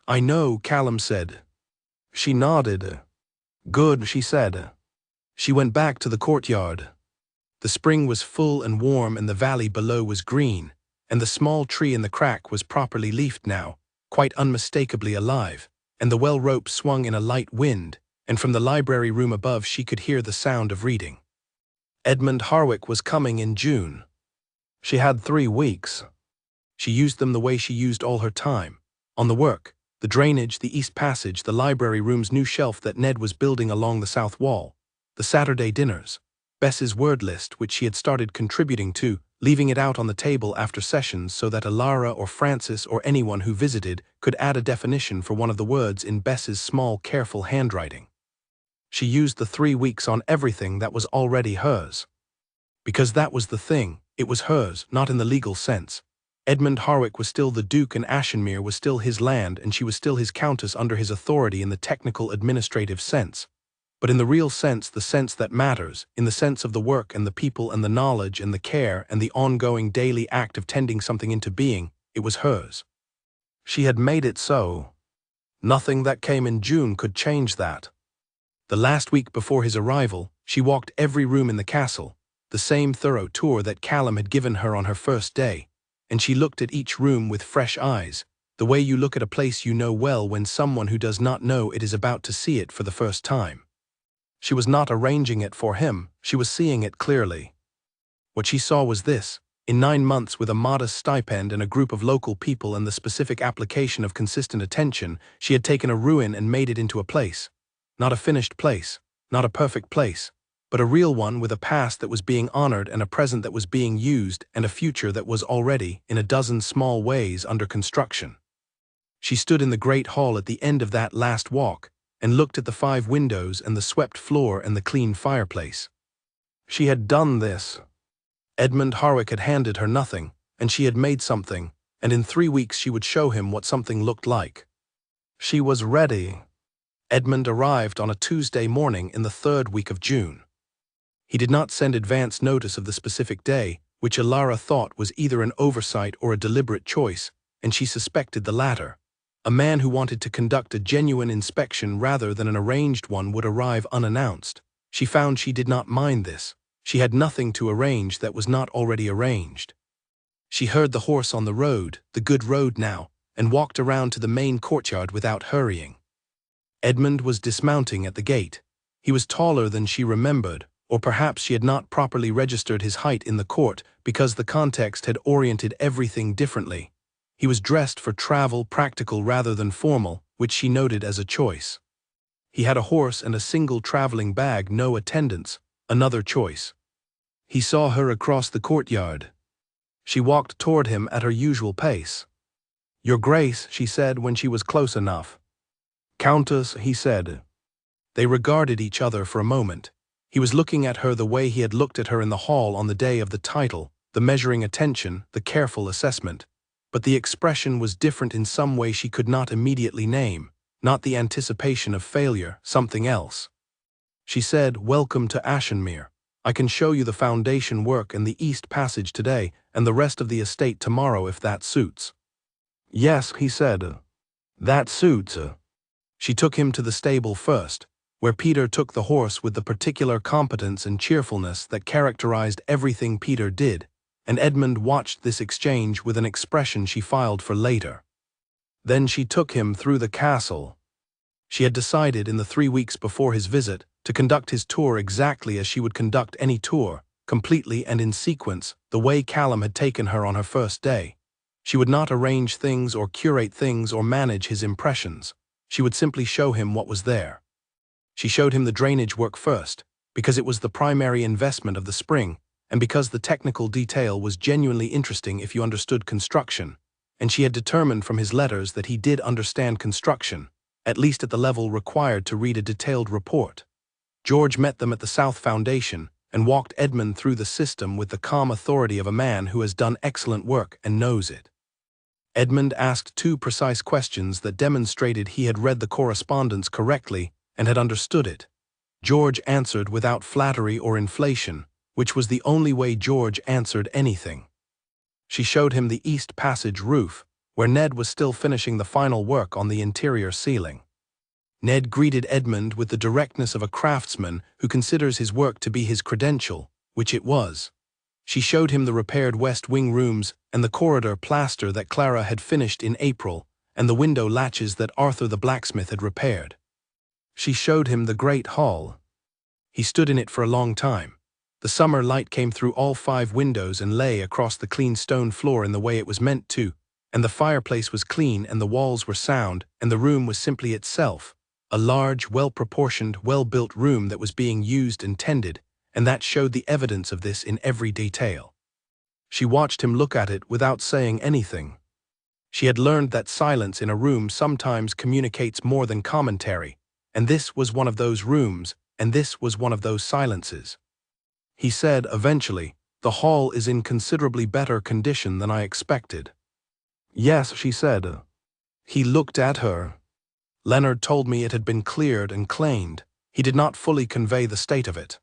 "I know," Callum said. She nodded. "Good," she said. She went back to the courtyard. The spring was full and warm and the valley below was green, and the small tree in the crack was properly leafed now, quite unmistakably alive, and the well rope swung in a light wind, and from the library room above she could hear the sound of reading. Edmund Harwick was coming in June. She had 3 weeks. She used them the way she used all her time, on the work, the drainage, the East Passage, the library room's new shelf that Ned was building along the south wall, the Saturday dinners, Bess's word list which she had started contributing to, leaving it out on the table after sessions so that Alara or Francis or anyone who visited could add a definition for one of the words in Bess's small, careful handwriting. She used the 3 weeks on everything that was already hers. Because that was the thing, it was hers, not in the legal sense. Edmund Harwick was still the Duke and Ashenmere was still his land and she was still his countess under his authority in the technical administrative sense. But in the real sense, the sense that matters, in the sense of the work and the people and the knowledge and the care and the ongoing daily act of tending something into being, it was hers. She had made it so. Nothing that came in June could change that. The last week before his arrival, she walked every room in the castle, the same thorough tour that Callum had given her on her first day, and she looked at each room with fresh eyes, the way you look at a place you know well when someone who does not know it is about to see it for the first time. She was not arranging it for him, she was seeing it clearly. What she saw was this: in 9 months with a modest stipend and a group of local people and the specific application of consistent attention, she had taken a ruin and made it into a place. Not a finished place, not a perfect place, but a real one with a past that was being honored and a present that was being used and a future that was already, in a dozen small ways, under construction. She stood in the great hall at the end of that last walk and looked at the 5 windows and the swept floor and the clean fireplace. She had done this. Edmund Harwick had handed her nothing, and she had made something, and in 3 weeks she would show him what something looked like. She was ready. Edmund arrived on a Tuesday morning in the 3rd week of June. He did not send advance notice of the specific day, which Alara thought was either an oversight or a deliberate choice, and she suspected the latter. A man who wanted to conduct a genuine inspection rather than an arranged one would arrive unannounced. She found she did not mind this. She had nothing to arrange that was not already arranged. She heard the horse on the road, the good road now, and walked around to the main courtyard without hurrying. Edmund was dismounting at the gate. He was taller than she remembered, or perhaps she had not properly registered his height in the court because the context had oriented everything differently. He was dressed for travel, practical rather than formal, which she noted as a choice. He had a horse and a single traveling bag, no attendants, another choice. He saw her across the courtyard. She walked toward him at her usual pace. "Your Grace," she said when she was close enough. "Countess," he said. They regarded each other for a moment. He was looking at her the way he had looked at her in the hall on the day of the title, the measuring attention, the careful assessment. But the expression was different in some way she could not immediately name, not the anticipation of failure, something else. She said, "Welcome to Ashenmere. I can show you the foundation work and the East Passage today, and the rest of the estate tomorrow if that suits." "Yes," he said. "That suits." She took him to the stable first, where Peter took the horse with the particular competence and cheerfulness that characterized everything Peter did, and Edmund watched this exchange with an expression she filed for later. Then she took him through the castle. She had decided in the 3 weeks before his visit to conduct his tour exactly as she would conduct any tour, completely and in sequence, the way Callum had taken her on her first day. She would not arrange things or curate things or manage his impressions. She would simply show him what was there. She showed him the drainage work first, because it was the primary investment of the spring, and because the technical detail was genuinely interesting if you understood construction, and she had determined from his letters that he did understand construction, at least at the level required to read a detailed report. George met them at the South Foundation and walked Edmund through the system with the calm authority of a man who has done excellent work and knows it. Edmund asked 2 precise questions that demonstrated he had read the correspondence correctly and had understood it. George answered without flattery or inflation, which was the only way George answered anything. She showed him the East Passage roof, where Ned was still finishing the final work on the interior ceiling. Ned greeted Edmund with the directness of a craftsman who considers his work to be his credential, which it was. She showed him the repaired West Wing rooms and the corridor plaster that Clara had finished in April, and the window latches that Arthur the blacksmith had repaired. She showed him the great hall. He stood in it for a long time. The summer light came through all 5 windows and lay across the clean stone floor in the way it was meant to, and the fireplace was clean and the walls were sound, and the room was simply itself, a large, well-proportioned, well-built room that was being used and tended, and that showed the evidence of this in every detail. She watched him look at it without saying anything. She had learned that silence in a room sometimes communicates more than commentary, and this was one of those rooms, and this was one of those silences. He said, eventually, "The hall is in considerably better condition than I expected." "Yes," she said. He looked at her. "Leonard told me it had been cleared and cleaned. He did not fully convey the state of it."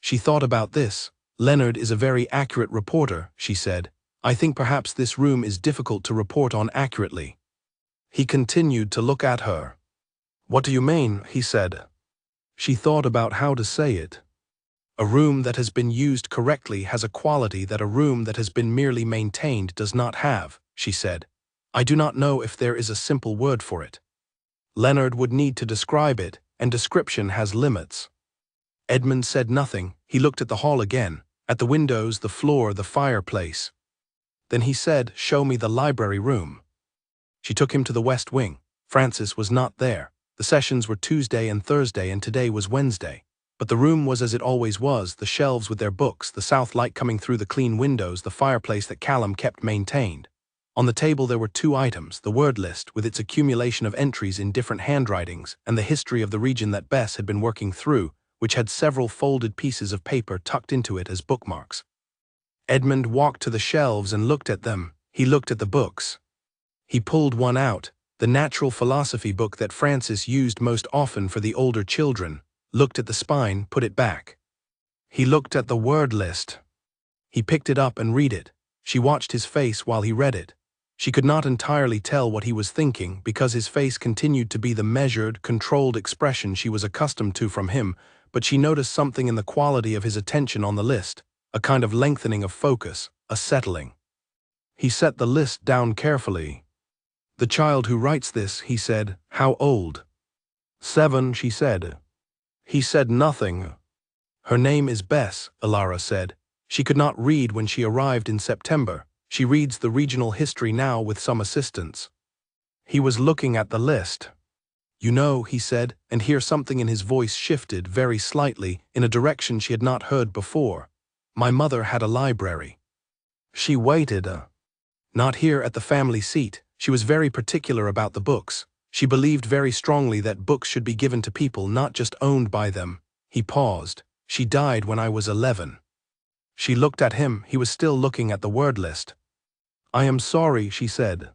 She thought about this. "Leonard is a very accurate reporter," she said. "I think perhaps this room is difficult to report on accurately." He continued to look at her. "What do you mean?" he said. She thought about how to say it. "A room that has been used correctly has a quality that a room that has been merely maintained does not have," she said. "I do not know if there is a simple word for it. Leonard would need to describe it, and description has limits." Edmund said nothing. He looked at the hall again, at the windows, the floor, the fireplace. Then he said, "Show me the library room." She took him to the West Wing. Francis was not there. The sessions were Tuesday and Thursday, and today was Wednesday. But the room was as it always was, the shelves with their books, the south light coming through the clean windows, the fireplace that Callum kept maintained. On the table there were two items, the word list, with its accumulation of entries in different handwritings, and the history of the region that Bess had been working through, which had several folded pieces of paper tucked into it as bookmarks. Edmund walked to the shelves and looked at them. He looked at the books. He pulled one out, the natural philosophy book that Francis used most often for the older children, looked at the spine, put it back. He looked at the word list. He picked it up and read it. She watched his face while he read it. She could not entirely tell what he was thinking because his face continued to be the measured, controlled expression she was accustomed to from him, but she noticed something in the quality of his attention on the list, a kind of lengthening of focus, a settling. He set the list down carefully. "The child who writes this," he said. "How old?" "7, she said. He said nothing. "Her name is Bess," Alara said. "She could not read when she arrived in September. She reads the regional history now with some assistance." He was looking at the list. "You know," he said, and here something in his voice shifted very slightly in a direction she had not heard before. "My mother had a library. She waited not here at the family seat. She was very particular about the books. She believed very strongly that books should be given to people, not just owned by them." He paused. "She died when I was 11. She looked at him. He was still looking at the word list. "I am sorry," she said.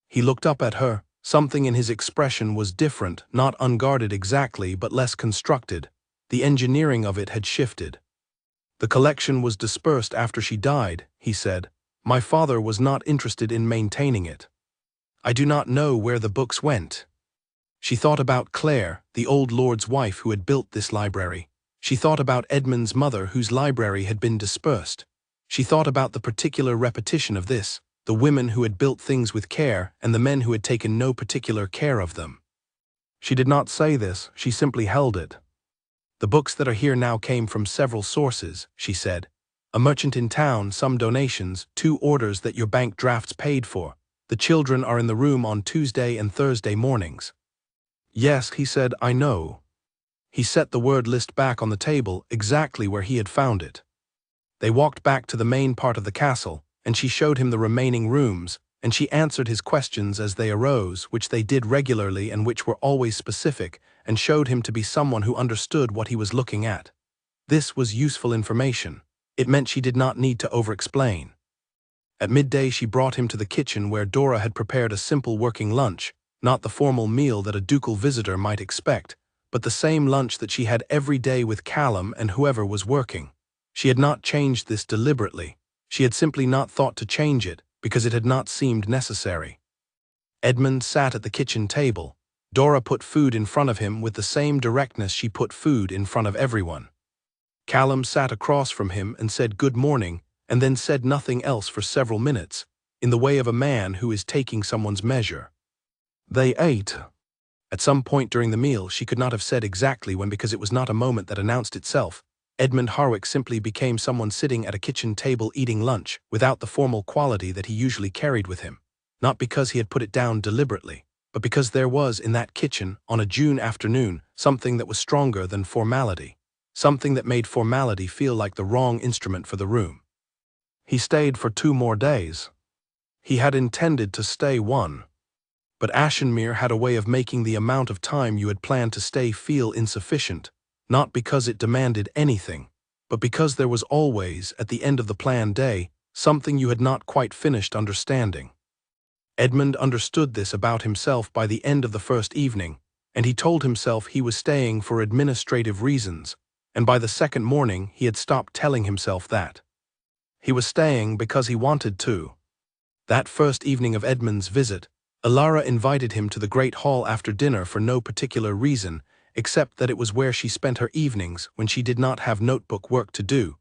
He looked up at her. Something in his expression was different, not unguarded exactly, but less constructed. The engineering of it had shifted. "The collection was dispersed after she died," he said. "My father was not interested in maintaining it. I do not know where the books went." She thought about Claire, the old lord's wife who had built this library. She thought about Edmund's mother whose library had been dispersed. She thought about the particular repetition of this, the women who had built things with care and the men who had taken no particular care of them. She did not say this, she simply held it. "The books that are here now came from several sources," she said. "A merchant in town, some donations, 2 orders that your bank drafts paid for. The children are in the room on Tuesday and Thursday mornings." "Yes," he said, "I know." He set the word list back on the table, exactly where he had found it. They walked back to the main part of the castle, and she showed him the remaining rooms, and she answered his questions as they arose, which they did regularly and which were always specific, and showed him to be someone who understood what he was looking at. This was useful information. It meant she did not need to over-explain. At midday she brought him to the kitchen where Dora had prepared a simple working lunch, not the formal meal that a ducal visitor might expect, but the same lunch that she had every day with Callum and whoever was working. She had not changed this deliberately. She had simply not thought to change it, because it had not seemed necessary. Edmund sat at the kitchen table. Dora put food in front of him with the same directness she put food in front of everyone. Callum sat across from him and said good morning, and then said nothing else for several minutes, in the way of a man who is taking someone's measure. They ate. At some point during the meal, she could not have said exactly when, because it was not a moment that announced itself. Edmund Harwick simply became someone sitting at a kitchen table eating lunch, without the formal quality that he usually carried with him. Not because he had put it down deliberately, but because there was in that kitchen, on a June afternoon, something that was stronger than formality. Something that made formality feel like the wrong instrument for the room. He stayed for 2 more days. He had intended to stay 1. But Ashenmere had a way of making the amount of time you had planned to stay feel insufficient, not because it demanded anything, but because there was always, at the end of the planned day, something you had not quite finished understanding. Edmund understood this about himself by the end of the first evening, and he told himself he was staying for administrative reasons, and by the second morning he had stopped telling himself that. He was staying because he wanted to. That first evening of Edmund's visit, Alara invited him to the great hall after dinner for no particular reason, except that it was where she spent her evenings when she did not have notebook work to do,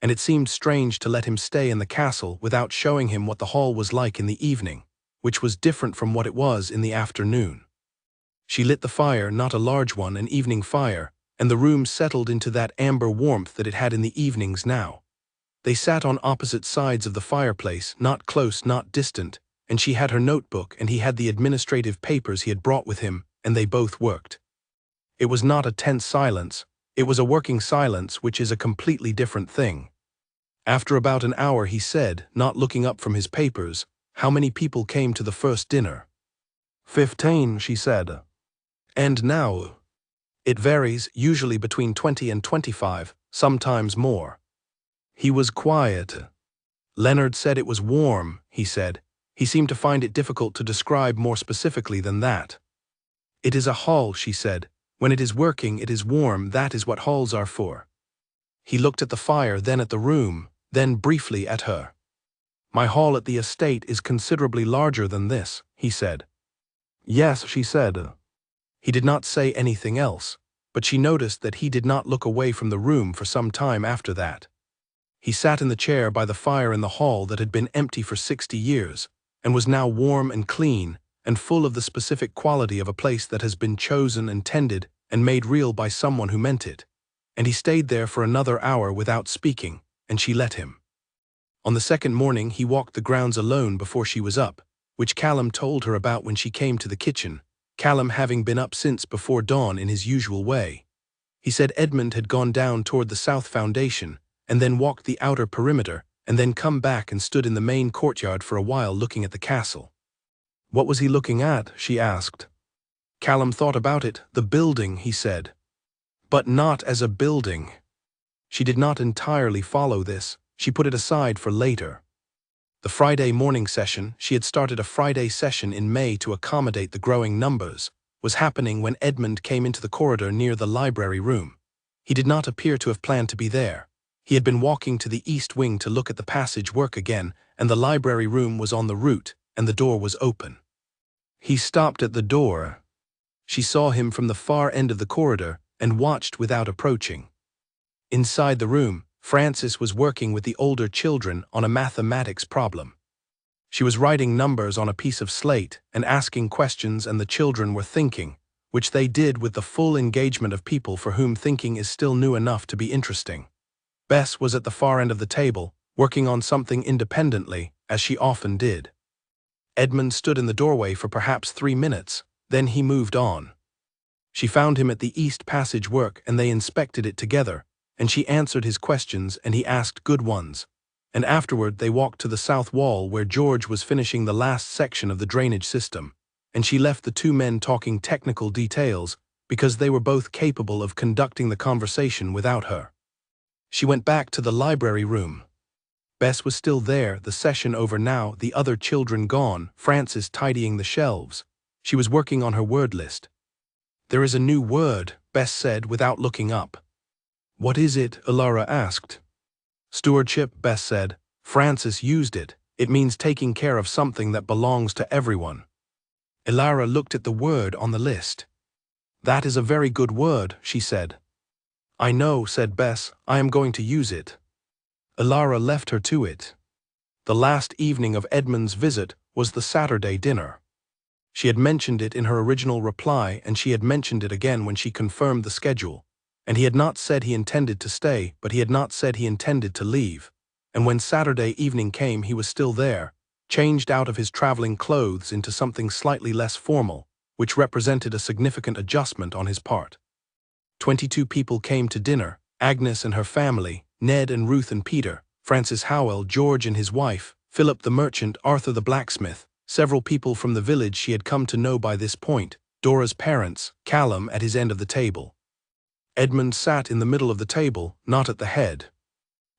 and it seemed strange to let him stay in the castle without showing him what the hall was like in the evening, which was different from what it was in the afternoon. She lit the fire, not a large one, an evening fire, and the room settled into that amber warmth that it had in the evenings now. They sat on opposite sides of the fireplace, not close, not distant, and she had her notebook and he had the administrative papers he had brought with him, and they both worked. It was not a tense silence, It was a working silence, which is a completely different thing. After about an hour he said, not looking up from his papers, "How many people came to the first dinner?" 15, she said. And now? It varies, usually between 20 and 25, sometimes more. He was quiet. Leonard said it was warm, he said. He seemed to find it difficult to describe more specifically than that. It is a hall, she said. When it is working, it is warm. That is what halls are for. He looked at the fire, then at the room, then briefly at her. My hall at the estate is considerably larger than this, he said. Yes, she said. He did not say anything else, but she noticed that he did not look away from the room for some time after that. He sat in the chair by the fire in the hall that had been empty for 60 years, and was now warm and clean, and full of the specific quality of a place that has been chosen and tended and made real by someone who meant it. And he stayed there for another hour without speaking, and she let him. On the second morning he walked the grounds alone before she was up, which Callum told her about when she came to the kitchen, Callum having been up since before dawn in his usual way. He said Edmund had gone down toward the south foundation, and then walked the outer perimeter, and then come back and stood in the main courtyard for a while looking at the castle. What was he looking at? She asked. Callum thought about it. The building, he said. But not as a building. She did not entirely follow this. She put it aside for later. The Friday morning session, she had started a Friday session in May to accommodate the growing numbers, was happening when Edmund came into the corridor near the library room. He did not appear to have planned to be there. He had been walking to the east wing to look at the passage work again, and the library room was on the route, and the door was open. He stopped at the door. She saw him from the far end of the corridor and watched without approaching. Inside the room, Frances was working with the older children on a mathematics problem. She was writing numbers on a piece of slate and asking questions, and the children were thinking, which they did with the full engagement of people for whom thinking is still new enough to be interesting. Bess was at the far end of the table, working on something independently, as she often did. Edmund stood in the doorway for perhaps 3 minutes, then he moved on. She found him at the east passage work, and they inspected it together, and she answered his questions and he asked good ones. And afterward they walked to the south wall where George was finishing the last section of the drainage system, and she left the two men talking technical details because they were both capable of conducting the conversation without her. She went back to the library room. Bess was still there, the session over now, the other children gone, Frances tidying the shelves. She was working on her word list. There is a new word, Bess said without looking up. What is it? Alara asked. Stewardship, Bess said. Frances used it. It means taking care of something that belongs to everyone. Alara looked at the word on the list. That is a very good word, she said. I know, said Bess. I am going to use it. Alara left her to it. The last evening of Edmund's visit was the Saturday dinner. She had mentioned it in her original reply, and she had mentioned it again when she confirmed the schedule. And he had not said he intended to stay, but he had not said he intended to leave. And when Saturday evening came, he was still there, changed out of his traveling clothes into something slightly less formal, which represented a significant adjustment on his part. 22 people came to dinner, Agnes and her family, Ned and Ruth and Peter, Francis Howell, George and his wife, Philip the merchant, Arthur the blacksmith, several people from the village she had come to know by this point, Dora's parents, Callum at his end of the table. Edmund sat in the middle of the table, not at the head.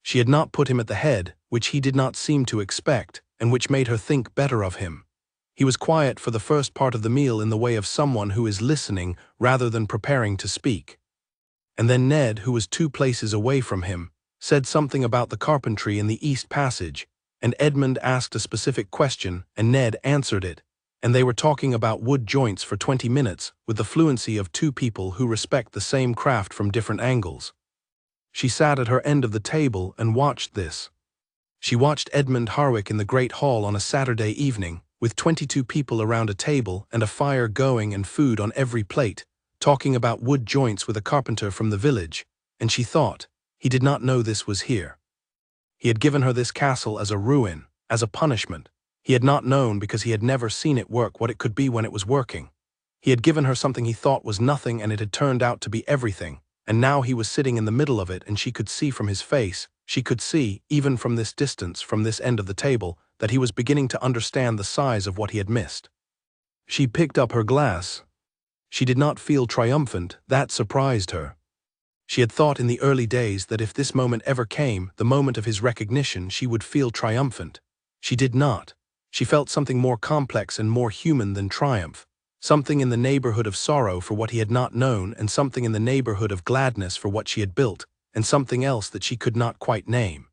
She had not put him at the head, which he did not seem to expect, and which made her think better of him. He was quiet for the first part of the meal in the way of someone who is listening rather than preparing to speak. And then Ned, who was 2 places away from him, said something about the carpentry in the East Passage, and Edmund asked a specific question, and Ned answered it, and they were talking about wood joints for 20 minutes with the fluency of 2 people who respect the same craft from different angles. She sat at her end of the table and watched this. She watched Edmund Harwick in the Great Hall on a Saturday evening, with 22 people around a table and a fire going and food on every plate, talking about wood joints with a carpenter from the village, and she thought, he did not know this was here. He had given her this castle as a ruin, as a punishment. He had not known because he had never seen it work what it could be when it was working. He had given her something he thought was nothing, and it had turned out to be everything, and now he was sitting in the middle of it, and she could see from his face, she could see, even from this distance, from this end of the table, that he was beginning to understand the size of what he had missed. She picked up her glass. She did not feel triumphant. That surprised her. She had thought in the early days that if this moment ever came, the moment of his recognition, she would feel triumphant. She did not. She felt something more complex and more human than triumph, something in the neighborhood of sorrow for what he had not known, and something in the neighborhood of gladness for what she had built, and something else that she could not quite name.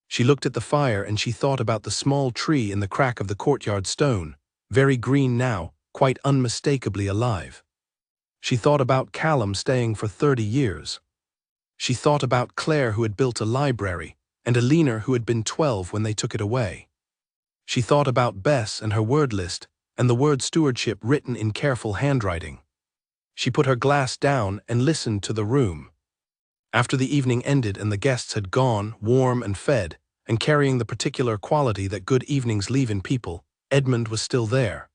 She looked at the fire and she thought about the small tree in the crack of the courtyard stone, very green now, quite unmistakably alive. She thought about Callum staying for 30 years. She thought about Claire, who had built a library, and Alina, who had been 12 when they took it away. She thought about Bess and her word list, and the word stewardship written in careful handwriting. She put her glass down and listened to the room. After the evening ended and the guests had gone, warm and fed, and carrying the particular quality that good evenings leave in people, Edmund was still there.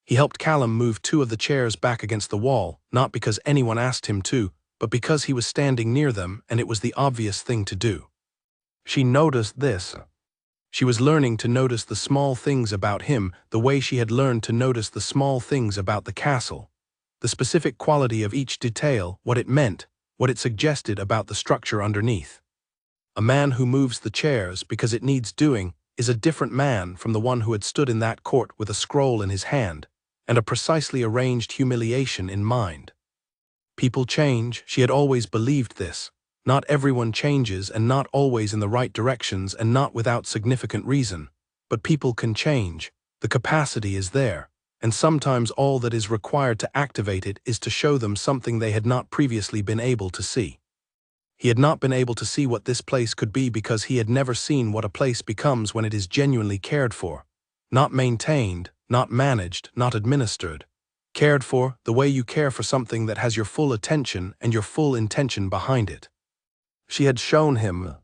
He helped Callum move 2 of the chairs back against the wall, not because anyone asked him to, but because he was standing near them and it was the obvious thing to do. She noticed this. She was learning to notice the small things about him the way she had learned to notice the small things about the castle. The specific quality of each detail, what it meant, what it suggested about the structure underneath. A man who moves the chairs because it needs doing is a different man from the one who had stood in that court with a scroll in his hand and a precisely arranged humiliation in mind. People change, she had always believed this. Not everyone changes, and not always in the right directions, and not without significant reason. But people can change. The capacity is there, and sometimes all that is required to activate it is to show them something they had not previously been able to see. He had not been able to see what this place could be because he had never seen what a place becomes when it is genuinely cared for. Not maintained, not managed, not administered. Cared for the way you care for something that has your full attention and your full intention behind it. She had shown him.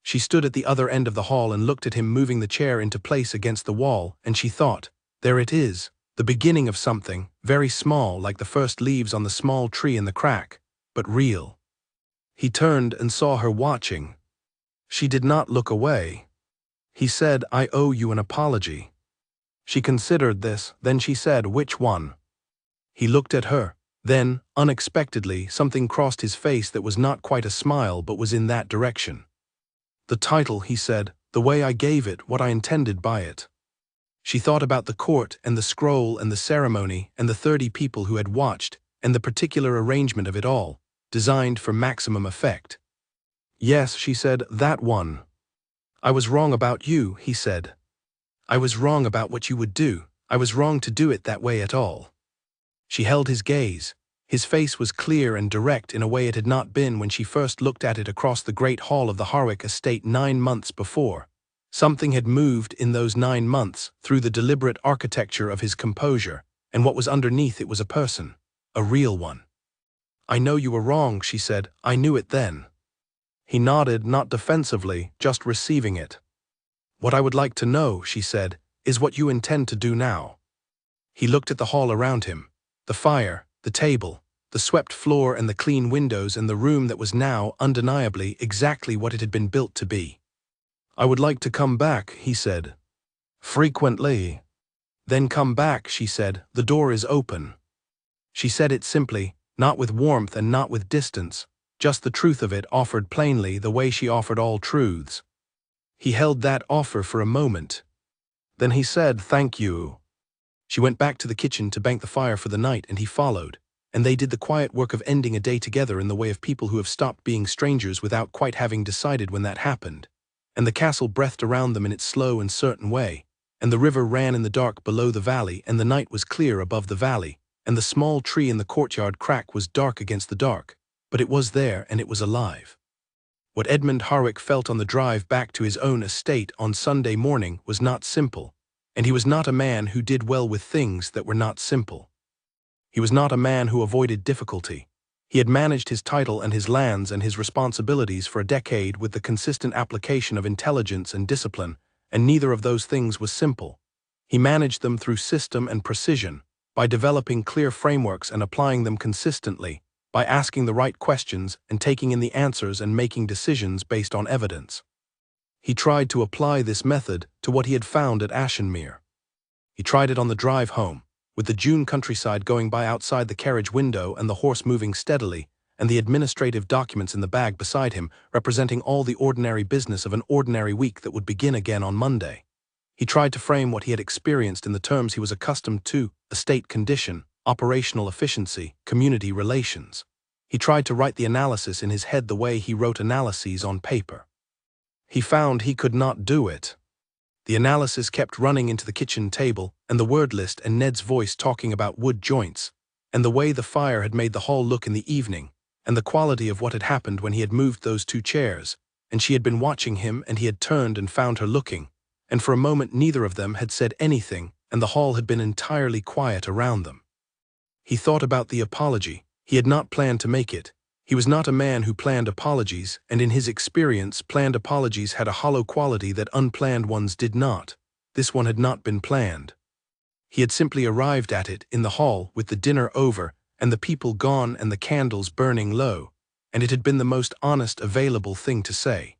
She stood at the other end of the hall and looked at him moving the chair into place against the wall, and she thought, there it is, the beginning of something, very small like the first leaves on the small tree in the crack, but real. He turned and saw her watching. She did not look away. He said, I owe you an apology. She considered this, then she said, which one? He looked at her. Then, unexpectedly, something crossed his face that was not quite a smile but was in that direction. The title, he said, the way I gave it, what I intended by it. She thought about the court and the scroll and the ceremony and the 30 people who had watched and the particular arrangement of it all, designed for maximum effect. Yes, she said, that one. I was wrong about you, he said. I was wrong about what you would do. I was wrong to do it that way at all. She held his gaze. His face was clear and direct in a way it had not been when she first looked at it across the great hall of the Harwick estate 9 months before. Something had moved in those 9 months through the deliberate architecture of his composure, and what was underneath it was a person, a real one. I know you were wrong, she said. I knew it then. He nodded, not defensively, just receiving it. What I would like to know, she said, is what you intend to do now. He looked at the hall around him. The fire, the table, the swept floor and the clean windows and the room that was now, undeniably, exactly what it had been built to be. I would like to come back, he said. Frequently. Then come back, she said. The door is open. She said it simply, not with warmth and not with distance, just the truth of it offered plainly the way she offered all truths. He held that offer for a moment. Then he said, thank you. She went back to the kitchen to bank the fire for the night, and he followed, and they did the quiet work of ending a day together in the way of people who have stopped being strangers without quite having decided when that happened. And the castle breathed around them in its slow and certain way, and the river ran in the dark below the valley, and the night was clear above the valley, and the small tree in the courtyard crack was dark against the dark, but it was there and it was alive. What Edmund Harwick felt on the drive back to his own estate on Sunday morning was not simple, and he was not a man who did well with things that were not simple. He was not a man who avoided difficulty. He had managed his title and his lands and his responsibilities for a decade with the consistent application of intelligence and discipline, and neither of those things was simple. He managed them through system and precision, by developing clear frameworks and applying them consistently, by asking the right questions and taking in the answers and making decisions based on evidence. He tried to apply this method to what he had found at Ashenmere. He tried it on the drive home, with the June countryside going by outside the carriage window and the horse moving steadily, and the administrative documents in the bag beside him representing all the ordinary business of an ordinary week that would begin again on Monday. He tried to frame what he had experienced in the terms he was accustomed to: estate condition, operational efficiency, community relations. He tried to write the analysis in his head the way he wrote analyses on paper. He found he could not do it. The analysis kept running into the kitchen table, and the word list and Ned's voice talking about wood joints, and the way the fire had made the hall look in the evening, and the quality of what had happened when he had moved those 2 chairs, and she had been watching him and he had turned and found her looking, and for a moment neither of them had said anything, and the hall had been entirely quiet around them. He thought about the apology. He had not planned to make it. He was not a man who planned apologies, and in his experience, planned apologies had a hollow quality that unplanned ones did not. This one had not been planned. He had simply arrived at it in the hall with the dinner over and the people gone and the candles burning low, and it had been the most honest available thing to say.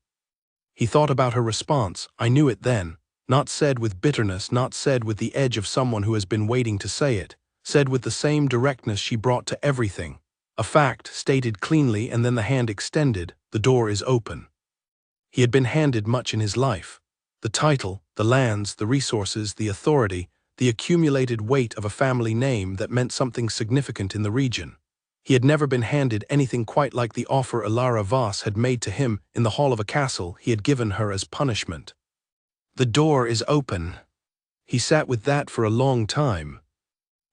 He thought about her response. I knew it then, not said with bitterness, not said with the edge of someone who has been waiting to say it, said with the same directness she brought to everything. A fact stated cleanly and then the hand extended, the door is open. He had been handed much in his life. The title, the lands, the resources, the authority, the accumulated weight of a family name that meant something significant in the region. He had never been handed anything quite like the offer Ilara Voss had made to him in the hall of a castle he had given her as punishment. The door is open. He sat with that for a long time.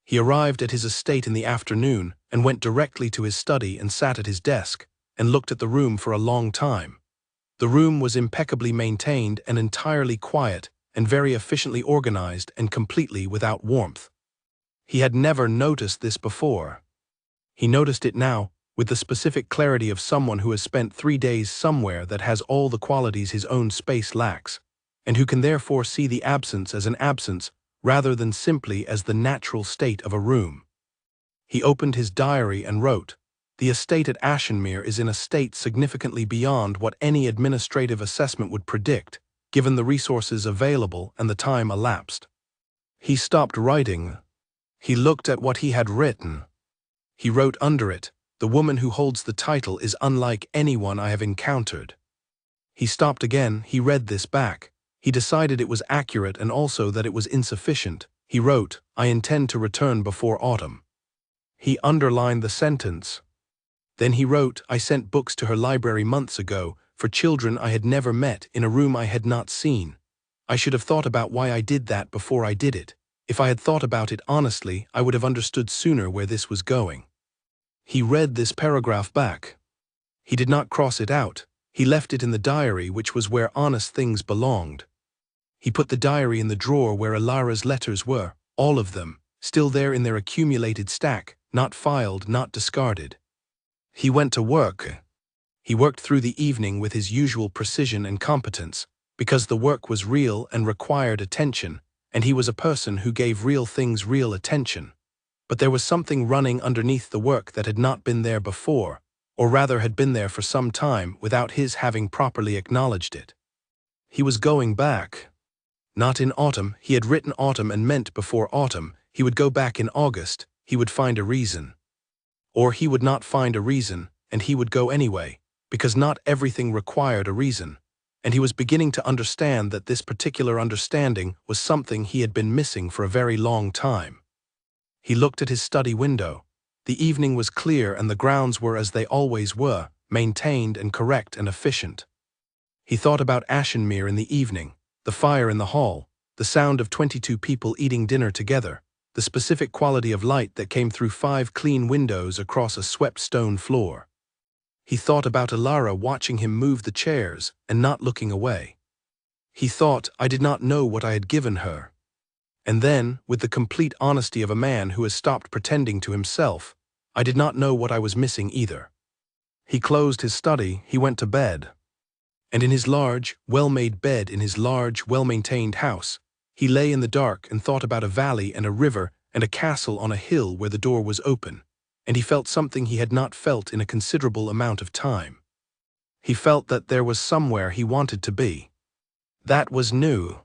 He arrived at his estate in the afternoon and went directly to his study and sat at his desk and looked at the room for a long time. The room was impeccably maintained and entirely quiet and very efficiently organized and completely without warmth. He had never noticed this before. He noticed it now, with the specific clarity of someone who has spent 3 days somewhere that has all the qualities his own space lacks, and who can therefore see the absence as an absence rather than simply as the natural state of a room. He opened his diary and wrote, "The estate at Ashenmere is in a state significantly beyond what any administrative assessment would predict, given the resources available and the time elapsed." He stopped writing. He looked at what he had written. He wrote under it, "The woman who holds the title is unlike anyone I have encountered." He stopped again. He read this back. He decided it was accurate and also that it was insufficient. He wrote, "I intend to return before autumn." He underlined the sentence. Then he wrote, "I sent books to her library months ago, for children I had never met, in a room I had not seen. I should have thought about why I did that before I did it. If I had thought about it honestly, I would have understood sooner where this was going." He read this paragraph back. He did not cross it out. He left it in the diary, which was where honest things belonged. He put the diary in the drawer where Ilara's letters were, all of them, still there in their accumulated stack, not filed, not discarded. He went to work. He worked through the evening with his usual precision and competence, because the work was real and required attention, and he was a person who gave real things real attention. But there was something running underneath the work that had not been there before, or rather had been there for some time without his having properly acknowledged it. He was going back. Not in autumn. He had written autumn and meant before autumn. He would go back in August. He would find a reason. Or he would not find a reason, and he would go anyway, because not everything required a reason, and he was beginning to understand that this particular understanding was something he had been missing for a very long time. He looked at his study window. The evening was clear and the grounds were as they always were, maintained and correct and efficient. He thought about Ashenmere in the evening, the fire in the hall, the sound of 22 people eating dinner together, the specific quality of light that came through 5 clean windows across a swept stone floor. He thought about Ilara watching him move the chairs and not looking away. He thought, I did not know what I had given her. And then, with the complete honesty of a man who has stopped pretending to himself, I did not know what I was missing either. He closed his study, he went to bed. And in his large, well-made bed in his large, well-maintained house, he lay in the dark and thought about a valley and a river and a castle on a hill where the door was open, and he felt something he had not felt in a considerable amount of time. He felt that there was somewhere he wanted to be. That was new.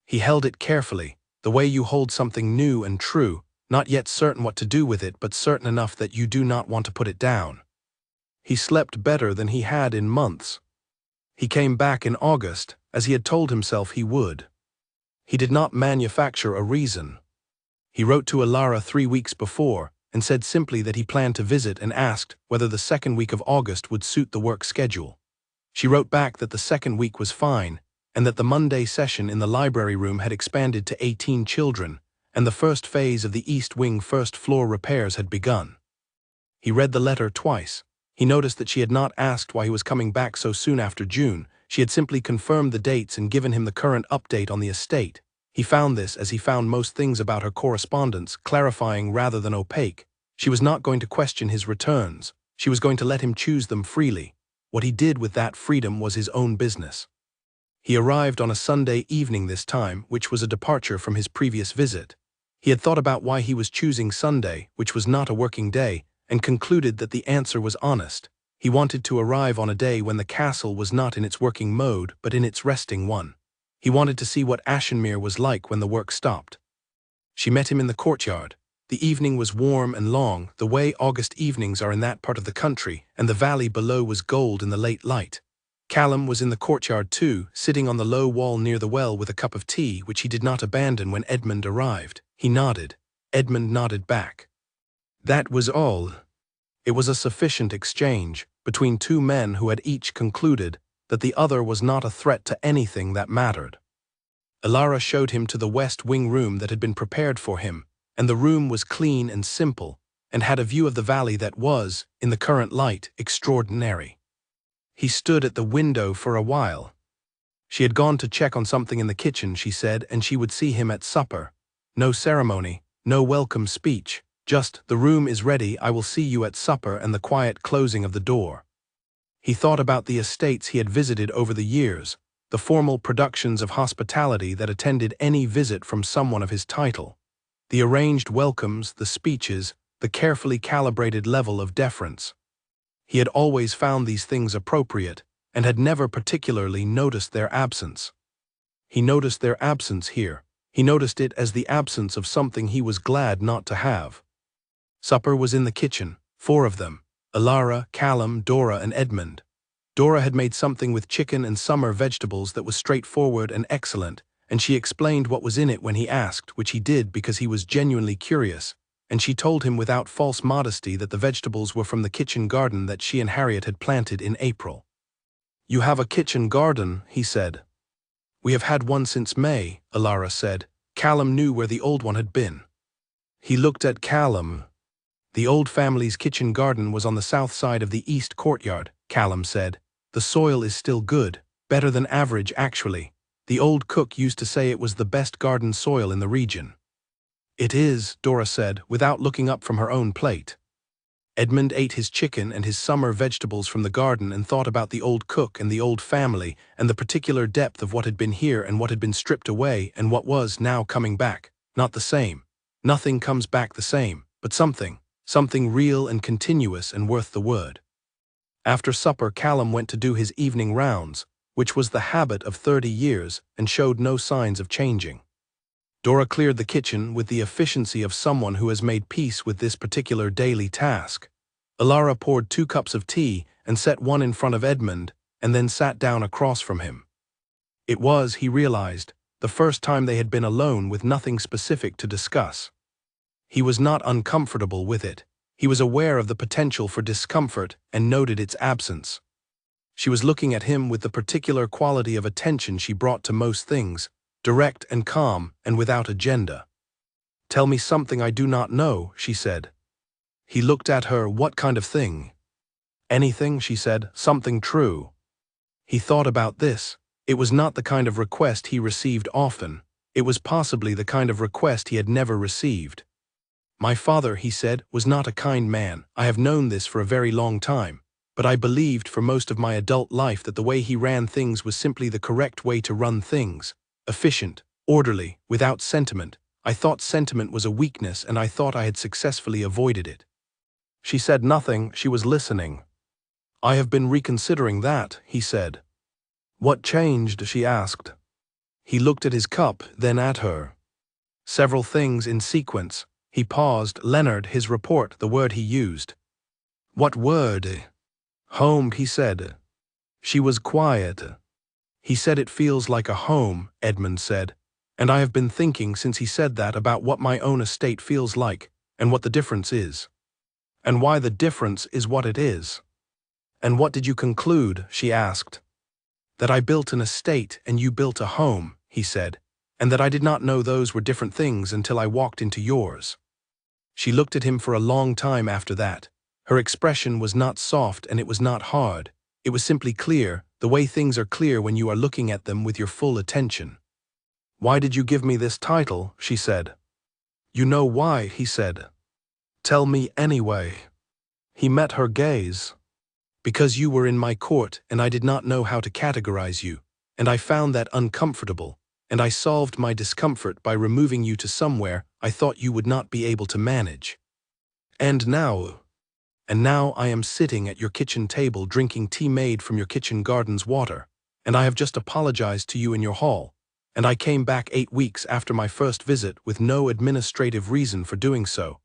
He held it carefully, the way you hold something new and true, not yet certain what to do with it but certain enough that you do not want to put it down. He slept better than he had in months. He came back in August, as he had told himself he would. He did not manufacture a reason. He wrote to Alara 3 weeks before, and said simply that he planned to visit and asked whether the second week of August would suit the work schedule. She wrote back that the second week was fine, and that the Monday session in the library room had expanded to 18 children, and the first phase of the East Wing first floor repairs had begun. He read the letter twice. He noticed that she had not asked why he was coming back so soon after June. She had simply confirmed the dates and given him the current update on the estate. He found this, as he found most things about her correspondence, clarifying rather than opaque. She was not going to question his returns. She was going to let him choose them freely. What he did with that freedom was his own business. He arrived on a Sunday evening this time, which was a departure from his previous visit. He had thought about why he was choosing Sunday, which was not a working day, and concluded that the answer was honest. He wanted to arrive on a day when the castle was not in its working mode, but in its resting one. He wanted to see what Ashenmere was like when the work stopped. She met him in the courtyard. The evening was warm and long, the way August evenings are in that part of the country, and the valley below was gold in the late light. Callum was in the courtyard too, sitting on the low wall near the well with a cup of tea, which he did not abandon when Edmund arrived. He nodded. Edmund nodded back. That was all. It was a sufficient exchange between two men who had each concluded that the other was not a threat to anything that mattered. Alara showed him to the West Wing room that had been prepared for him, and the room was clean and simple, and had a view of the valley that was, in the current light, extraordinary. He stood at the window for a while. She had gone to check on something in the kitchen, she said, and she would see him at supper. No ceremony, no welcome speech, just, "The room is ready, I will see you at supper," and the quiet closing of the door. He thought about the estates he had visited over the years, the formal productions of hospitality that attended any visit from someone of his title, the arranged welcomes, the speeches, the carefully calibrated level of deference. He had always found these things appropriate, and had never particularly noticed their absence. He noticed their absence here. He noticed it as the absence of something he was glad not to have. Supper was in the kitchen, 4 of them: Alara, Callum, Dora, and Edmund. Dora had made something with chicken and summer vegetables that was straightforward and excellent, and she explained what was in it when he asked, which he did because he was genuinely curious, and she told him without false modesty that the vegetables were from the kitchen garden that she and Harriet had planted in April. "You have a kitchen garden," he said. "We have had one since May," Alara said. Callum knew where the old one had been. He looked at Callum. "The old family's kitchen garden was on the south side of the east courtyard," Callum said. "The soil is still good, better than average actually. The old cook used to say it was the best garden soil in the region." "It is," Dora said, without looking up from her own plate. Edmund ate his chicken and his summer vegetables from the garden and thought about the old cook and the old family and the particular depth of what had been here and what had been stripped away and what was now coming back. Not the same. Nothing comes back the same, but something real and continuous and worth the word. After supper, Callum went to do his evening rounds, which was the habit of 30 years and showed no signs of changing. Dora cleared the kitchen with the efficiency of someone who has made peace with this particular daily task. Alara poured 2 cups of tea and set one in front of Edmund, and then sat down across from him. It was, he realized, the first time they had been alone with nothing specific to discuss. He was not uncomfortable with it. He was aware of the potential for discomfort and noted its absence. She was looking at him with the particular quality of attention she brought to most things, direct and calm and without agenda. "Tell me something I do not know," she said. He looked at her. "What kind of thing?" "Anything," she said, "something true." He thought about this. It was not the kind of request he received often. It was possibly the kind of request he had never received. "My father," he said, "was not a kind man. I have known this for a very long time. But I believed for most of my adult life that the way he ran things was simply the correct way to run things. Efficient, orderly, without sentiment. I thought sentiment was a weakness, and I thought I had successfully avoided it." She said nothing, she was listening. I have been reconsidering that, he said. What changed, she asked. He looked at his cup, then at her. Several things in sequence. He paused. Leonard, his report, the word he used. What word? Home, he said. She was quiet. He said it feels like a home, Edmund said. And I have been thinking since he said that about what my own estate feels like, and what the difference is. And why the difference is what it is. And what did you conclude, she asked. That I built an estate and you built a home, he said, and that I did not know those were different things until I walked into yours. She looked at him for a long time after that. Her expression was not soft and it was not hard. It was simply clear, the way things are clear when you are looking at them with your full attention. Why did you give me this title, she said. You know why, he said. Tell me anyway. He met her gaze. Because you were in my court and I did not know how to categorize you, and I found that uncomfortable, and I solved my discomfort by removing you to somewhere I thought you would not be able to manage. And now I am sitting at your kitchen table drinking tea made from your kitchen garden's water, and I have just apologized to you in your hall, and I came back 8 weeks after my first visit with no administrative reason for doing so,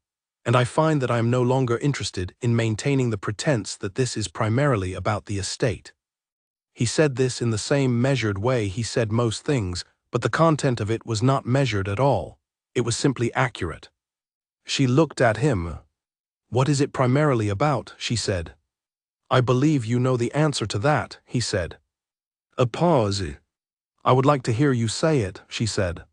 and I find that I am no longer interested in maintaining the pretense that this is primarily about the estate. He said this in the same measured way he said most things, but the content of it was not measured at all. It was simply accurate. She looked at him. What is it primarily about, she said. I believe you know the answer to that, he said. A pause. I would like to hear you say it, she said.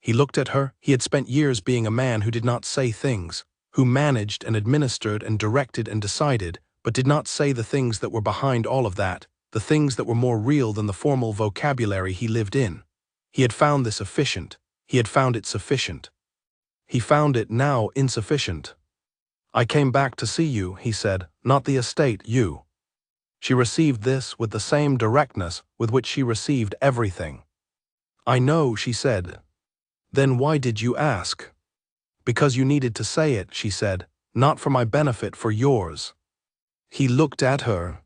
He looked at her. He had spent years being a man who did not say things, who managed and administered and directed and decided, but did not say the things that were behind all of that, the things that were more real than the formal vocabulary he lived in. He had found this efficient. He had found it sufficient. He found it now insufficient. I came back to see you, he said, not the estate, you. She received this with the same directness with which she received everything. I know, she said. Then why did you ask? Because you needed to say it, she said, not for my benefit, for yours. He looked at her.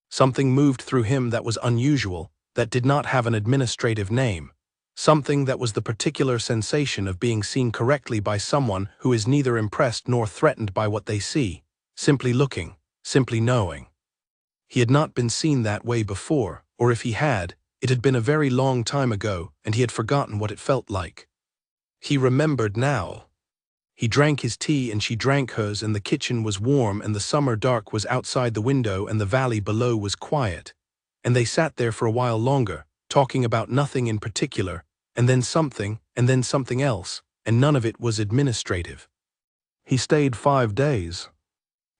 Something moved through him that was unusual, that did not have an administrative name. Something that was the particular sensation of being seen correctly by someone who is neither impressed nor threatened by what they see, simply looking, simply knowing. He had not been seen that way before, or if he had, it had been a very long time ago, and he had forgotten what it felt like. He remembered now. He drank his tea and she drank hers, and the kitchen was warm and the summer dark was outside the window and the valley below was quiet. And they sat there for a while longer, talking about nothing in particular, and then something else, and none of it was administrative. He stayed 5 days.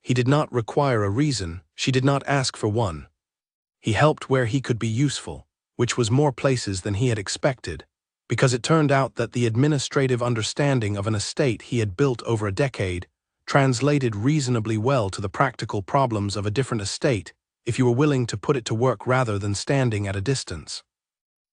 He did not require a reason, she did not ask for one. He helped where he could be useful, which was more places than he had expected, because it turned out that the administrative understanding of an estate he had built over a decade translated reasonably well to the practical problems of a different estate if you were willing to put it to work rather than standing at a distance.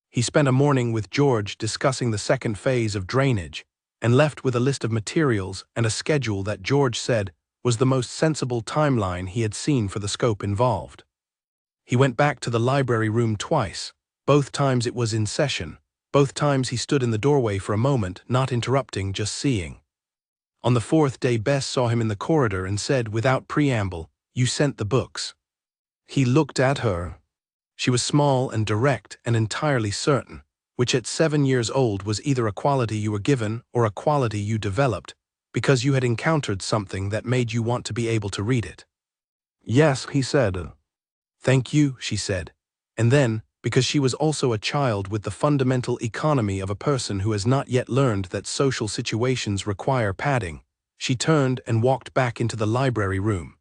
He spent a morning with George discussing the second phase of drainage, and left with a list of materials and a schedule that George said was the most sensible timeline he had seen for the scope involved. He went back to the library room twice. Both times it was in session. Both times he stood in the doorway for a moment, not interrupting, just seeing. On the 4th day Bess saw him in the corridor and said without preamble, "You sent the books." He looked at her. She was small and direct and entirely certain, which at 7 years old was either a quality you were given or a quality you developed, because you had encountered something that made you want to be able to read it. Yes, he said. Thank you, she said. And then, because she was also a child with the fundamental economy of a person who has not yet learned that social situations require padding, she turned and walked back into the library room.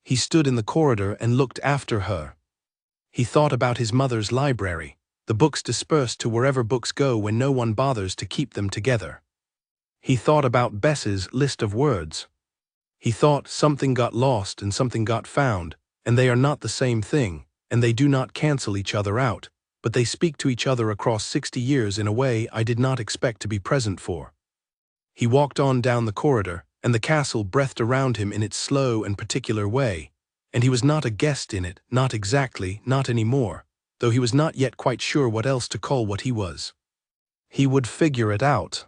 He stood in the corridor and looked after her. He thought about his mother's library, the books dispersed to wherever books go when no one bothers to keep them together. He thought about Bess's list of words. He thought something got lost and something got found, and they are not the same thing, and they do not cancel each other out, but they speak to each other across 60 years in a way I did not expect to be present for. He walked on down the corridor, and the castle breathed around him in its slow and particular way, and he was not a guest in it, not exactly, not anymore, though he was not yet quite sure what else to call what he was. He would figure it out.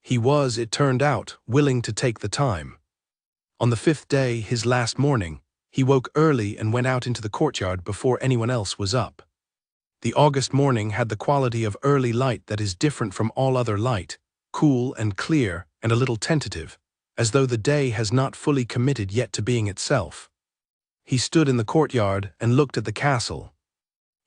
He was, it turned out, willing to take the time. On the 5th day, his last morning, he woke early and went out into the courtyard before anyone else was up. The August morning had the quality of early light that is different from all other light, cool and clear and a little tentative, as though the day has not fully committed yet to being itself. He stood in the courtyard and looked at the castle.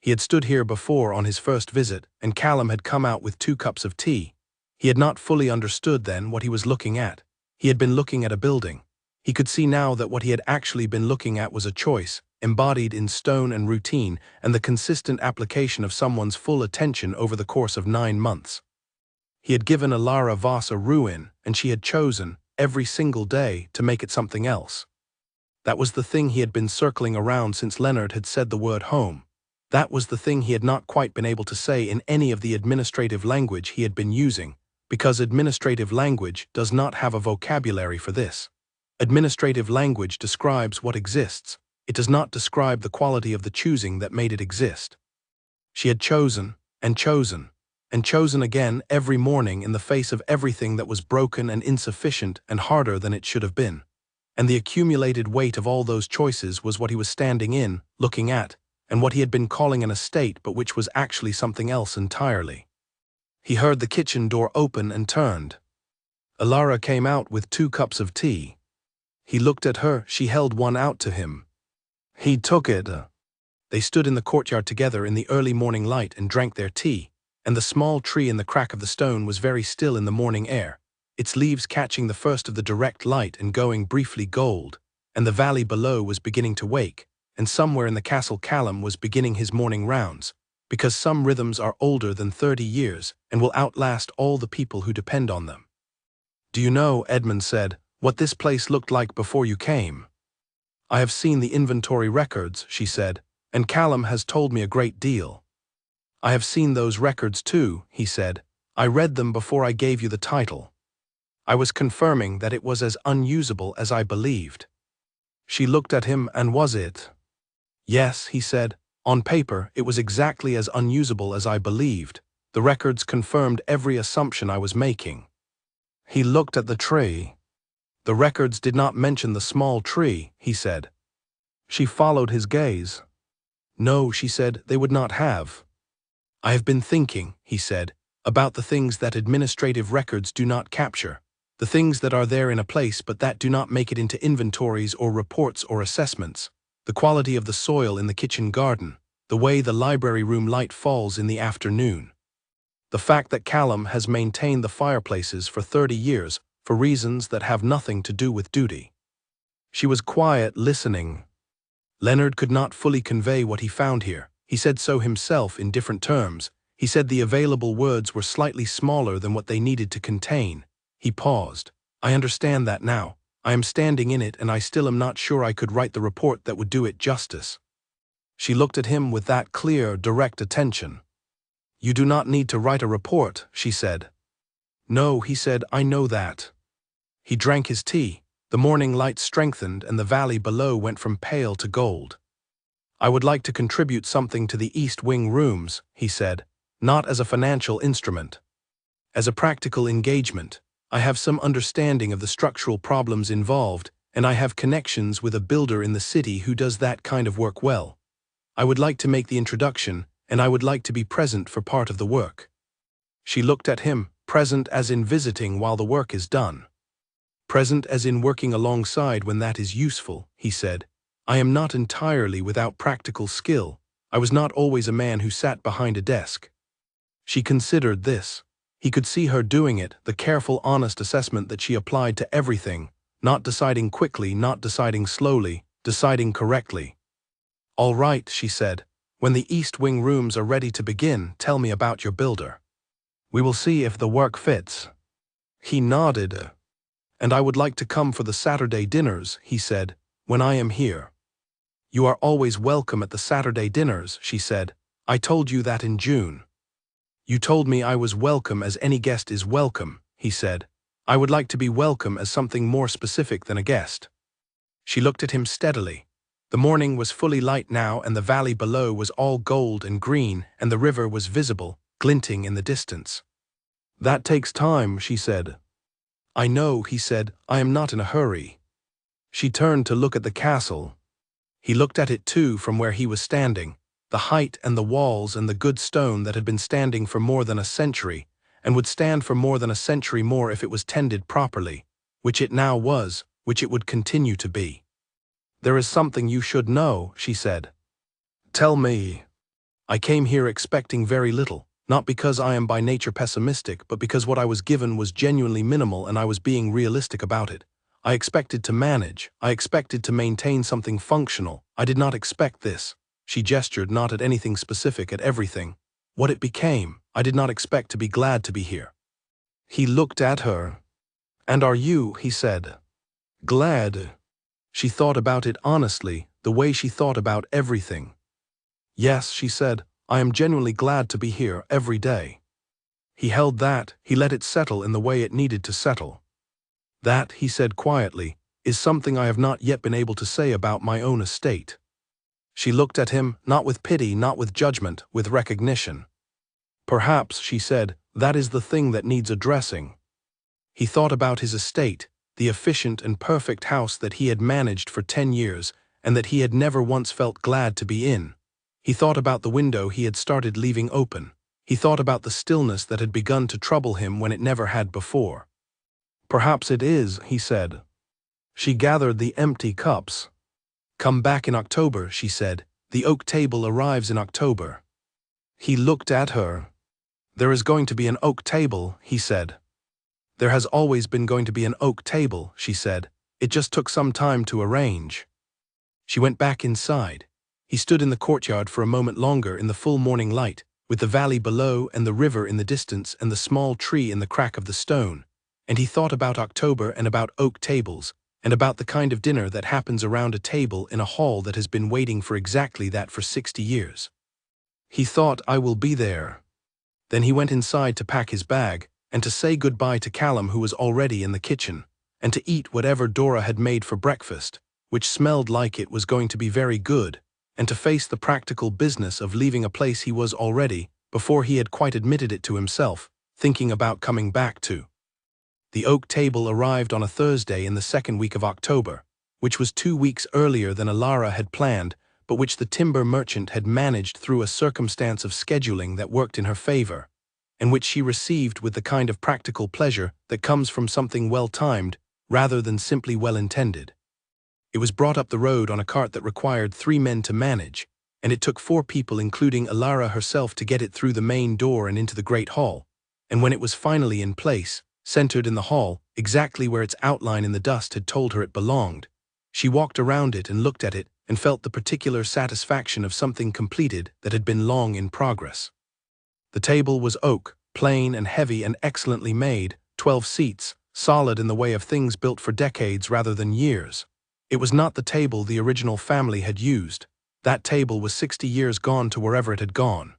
He had stood here before on his first visit, and Callum had come out with 2 cups of tea. He had not fully understood then what he was looking at. He had been looking at a building. He could see now that what he had actually been looking at was a choice, embodied in stone and routine, and the consistent application of someone's full attention over the course of 9 months. He had given Alara Voss a ruin, and she had chosen, every single day, to make it something else. That was the thing he had been circling around since Leonard had said the word home. That was the thing he had not quite been able to say in any of the administrative language he had been using, because administrative language does not have a vocabulary for this. Administrative language describes what exists. It does not describe the quality of the choosing that made it exist. She had chosen, and chosen, and chosen again every morning in the face of everything that was broken and insufficient and harder than it should have been. And the accumulated weight of all those choices was what he was standing in, looking at, and what he had been calling an estate but which was actually something else entirely. He heard the kitchen door open and turned. Alara came out with 2 cups of tea. He looked at her, she held one out to him. He took it. They stood in the courtyard together in the early morning light and drank their tea, and the small tree in the crack of the stone was very still in the morning air, its leaves catching the first of the direct light and going briefly gold, and the valley below was beginning to wake, and somewhere in the castle Callum was beginning his morning rounds, because some rhythms are older than 30 years and will outlast all the people who depend on them. "Do you know," Edmund said, "what this place looked like before you came?" "I have seen the inventory records," she said, "and Callum has told me a great deal." "I have seen those records too," he said. "I read them before I gave you the title. I was confirming that it was as unusable as I believed." She looked at him, and was it? "Yes," he said. "On paper, it was exactly as unusable as I believed. The records confirmed every assumption I was making." He looked at the tree. "The records did not mention the small tree," he said. She followed his gaze. "No," she said, "they would not have." "I have been thinking," he said, "about the things that administrative records do not capture, the things that are there in a place but that do not make it into inventories or reports or assessments, the quality of the soil in the kitchen garden, the way the library room light falls in the afternoon. The fact that Callum has maintained the fireplaces for 30 years for reasons that have nothing to do with duty." She was quiet, listening. Leonard could not fully convey what he found here. He said so himself in different terms. He said the available words were slightly smaller than what they needed to contain. He paused. "I understand that now. I am standing in it and I still am not sure I could write the report that would do it justice." She looked at him with that clear, direct attention. "You do not need to write a report," she said. "No," he said, "I know that." He drank his tea. The morning light strengthened and the valley below went from pale to gold. "I would like to contribute something to the East Wing rooms," he said, "not as a financial instrument. As a practical engagement. I have some understanding of the structural problems involved, and I have connections with a builder in the city who does that kind of work well. I would like to make the introduction, and I would like to be present for part of the work." She looked at him, present as in visiting while the work is done. "Present as in working alongside when that is useful," he said. "I am not entirely without practical skill. I was not always a man who sat behind a desk." She considered this. He could see her doing it, the careful, honest assessment that she applied to everything, not deciding quickly, not deciding slowly, deciding correctly. "All right," she said. "When the East Wing rooms are ready to begin, tell me about your builder. We will see if the work fits." He nodded. "And I would like to come for the Saturday dinners," he said, "when I am here." "You are always welcome at the Saturday dinners," she said. "I told you that in June." "You told me I was welcome as any guest is welcome," he said. I would like to be welcome as something more specific than a guest." She looked at him steadily. The morning was fully light now, and the valley below was all gold and green, and the river was visible, glinting in the distance. "That takes time," she said. "I know," he said. "I am not in a hurry." She turned to look at the castle. He looked at it too from where he was standing, the height and the walls and the good stone that had been standing for more than a century, and would stand for more than a century more if it was tended properly, which it now was, which it would continue to be. "There is something you should know," she said. "Tell me." "I came here expecting very little, not because I am by nature pessimistic, but because what I was given was genuinely minimal and I was being realistic about it. I expected to manage, I expected to maintain something functional. I did not expect this." She gestured not at anything specific, at everything. "What it became. I did not expect to be glad to be here." He looked at her. "And are you," he said, "glad?" She thought about it honestly, the way she thought about everything. "Yes," she said, "I am genuinely glad to be here every day." He held that, he let it settle in the way it needed to settle. "That," he said quietly, "is something I have not yet been able to say about my own estate." She looked at him, not with pity, not with judgment, with recognition. "Perhaps," she said, "that is the thing that needs addressing." He thought about his estate, the efficient and perfect house that he had managed for 10 years and that he had never once felt glad to be in. He thought about the window he had started leaving open. He thought about the stillness that had begun to trouble him when it never had before. "Perhaps it is," he said. She gathered the empty cups. "Come back in October," she said. "The oak table arrives in October." He looked at her. "There is going to be an oak table," he said. "There has always been going to be an oak table," she said. "It just took some time to arrange." She went back inside. He stood in the courtyard for a moment longer in the full morning light, with the valley below and the river in the distance and the small tree in the crack of the stone, and he thought about October and about oak tables, and about the kind of dinner that happens around a table in a hall that has been waiting for exactly that for 60 years. He thought, "I will be there." Then he went inside to pack his bag, and to say goodbye to Callum, who was already in the kitchen, and to eat whatever Dora had made for breakfast, which smelled like it was going to be very good, and to face the practical business of leaving a place he was already, before he had quite admitted it to himself, thinking about coming back to. The oak table arrived on a Thursday in the second week of October, which was 2 weeks earlier than Alara had planned, but which the timber merchant had managed through a circumstance of scheduling that worked in her favor, and which she received with the kind of practical pleasure that comes from something well-timed rather than simply well-intended. It was brought up the road on a cart that required 3 men to manage, and it took 4 people including Alara herself to get it through the main door and into the great hall, and when it was finally in place, centered in the hall, exactly where its outline in the dust had told her it belonged, she walked around it and looked at it and felt the particular satisfaction of something completed that had been long in progress. The table was oak, plain and heavy and excellently made, 12 seats, solid in the way of things built for decades rather than years. It was not the table the original family had used. That table was 60 years gone to wherever it had gone.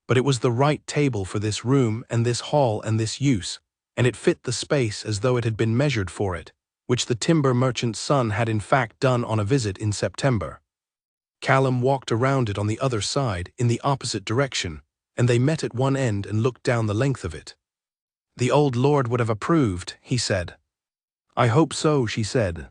But it was the right table for this room and this hall and this use, and it fit the space as though it had been measured for it, which the timber merchant's son had in fact done on a visit in September. Callum walked around it on the other side, in the opposite direction, and they met at one end and looked down the length of it. "The old lord would have approved," he said. "I hope so," she said.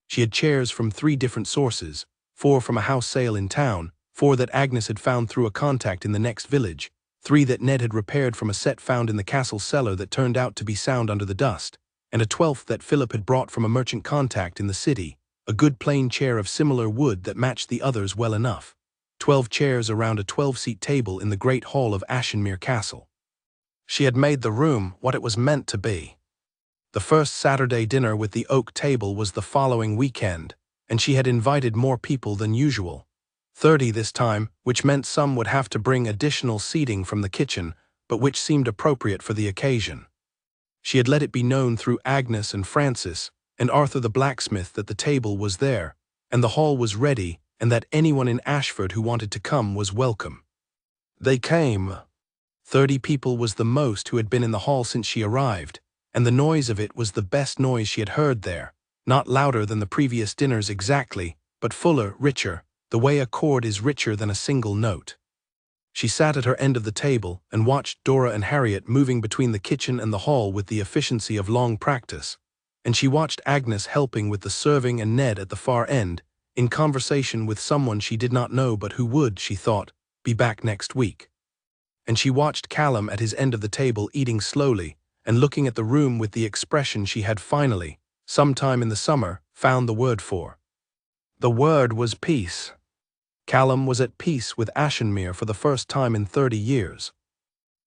She had chairs from 3 different sources, 4 from a house sale in town, 4 that Agnes had found through a contact in the next village, 3 that Ned had repaired from a set found in the castle cellar that turned out to be sound under the dust, and a 12th that Philip had brought from a merchant contact in the city, a good plain chair of similar wood that matched the others well enough. 12 chairs around a 12-seat table in the great hall of Ashenmere Castle. She had made the room what it was meant to be. The first Saturday dinner with the oak table was the following weekend, and she had invited more people than usual. 30 this time, which meant some would have to bring additional seating from the kitchen, but which seemed appropriate for the occasion. She had let it be known through Agnes and Francis and Arthur the blacksmith that the table was there, and the hall was ready, and that anyone in Ashford who wanted to come was welcome. They came. 30 people was the most who had been in the hall since she arrived, and the noise of it was the best noise she had heard there, not louder than the previous dinners exactly, but fuller, richer, the way a chord is richer than a single note. She sat at her end of the table and watched Dora and Harriet moving between the kitchen and the hall with the efficiency of long practice, and she watched Agnes helping with the serving and Ned at the far end, in conversation with someone she did not know but who would, she thought, be back next week. And she watched Callum at his end of the table eating slowly and looking at the room with the expression she had finally, sometime in the summer, found the word for. The word was peace. Callum was at peace with Ashenmere for the first time in 30 years.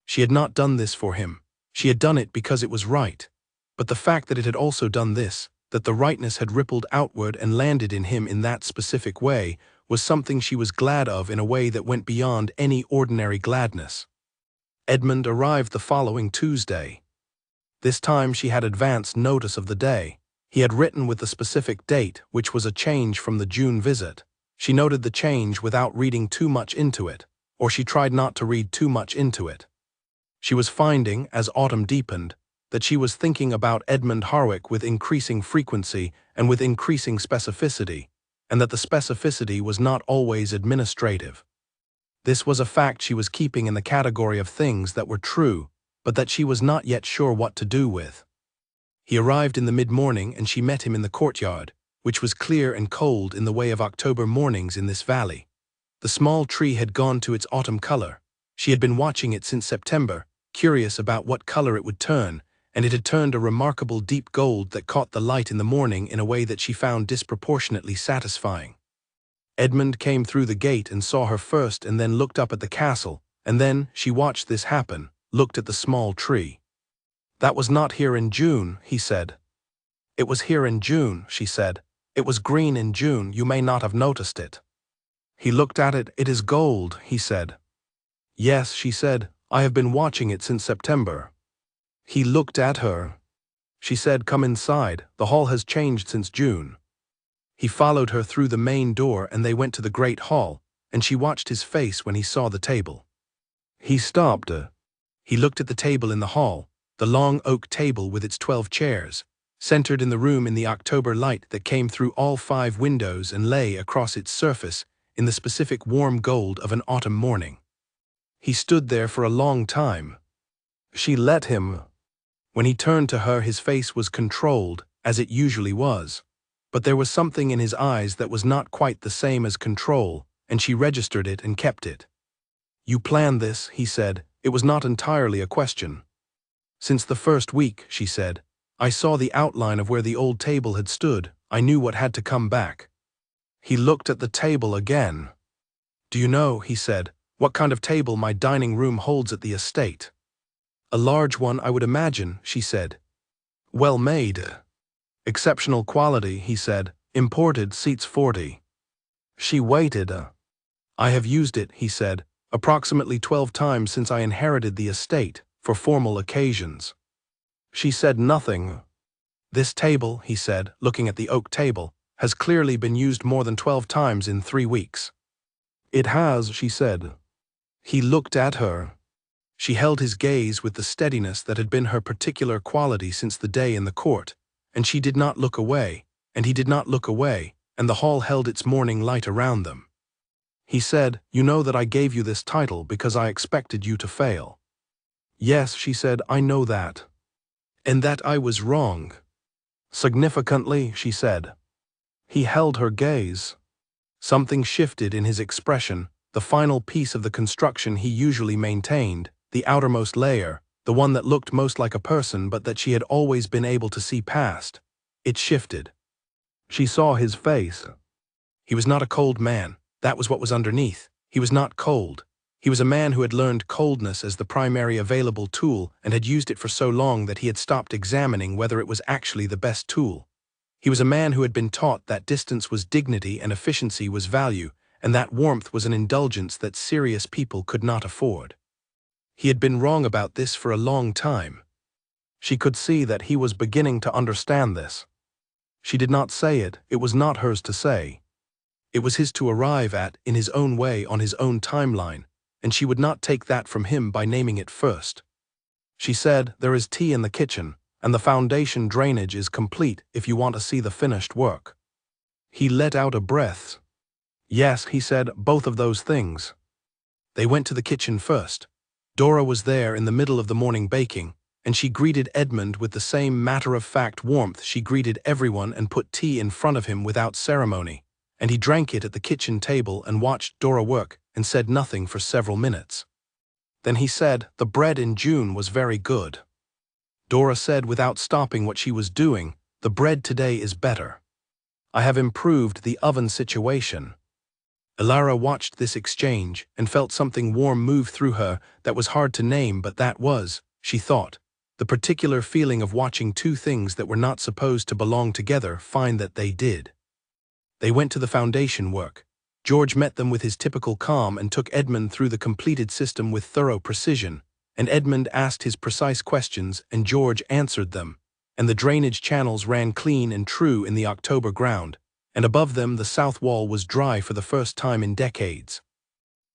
She had not done this for him. She had done it because it was right. But the fact that it had also done this, that the rightness had rippled outward and landed in him in that specific way, was something she was glad of in a way that went beyond any ordinary gladness. Edmund arrived the following Tuesday. This time she had advance notice of the day. He had written with the specific date, which was a change from the June visit. She noted the change without reading too much into it, or she tried not to read too much into it. She was finding, as autumn deepened, that she was thinking about Edmund Harwick with increasing frequency and with increasing specificity, and that the specificity was not always administrative. This was a fact she was keeping in the category of things that were true, but that she was not yet sure what to do with. He arrived in the mid-morning and she met him in the courtyard, which was clear and cold in the way of October mornings in this valley. The small tree had gone to its autumn color. She had been watching it since September, curious about what color it would turn, and it had turned a remarkable deep gold that caught the light in the morning in a way that she found disproportionately satisfying. Edmund came through the gate and saw her first and then looked up at the castle, and then she watched this happen, looked at the small tree. That was not here in June, he said. It was here in June, she said. It was green in June, you may not have noticed it. He looked at it. It is gold, he said. Yes, she said, I have been watching it since September. He looked at her. She said, come inside, the hall has changed since June. He followed her through the main door and they went to the great hall, and she watched his face when he saw the table. He stopped. He looked at the table in the hall, the long oak table with its 12 chairs, centered in the room in the October light that came through all 5 windows and lay across its surface in the specific warm gold of an autumn morning. He stood there for a long time. She let him. When he turned to her, his face was controlled, as it usually was. But there was something in his eyes that was not quite the same as control, and she registered it and kept it. You planned this, he said. It was not entirely a question. Since the first week, she said, I saw the outline of where the old table had stood. I knew what had to come back. He looked at the table again. Do you know, he said, what kind of table my dining room holds at the estate? A large one, I would imagine, she said. Well made. Exceptional quality, he said. Imported, seats 40. She waited. I have used it, he said, approximately 12 times since I inherited the estate, for formal occasions. She said nothing. This table, he said, looking at the oak table, has clearly been used more than 12 times in 3 weeks. It has, she said. He looked at her. She held his gaze with the steadiness that had been her particular quality since the day in the court, and she did not look away, and he did not look away, and the hall held its morning light around them. He said, you know that I gave you this title because I expected you to fail. Yes, she said, I know that. And that I was wrong. Significantly, she said. He held her gaze. Something shifted in his expression, the final piece of the construction he usually maintained, the outermost layer, the one that looked most like a person but that she had always been able to see past. It shifted. She saw his face. He was not a cold man. That was what was underneath. He was not cold. He was a man who had learned coldness as the primary available tool and had used it for so long that he had stopped examining whether it was actually the best tool. He was a man who had been taught that distance was dignity and efficiency was value, and that warmth was an indulgence that serious people could not afford. He had been wrong about this for a long time. She could see that he was beginning to understand this. She did not say it. It was not hers to say. It was his to arrive at, in his own way, on his own timeline, and she would not take that from him by naming it first. She said, there is tea in the kitchen. and the foundation drainage is complete if you want to see the finished work." He let out a breath. "Yes," he said, "both of those things." They went to the kitchen first. Dora was there in the middle of the morning baking, and she greeted Edmund with the same matter-of-fact warmth she greeted everyone and put tea in front of him without ceremony, and he drank it at the kitchen table and watched Dora work and said nothing for several minutes. Then he said, "The bread in June was very good." Dora said without stopping what she was doing, "The bread today is better. I have improved the oven situation." Elara watched this exchange and felt something warm move through her that was hard to name, but that was, she thought, the particular feeling of watching two things that were not supposed to belong together find that they did. They went to the foundation work. George met them with his typical calm and took Edmund through the completed system with thorough precision, and Edmund asked his precise questions and George answered them, and the drainage channels ran clean and true in the October ground, and above them the south wall was dry for the first time in decades.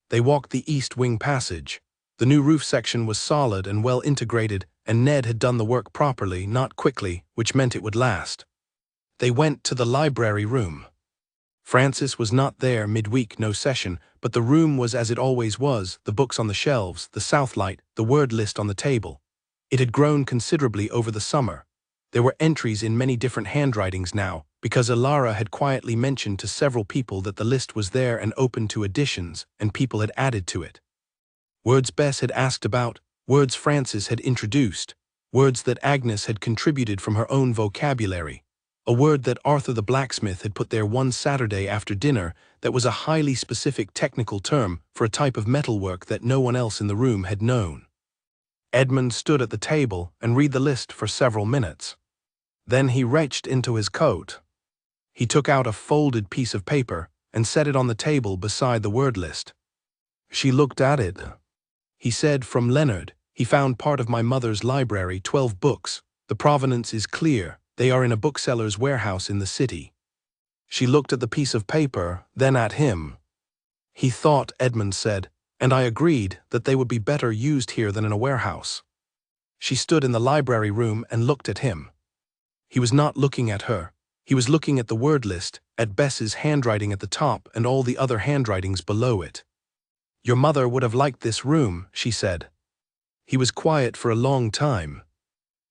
They walked the east wing passage. The new roof section was solid and well integrated, and Ned had done the work properly, not quickly, which meant it would last. They went to the library room. Francis was not there midweek, no session, but the room was as it always was, the books on the shelves, the south light, the word list on the table. It had grown considerably over the summer. There were entries in many different handwritings now, because Elara had quietly mentioned to several people that the list was there and open to additions, and people had added to it. Words Bess had asked about, words Francis had introduced, words that Agnes had contributed from her own vocabulary, a word that Arthur the blacksmith had put there one Saturday after dinner that was a highly specific technical term for a type of metalwork that no one else in the room had known. Edmund stood at the table and read the list for several minutes. Then he reached into his coat. He took out a folded piece of paper and set it on the table beside the word list. She looked at it. He said, "From Leonard, he found part of my mother's library, 12 books. The provenance is clear. They are in a bookseller's warehouse in the city." She looked at the piece of paper, then at him. "He thought," Edmund said, "and I agreed, that they would be better used here than in a warehouse." She stood in the library room and looked at him. He was not looking at her. He was looking at the word list, at Bess's handwriting at the top and all the other handwritings below it. "Your mother would have liked this room," she said. He was quiet for a long time.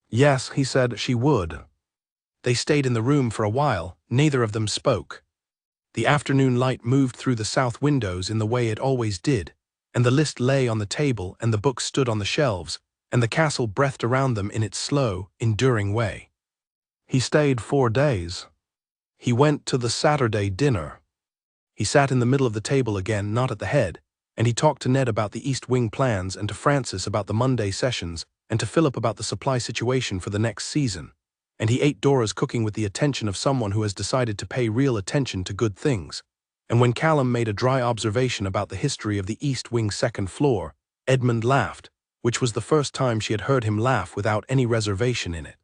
"Yes," he said, "she would." They stayed in the room for a while. Neither of them spoke. The afternoon light moved through the south windows in the way it always did, and the list lay on the table and the books stood on the shelves, and the castle breathed around them in its slow, enduring way. He stayed 4 days. He went to the Saturday dinner. He sat in the middle of the table again, not at the head, and he talked to Ned about the East Wing plans and to Francis about the Monday sessions and to Philip about the supply situation for the next season. And he ate Dora's cooking with the attention of someone who has decided to pay real attention to good things. And when Callum made a dry observation about the history of the East Wing's second floor, Edmund laughed, which was the first time she had heard him laugh without any reservation in it.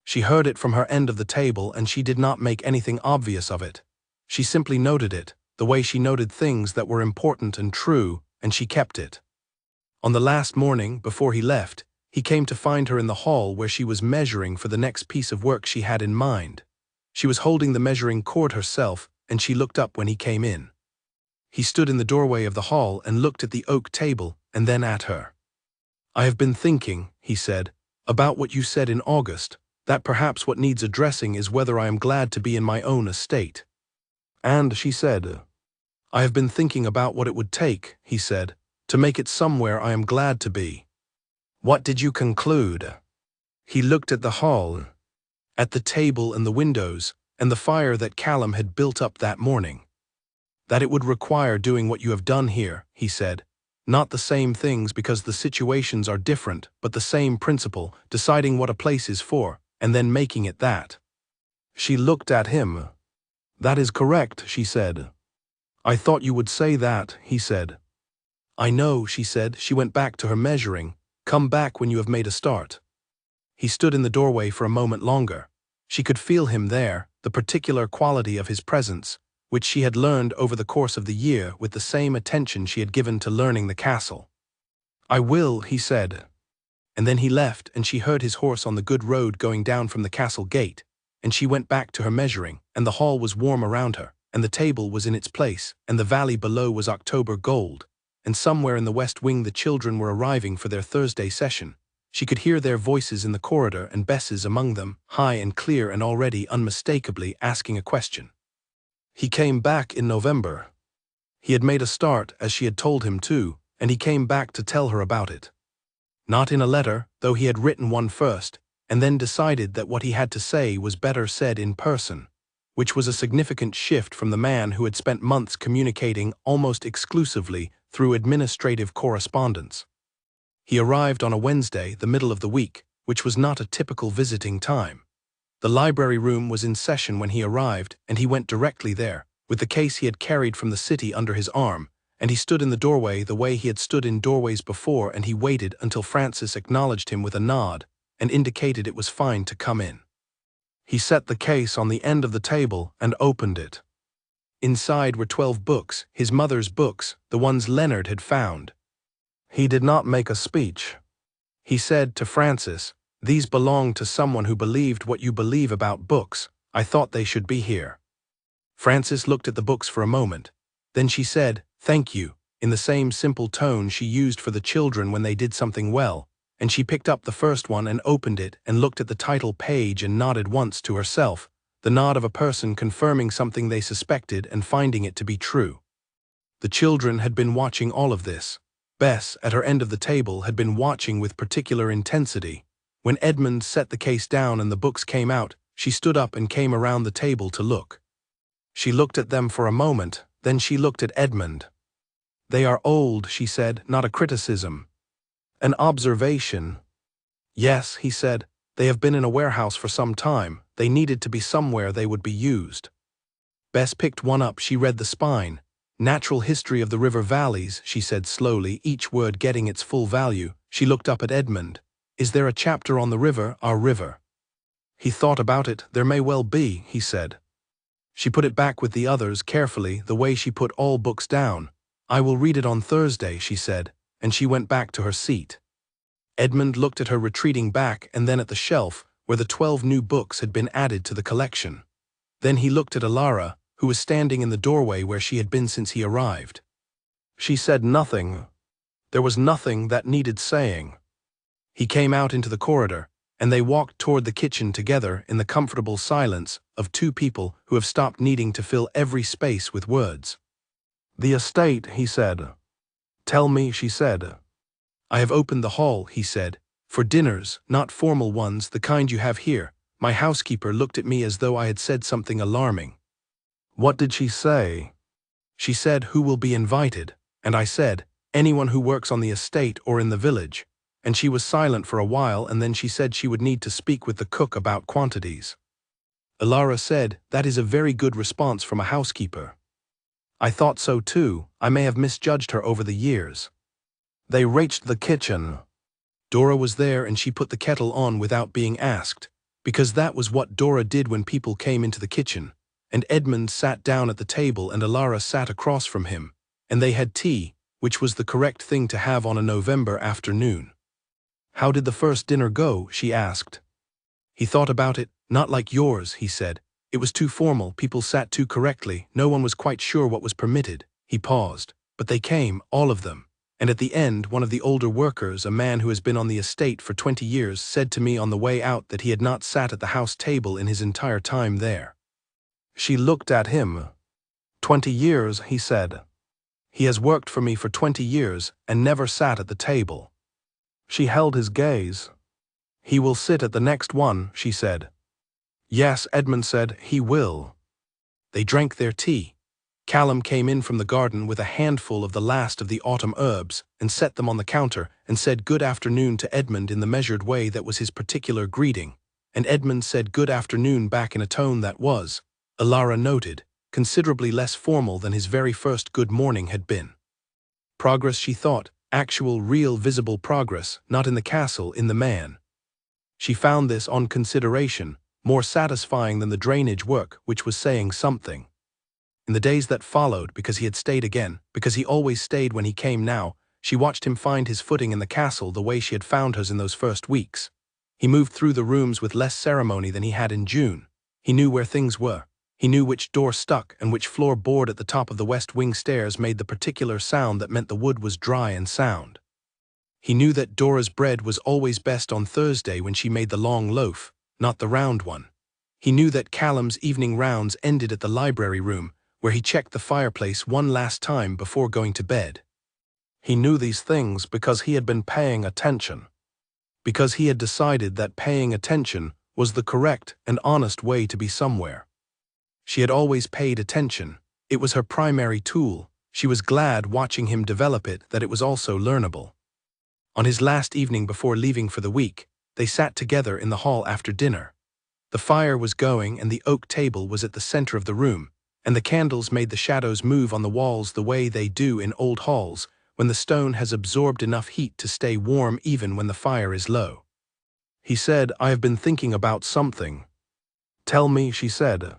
She heard it from her end of the table and she did not make anything obvious of it. She simply noted it, the way she noted things that were important and true, and she kept it. On the last morning, before he left, he came to find her in the hall where she was measuring for the next piece of work she had in mind. She was holding the measuring cord herself, and she looked up when he came in. He stood in the doorway of the hall and looked at the oak table and then at her. "I have been thinking," he said, "about what you said in August, that perhaps what needs addressing is whether I am glad to be in my own estate." And she said, "I have been thinking about what it would take," he said, "to make it somewhere I am glad to be." "What did you conclude?" He looked at the hall, at the table and the windows, and the fire that Callum had built up that morning. "That it would require doing what you have done here," he said. "Not the same things because the situations are different, but the same principle, deciding what a place is for, and then making it that." She looked at him. "That is correct," she said. "I thought you would say that," he said. "I know," she said. She went back to her measuring. "Come back when you have made a start." He stood in the doorway for a moment longer. She could feel him there, the particular quality of his presence, which she had learned over the course of the year with the same attention she had given to learning the castle. "I will," he said. And then he left, and she heard his horse on the good road going down from the castle gate, and she went back to her measuring, and the hall was warm around her, and the table was in its place, and the valley below was October gold, and somewhere in the west wing the children were arriving for their Thursday session. She could hear their voices in the corridor and Bess's among them, high and clear and already unmistakably asking a question. He came back in November. He had made a start, as she had told him to, and he came back to tell her about it. Not in a letter, though he had written one first, and then decided that what he had to say was better said in person, which was a significant shift from the man who had spent months communicating almost exclusively through administrative correspondence. He arrived on a Wednesday, the middle of the week, which was not a typical visiting time. The library room was in session when he arrived, and he went directly there, with the case he had carried from the city under his arm, and he stood in the doorway the way he had stood in doorways before, and he waited until Francis acknowledged him with a nod and indicated it was fine to come in. He set the case on the end of the table and opened it. Inside were 12 books, his mother's books, the ones Leonard had found. He did not make a speech. He said to Francis, "These belong to someone who believed what you believe about books. I thought they should be here." Francis looked at the books for a moment. Then she said, "Thank you," in the same simple tone she used for the children when they did something well, and she picked up the first one and opened it and looked at the title page and nodded once to herself, the nod of a person confirming something they suspected and finding it to be true. The children had been watching all of this. Bess, at her end of the table, had been watching with particular intensity. When Edmund set the case down and the books came out, she stood up and came around the table to look. She looked at them for a moment, then she looked at Edmund. "They are old," she said, "not a criticism. An observation." "Yes," he said, "they have been in a warehouse for some time. They needed to be somewhere they would be used." Bess picked one up. She read the spine. "Natural history of the river valleys," she said slowly, each word getting its full value. She looked up at Edmund. "Is there a chapter on the river, our river?" He thought about it. "There may well be," he said. She put it back with the others carefully, the way she put all books down. "I will read it on Thursday," she said, and she went back to her seat. Edmund looked at her retreating back and then at the shelf where the 12 new books had been added to the collection. Then he looked at Alara, who was standing in the doorway where she had been since he arrived. She said nothing. There was nothing that needed saying. He came out into the corridor, and they walked toward the kitchen together in the comfortable silence of two people who have stopped needing to fill every space with words. "The estate," he said. "Tell me," she said. "I have opened the hall," he said, "for dinners, not formal ones, the kind you have here." My housekeeper looked at me as though I had said something alarming. "What did she say?" "She said, 'Who will be invited?' And I said, 'Anyone who works on the estate or in the village.' And she was silent for a while, and then she said she would need to speak with the cook about quantities." Alara said, "That is a very good response from a housekeeper." "I thought so too. I may have misjudged her over the years." They reached the kitchen. Dora was there, and she put the kettle on without being asked, because that was what Dora did when people came into the kitchen. And Edmund sat down at the table and Alara sat across from him, and they had tea, which was the correct thing to have on a November afternoon. "How did the first dinner go?" she asked. He thought about it. "Not like yours," he said. "It was too formal, people sat too correctly, no one was quite sure what was permitted." He paused. "But they came, all of them. And at the end, one of the older workers, a man who has been on the estate for 20 years, said to me on the way out that he had not sat at the house table in his entire time there." She looked at him. "20 years," he said. "He has worked for me for 20 years and never sat at the table." She held his gaze. "He will sit at the next one," she said. "Yes," Edmund said, "he will." They drank their tea. Callum came in from the garden with a handful of the last of the autumn herbs and set them on the counter and said good afternoon to Edmund in the measured way that was his particular greeting, and Edmund said good afternoon back in a tone that was, Alara noted, considerably less formal than his very first good morning had been. Progress, she thought, actual, real, visible progress, not in the castle, in the man. She found this, on consideration, more satisfying than the drainage work, which was saying something. In the days that followed, because he had stayed again, because he always stayed when he came now, She watched him find his footing in the castle the way she had found hers in those first weeks. He moved through the rooms with less ceremony than he had in June. He knew where things were. He knew which door stuck and which floor board at the top of the west wing stairs made the particular sound that meant the wood was dry and sound. He knew that Dora's bread was always best on Thursday when she made the long loaf, not the round one. He knew that Callum's evening rounds ended at the library room, where he checked the fireplace one last time before going to bed. He knew these things because he had been paying attention. Because he had decided that paying attention was the correct and honest way to be somewhere. She had always paid attention. It was her primary tool. She was glad watching him develop it that it was also learnable. On his last evening before leaving for the week, they sat together in the hall after dinner. The fire was going and the oak table was at the center of the room, and the candles made the shadows move on the walls the way they do in old halls when the stone has absorbed enough heat to stay warm even when the fire is low. He said, "I have been thinking about something." "Tell me," she said.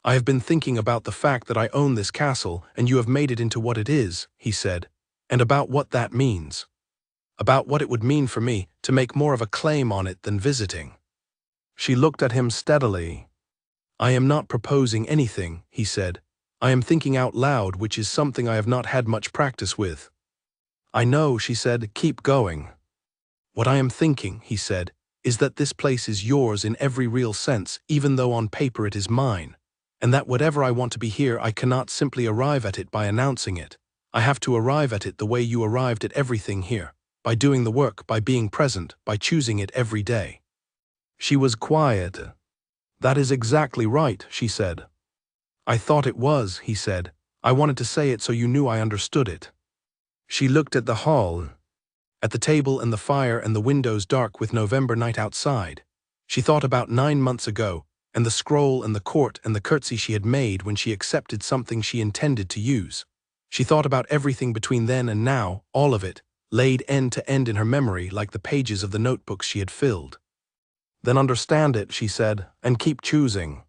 "I have been thinking about the fact that I own this castle and you have made it into what it is," he said, "and about what that means. About what it would mean for me to make more of a claim on it than visiting." She looked at him steadily. "I am not proposing anything," he said. "I am thinking out loud, which is something I have not had much practice with." "I know," she said. "Keep going." "What I am thinking," he said, "is that this place is yours in every real sense, even though on paper it is mine, and that whatever I want to be here, I cannot simply arrive at it by announcing it. I have to arrive at it the way you arrived at everything here, by doing the work, by being present, by choosing it every day." She was quiet. "That is exactly right," she said. "I thought it was," he said. "I wanted to say it so you knew I understood it." She looked at the hall, at the table and the fire and the windows dark with November night outside. She thought about 9 months ago, and the scroll and the court and the curtsy she had made when she accepted something she intended to use. She thought about everything between then and now, all of it, laid end to end in her memory like the pages of the notebooks she had filled. "Then understand it," she said, "and keep choosing."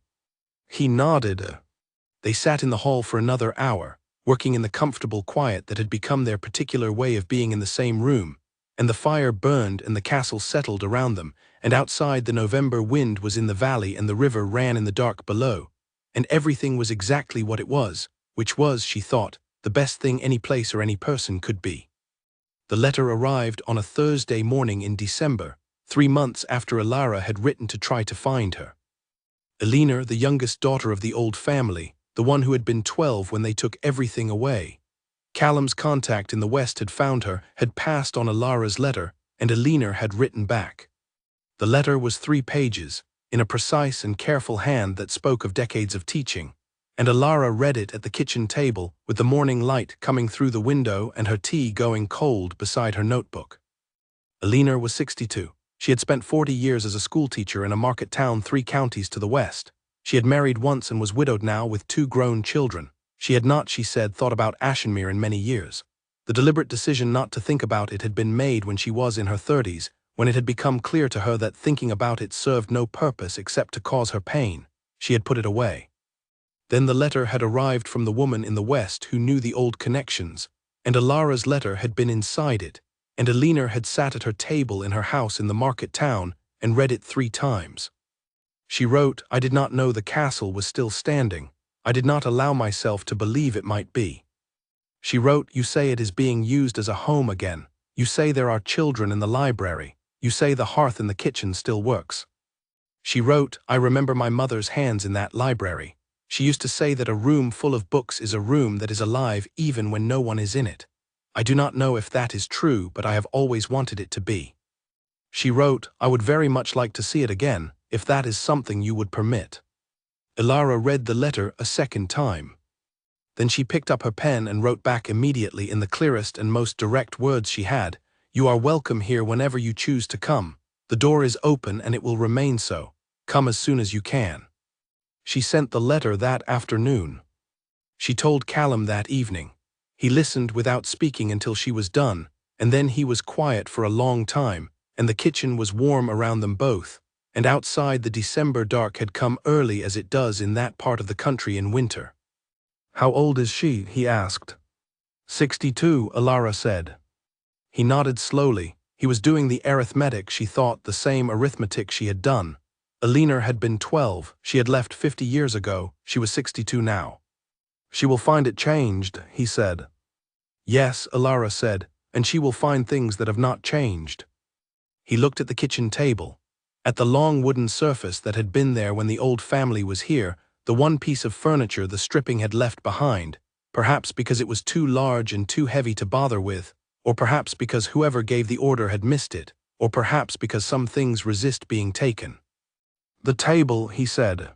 He nodded. They sat in the hall for another hour, working in the comfortable quiet that had become their particular way of being in the same room, and the fire burned and the castle settled around them, and outside the November wind was in the valley and the river ran in the dark below, and everything was exactly what it was, which was, she thought, the best thing any place or any person could be. The letter arrived on a Thursday morning in December, 3 months after Alara had written to try to find her. Elena, the youngest daughter of the old family, the one who had been 12 when they took everything away. Callum's contact in the West had found her, had passed on Alara's letter, and Elena had written back. The letter was 3 pages, in a precise and careful hand that spoke of decades of teaching, and Alara read it at the kitchen table with the morning light coming through the window and her tea going cold beside her notebook. Elena was 62. She had spent 40 years as a schoolteacher in a market town 3 counties to the west. She had married once and was widowed now with 2 grown children. She had not, she said, thought about Ashenmere in many years. The deliberate decision not to think about it had been made when she was in her 30s, when it had become clear to her that thinking about it served no purpose except to cause her pain. She had put it away. Then the letter had arrived from the woman in the West who knew the old connections, and Alara's letter had been inside it, and Elena had sat at her table in her house in the market town and read it 3 times. She wrote, "I did not know the castle was still standing. I did not allow myself to believe it might be." She wrote, "You say it is being used as a home again. You say there are children in the library. You say the hearth in the kitchen still works." She wrote, "I remember my mother's hands in that library. She used to say that a room full of books is a room that is alive even when no one is in it. I do not know if that is true, but I have always wanted it to be." She wrote, "I would very much like to see it again, if that is something you would permit." Alara read the letter a second time. Then she picked up her pen and wrote back immediately in the clearest and most direct words she had, "You are welcome here whenever you choose to come. The door is open and it will remain so. Come as soon as you can." She sent the letter that afternoon. She told Callum that evening. He listened without speaking until she was done, and then he was quiet for a long time, and the kitchen was warm around them both, and outside the December dark had come early as it does in that part of the country in winter. "How old is she?" he asked. 62, Alara said. He nodded slowly. He was doing the arithmetic, she thought, the same arithmetic she had done. Elinor had been 12, she had left 50 years ago, she was 62 now. She will find it changed, he said. Yes, Alara said, and she will find things that have not changed. He looked at the kitchen table, at the long wooden surface that had been there when the old family was here, the one piece of furniture the stripping had left behind, perhaps because it was too large and too heavy to bother with, or perhaps because whoever gave the order had missed it, or perhaps because some things resist being taken. The table, he said.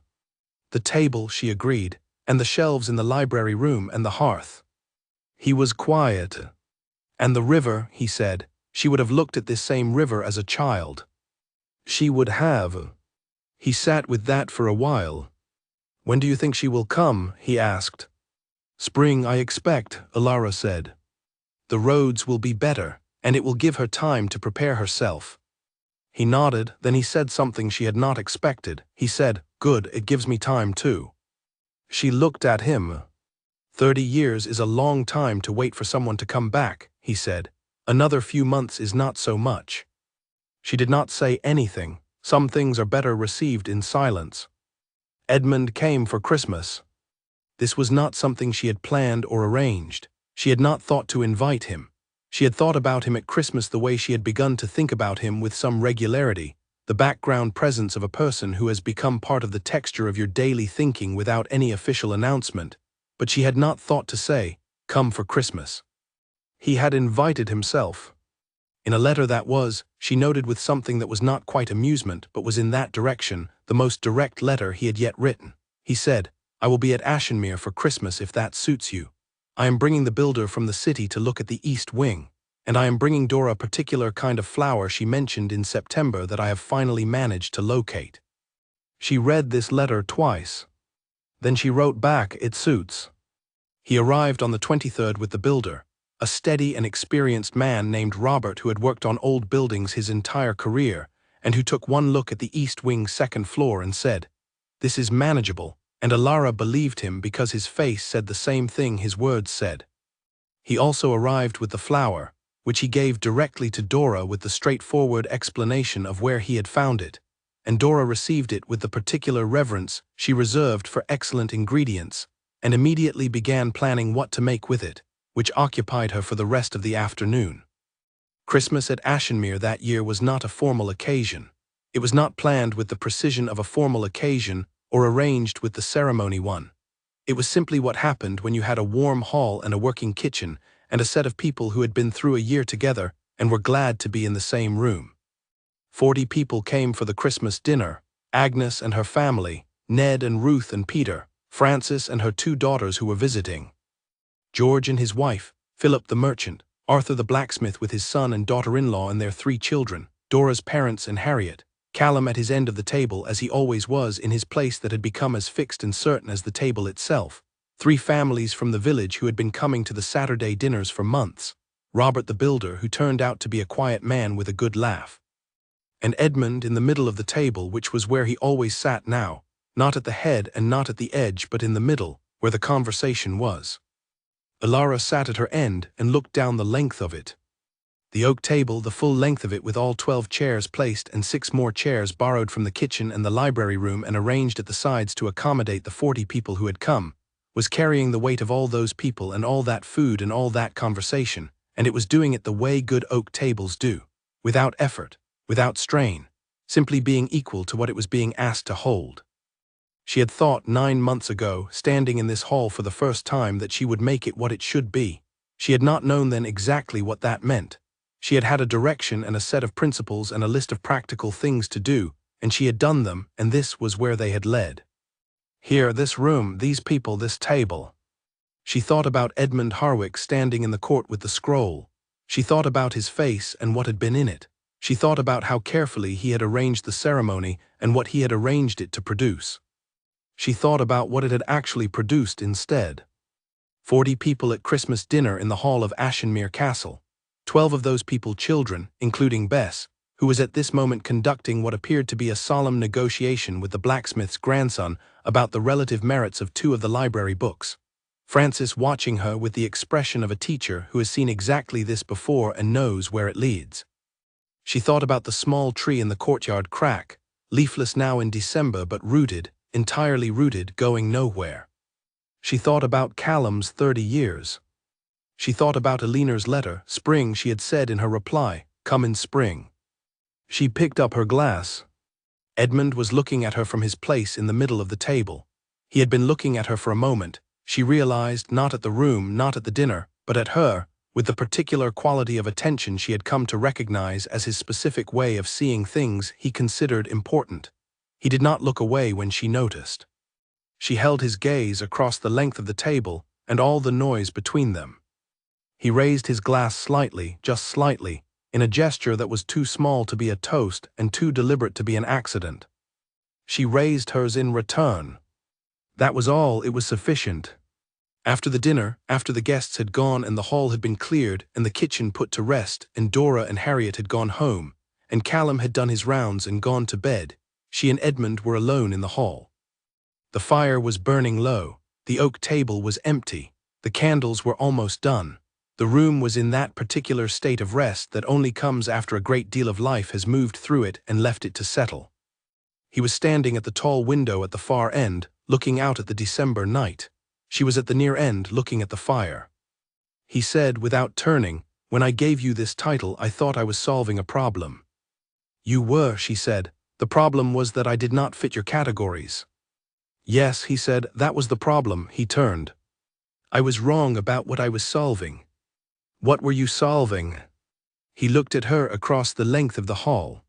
The table, she agreed, and the shelves in the library room and the hearth. He was quiet. And the river, he said, she would have looked at this same river as a child. She would have. He sat with that for a while. When do you think she will come? He asked. Spring, I expect, Alara said. The roads will be better, and it will give her time to prepare herself. He nodded, then he said something she had not expected. He said, Good, it gives me time too. She looked at him. 30 years is a long time to wait for someone to come back, he said. Another few months is not so much. She did not say anything. Some things are better received in silence. Edmund came for Christmas. This was not something she had planned or arranged. She had not thought to invite him. She had thought about him at Christmas the way she had begun to think about him with some regularity, the background presence of a person who has become part of the texture of your daily thinking without any official announcement, but she had not thought to say, come for Christmas. He had invited himself. In a letter that was, she noted with something that was not quite amusement but was in that direction, the most direct letter he had yet written. He said, I will be at Ashenmere for Christmas if that suits you. I am bringing the builder from the city to look at the east wing, and I am bringing Dora a particular kind of flower she mentioned in September that I have finally managed to locate. She read this letter twice. Then she wrote back, it suits. He arrived on the 23rd with the builder, a steady and experienced man named Robert who had worked on old buildings his entire career, and who took one look at the east wing's second floor and said, This is manageable. And Alara believed him because his face said the same thing his words said. He also arrived with the flower, which he gave directly to Dora with the straightforward explanation of where he had found it, and Dora received it with the particular reverence she reserved for excellent ingredients, and immediately began planning what to make with it, which occupied her for the rest of the afternoon. Christmas at Ashenmere that year was not a formal occasion. It was not planned with the precision of a formal occasion or arranged with the ceremony one. It was simply what happened when you had a warm hall and a working kitchen and a set of people who had been through a year together and were glad to be in the same room. 40 people came for the Christmas dinner, Agnes and her family, Ned and Ruth and Peter, Frances and her 2 daughters who were visiting, George and his wife, Philip the merchant, Arthur the blacksmith with his son and daughter-in-law and their 3 children, Dora's parents and Harriet, Callum at his end of the table as he always was in his place that had become as fixed and certain as the table itself, 3 families from the village who had been coming to the Saturday dinners for months, Robert the builder who turned out to be a quiet man with a good laugh, and Edmund in the middle of the table which was where he always sat now, not at the head and not at the edge but in the middle, where the conversation was. Alara sat at her end and looked down the length of it. The oak table, the full length of it with all 12 chairs placed and 6 more chairs borrowed from the kitchen and the library room and arranged at the sides to accommodate the 40 people who had come, was carrying the weight of all those people and all that food and all that conversation, and it was doing it the way good oak tables do, without effort, without strain, simply being equal to what it was being asked to hold. She had thought 9 months ago, standing in this hall for the first time, that she would make it what it should be. She had not known then exactly what that meant. She had had a direction and a set of principles and a list of practical things to do, and she had done them, and this was where they had led. Here, this room, these people, this table. She thought about Edmund Harwick standing in the court with the scroll. She thought about his face and what had been in it. She thought about how carefully he had arranged the ceremony and what he had arranged it to produce. She thought about what it had actually produced instead. 40 people at Christmas dinner in the hall of Ashenmere Castle. 12 of those people children, including Bess, who was at this moment conducting what appeared to be a solemn negotiation with the blacksmith's grandson about the relative merits of 2 of the library books. Francis watching her with the expression of a teacher who has seen exactly this before and knows where it leads. She thought about the small tree in the courtyard crack, leafless now in December but rooted, entirely rooted, going nowhere. She thought about Callum's 30 years. She thought about Eleanor's letter, spring she had said in her reply, come in spring. She picked up her glass. Edmund was looking at her from his place in the middle of the table. He had been looking at her for a moment. She realized, not at the room, not at the dinner, but at her, with the particular quality of attention she had come to recognize as his specific way of seeing things he considered important. He did not look away when she noticed. She held his gaze across the length of the table and all the noise between them. He raised his glass slightly, just slightly, in a gesture that was too small to be a toast and too deliberate to be an accident. She raised hers in return. That was all, it was sufficient. After the dinner, after the guests had gone and the hall had been cleared and the kitchen put to rest and Dora and Harriet had gone home, and Callum had done his rounds and gone to bed, she and Edmund were alone in the hall. The fire was burning low, the oak table was empty, the candles were almost done. The room was in that particular state of rest that only comes after a great deal of life has moved through it and left it to settle. He was standing at the tall window at the far end, looking out at the December night. She was at the near end, looking at the fire. He said, without turning, when I gave you this title, I thought I was solving a problem. You were, she said. The problem was that I did not fit your categories. Yes, he said, that was the problem. He turned. I was wrong about what I was solving. What were you solving? He looked at her across the length of the hall.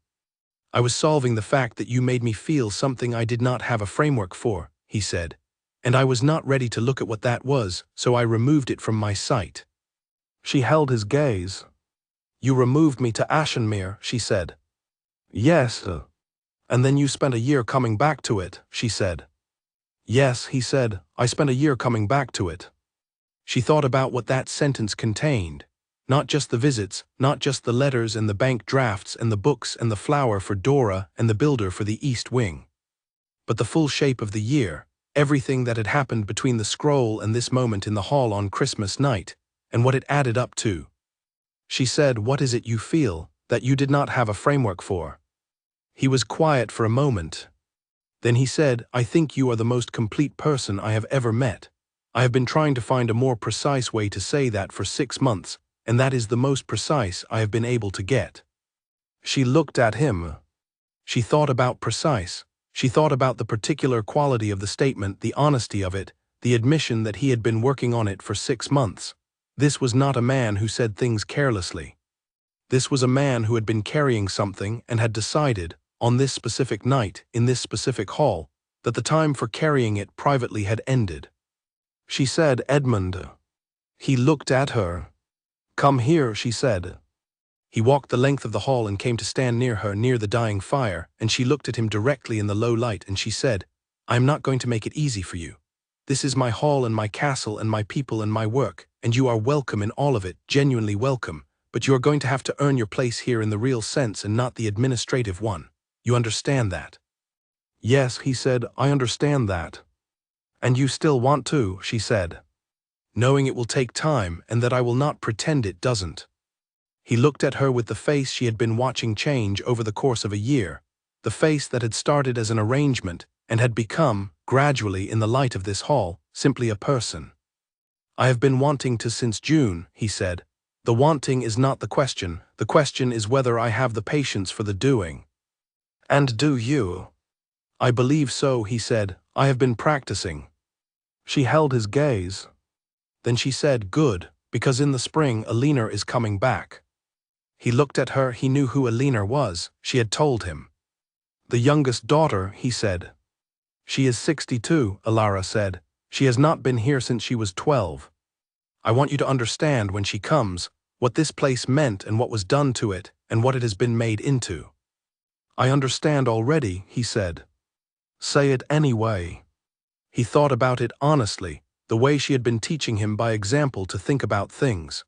I was solving the fact that you made me feel something I did not have a framework for, he said. And I was not ready to look at what that was, so I removed it from my sight. She held his gaze. You removed me to Ashenmere, she said. Yes. And then you spent a year coming back to it, she said. Yes, he said, I spent a year coming back to it. She thought about what that sentence contained. Not just the visits, not just the letters and the bank drafts and the books and the flower for Dora and the builder for the East Wing. But the full shape of the year, everything that had happened between the scroll and this moment in the hall on Christmas night, and what it added up to. She said, what is it you feel, that you did not have a framework for? He was quiet for a moment. Then he said, I think you are the most complete person I have ever met. I have been trying to find a more precise way to say that for 6 months, and that is the most precise I have been able to get. She looked at him. She thought about precise. She thought about the particular quality of the statement, the honesty of it, the admission that he had been working on it for 6 months. This was not a man who said things carelessly. This was a man who had been carrying something and had decided, on this specific night, in this specific hall, that the time for carrying it privately had ended. She said, Edmund. He looked at her. Come here, she said. He walked the length of the hall and came to stand near her, near the dying fire, and she looked at him directly in the low light and she said, I am not going to make it easy for you. This is my hall and my castle and my people and my work, and you are welcome in all of it, genuinely welcome, but you are going to have to earn your place here in the real sense and not the administrative one. You understand that? Yes, he said, I understand that. And you still want to, she said. Knowing it will take time and that I will not pretend it doesn't. He looked at her with the face she had been watching change over the course of a year, the face that had started as an arrangement and had become, gradually in the light of this hall, simply a person. I have been wanting to since June, he said. The wanting is not the question is whether I have the patience for the doing. And do you? I believe so, he said. I have been practicing. She held his gaze. Then she said, good, because in the spring Eleanor is coming back. He looked at her, he knew who Eleanor was, she had told him. The youngest daughter, he said. She is 62, Alara said. She has not been here since she was 12. I want you to understand when she comes, what this place meant and what was done to it, and what it has been made into. I understand already, he said. Say it anyway. He thought about it honestly, the way she had been teaching him by example to think about things.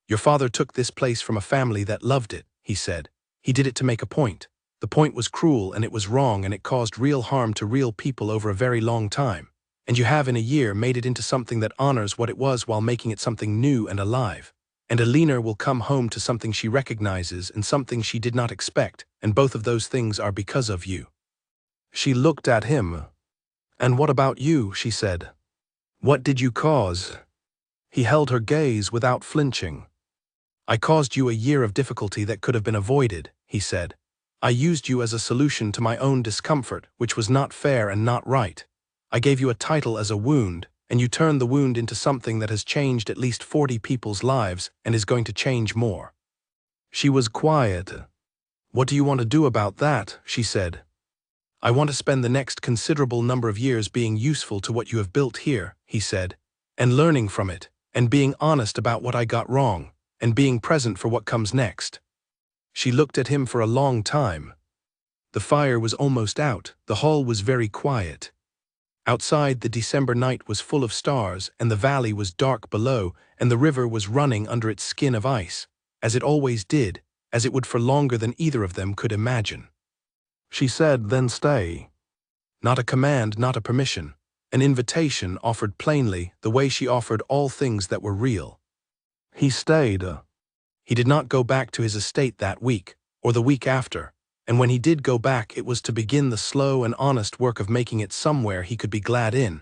Your father took this place from a family that loved it, he said. He did it to make a point. The point was cruel and it was wrong and it caused real harm to real people over a very long time. And you have in a year made it into something that honors what it was while making it something new and alive. And Alina will come home to something she recognizes and something she did not expect, and both of those things are because of you. She looked at him. And what about you, she said. What did you cause? He held her gaze without flinching. I caused you a year of difficulty that could have been avoided, he said. I used you as a solution to my own discomfort, which was not fair and not right. I gave you a title as a wound, and you turned the wound into something that has changed at least 40 people's lives and is going to change more. She was quiet. What do you want to do about that? She said. I want to spend the next considerable number of years being useful to what you have built here, he said, and learning from it, and being honest about what I got wrong, and being present for what comes next. She looked at him for a long time. The fire was almost out, the hall was very quiet. Outside, the December night was full of stars, and the valley was dark below, and the river was running under its skin of ice, as it always did, as it would for longer than either of them could imagine. She said, then stay. Not a command, not a permission. An invitation offered plainly, the way she offered all things that were real. He stayed. He did not go back to his estate that week, or the week after, and when he did go back it was to begin the slow and honest work of making it somewhere he could be glad in,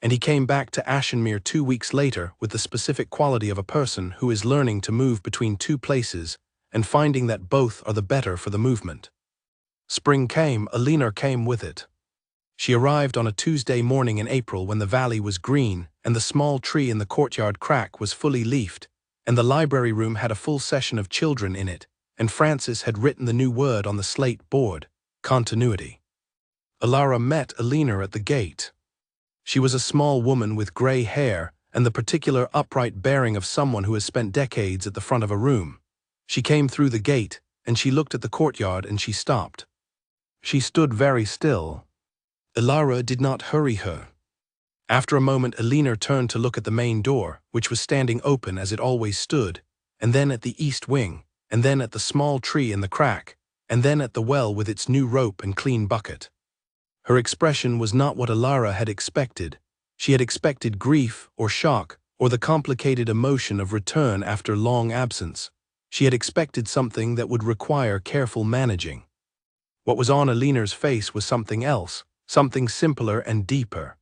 and he came back to Ashenmere 2 weeks later with the specific quality of a person who is learning to move between two places and finding that both are the better for the movement. Spring came, Alina came with it. She arrived on a Tuesday morning in April when the valley was green and the small tree in the courtyard crack was fully leafed, and the library room had a full session of children in it, and Francis had written the new word on the slate board, continuity. Alara met Alina at the gate. She was a small woman with gray hair and the particular upright bearing of someone who has spent decades at the front of a room. She came through the gate, and she looked at the courtyard and she stopped. She stood very still. Alara did not hurry her. After a moment, Alina turned to look at the main door, which was standing open as it always stood, and then at the east wing, and then at the small tree in the crack, and then at the well with its new rope and clean bucket. Her expression was not what Alara had expected. She had expected grief or shock or the complicated emotion of return after long absence. She had expected something that would require careful managing. What was on Alina's face was something else, something simpler and deeper.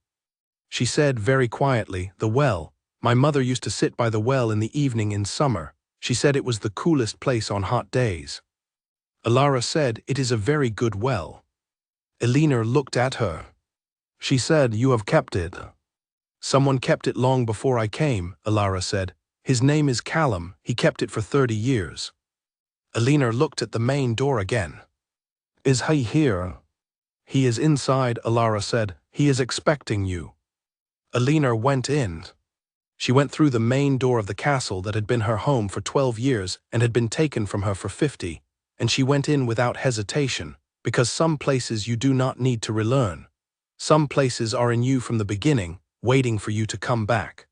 She said very quietly, the well. My mother used to sit by the well in the evening in summer. She said it was the coolest place on hot days. Alara said, it is a very good well. Alina looked at her. She said, you have kept it. Someone kept it long before I came, Alara said. His name is Callum, he kept it for 30 years. Alina looked at the main door again. Is he here? He is inside, Alara said. He is expecting you. Alina went in. She went through the main door of the castle that had been her home for 12 years and had been taken from her for 50, and she went in without hesitation, because some places you do not need to relearn. Some places are in you from the beginning, waiting for you to come back.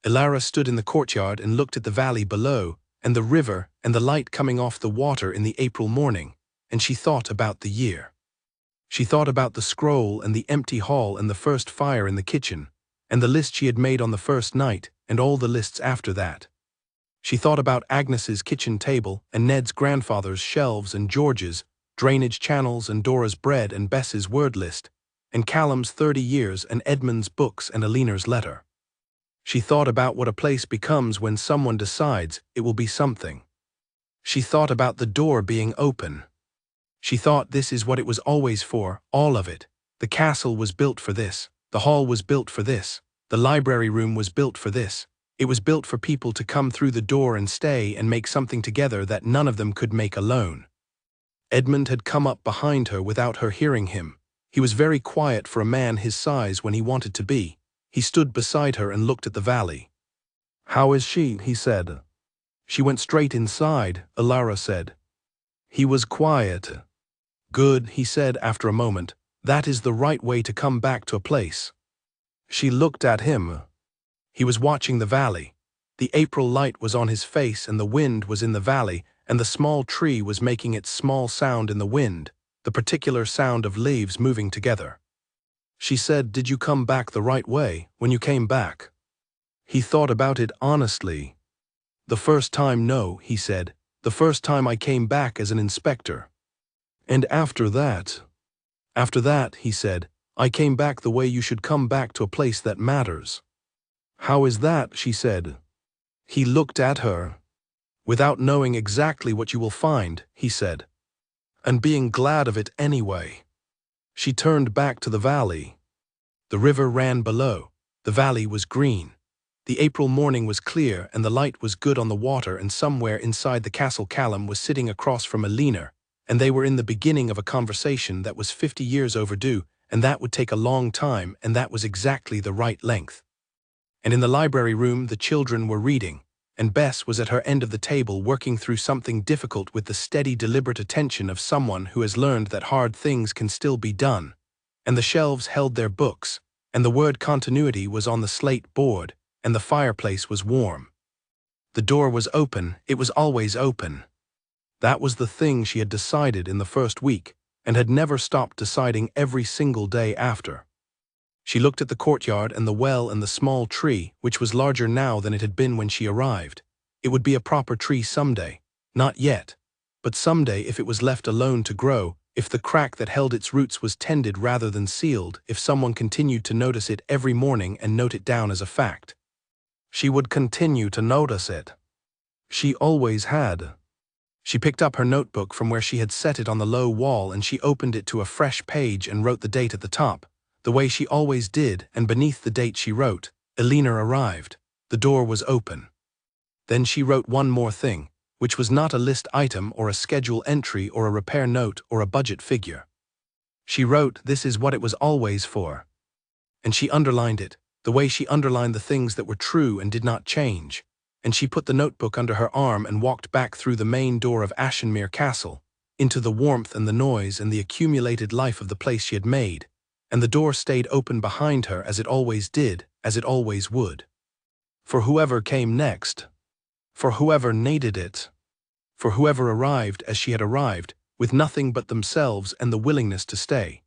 Alara stood in the courtyard and looked at the valley below, and the river and the light coming off the water in the April morning, and she thought about the year. She thought about the scroll and the empty hall and the first fire in the kitchen, and the list she had made on the first night, and all the lists after that. She thought about Agnes's kitchen table, and Ned's grandfather's shelves and George's, drainage channels and Dora's bread and Bess's word list, and Callum's 30 years and Edmund's books and Alina's letter. She thought about what a place becomes when someone decides it will be something. She thought about the door being open. She thought this is what it was always for, all of it. The castle was built for this. The hall was built for this. The library room was built for this. It was built for people to come through the door and stay and make something together that none of them could make alone. Edmund had come up behind her without her hearing him. He was very quiet for a man his size when he wanted to be. He stood beside her and looked at the valley. How is she? He said. She went straight inside, Alara said. He was quiet. Good, he said after a moment. That is the right way to come back to a place. She looked at him. He was watching the valley. The April light was on his face and the wind was in the valley and the small tree was making its small sound in the wind, the particular sound of leaves moving together. She said, "Did you come back the right way when you came back?" He thought about it honestly. "The first time, no," he said. "The first time I came back as an inspector. And after that?" "After that," he said, "I came back the way you should come back to a place that matters." "How is that?" she said. He looked at her. "Without knowing exactly what you will find," he said. "And being glad of it anyway." She turned back to the valley. The river ran below. The valley was green. The April morning was clear and the light was good on the water, and somewhere inside the castle Callum was sitting across from Alina, and they were in the beginning of a conversation that was 50 years overdue, and that would take a long time, and that was exactly the right length. And in the library room the children were reading, and Bess was at her end of the table working through something difficult with the steady, deliberate attention of someone who has learned that hard things can still be done. And the shelves held their books, and the word continuity was on the slate board, and the fireplace was warm. The door was open. It was always open. That was the thing she had decided in the first week, and had never stopped deciding every single day after. She looked at the courtyard and the well and the small tree, which was larger now than it had been when she arrived. It would be a proper tree someday. Not yet. But someday, if it was left alone to grow, if the crack that held its roots was tended rather than sealed, if someone continued to notice it every morning and note it down as a fact. She would continue to notice it. She always had. She picked up her notebook from where she had set it on the low wall, and she opened it to a fresh page and wrote the date at the top, the way she always did, and beneath the date she wrote, "Alina arrived. The door was open." Then she wrote one more thing, which was not a list item or a schedule entry or a repair note or a budget figure. She wrote, "This is what it was always for." And she underlined it, the way she underlined the things that were true and did not change. And she put the notebook under her arm and walked back through the main door of Ashenmere Castle, into the warmth and the noise and the accumulated life of the place she had made. And the door stayed open behind her, as it always did, as it always would. For whoever came next. For whoever needed it. For whoever arrived as she had arrived, with nothing but themselves and the willingness to stay.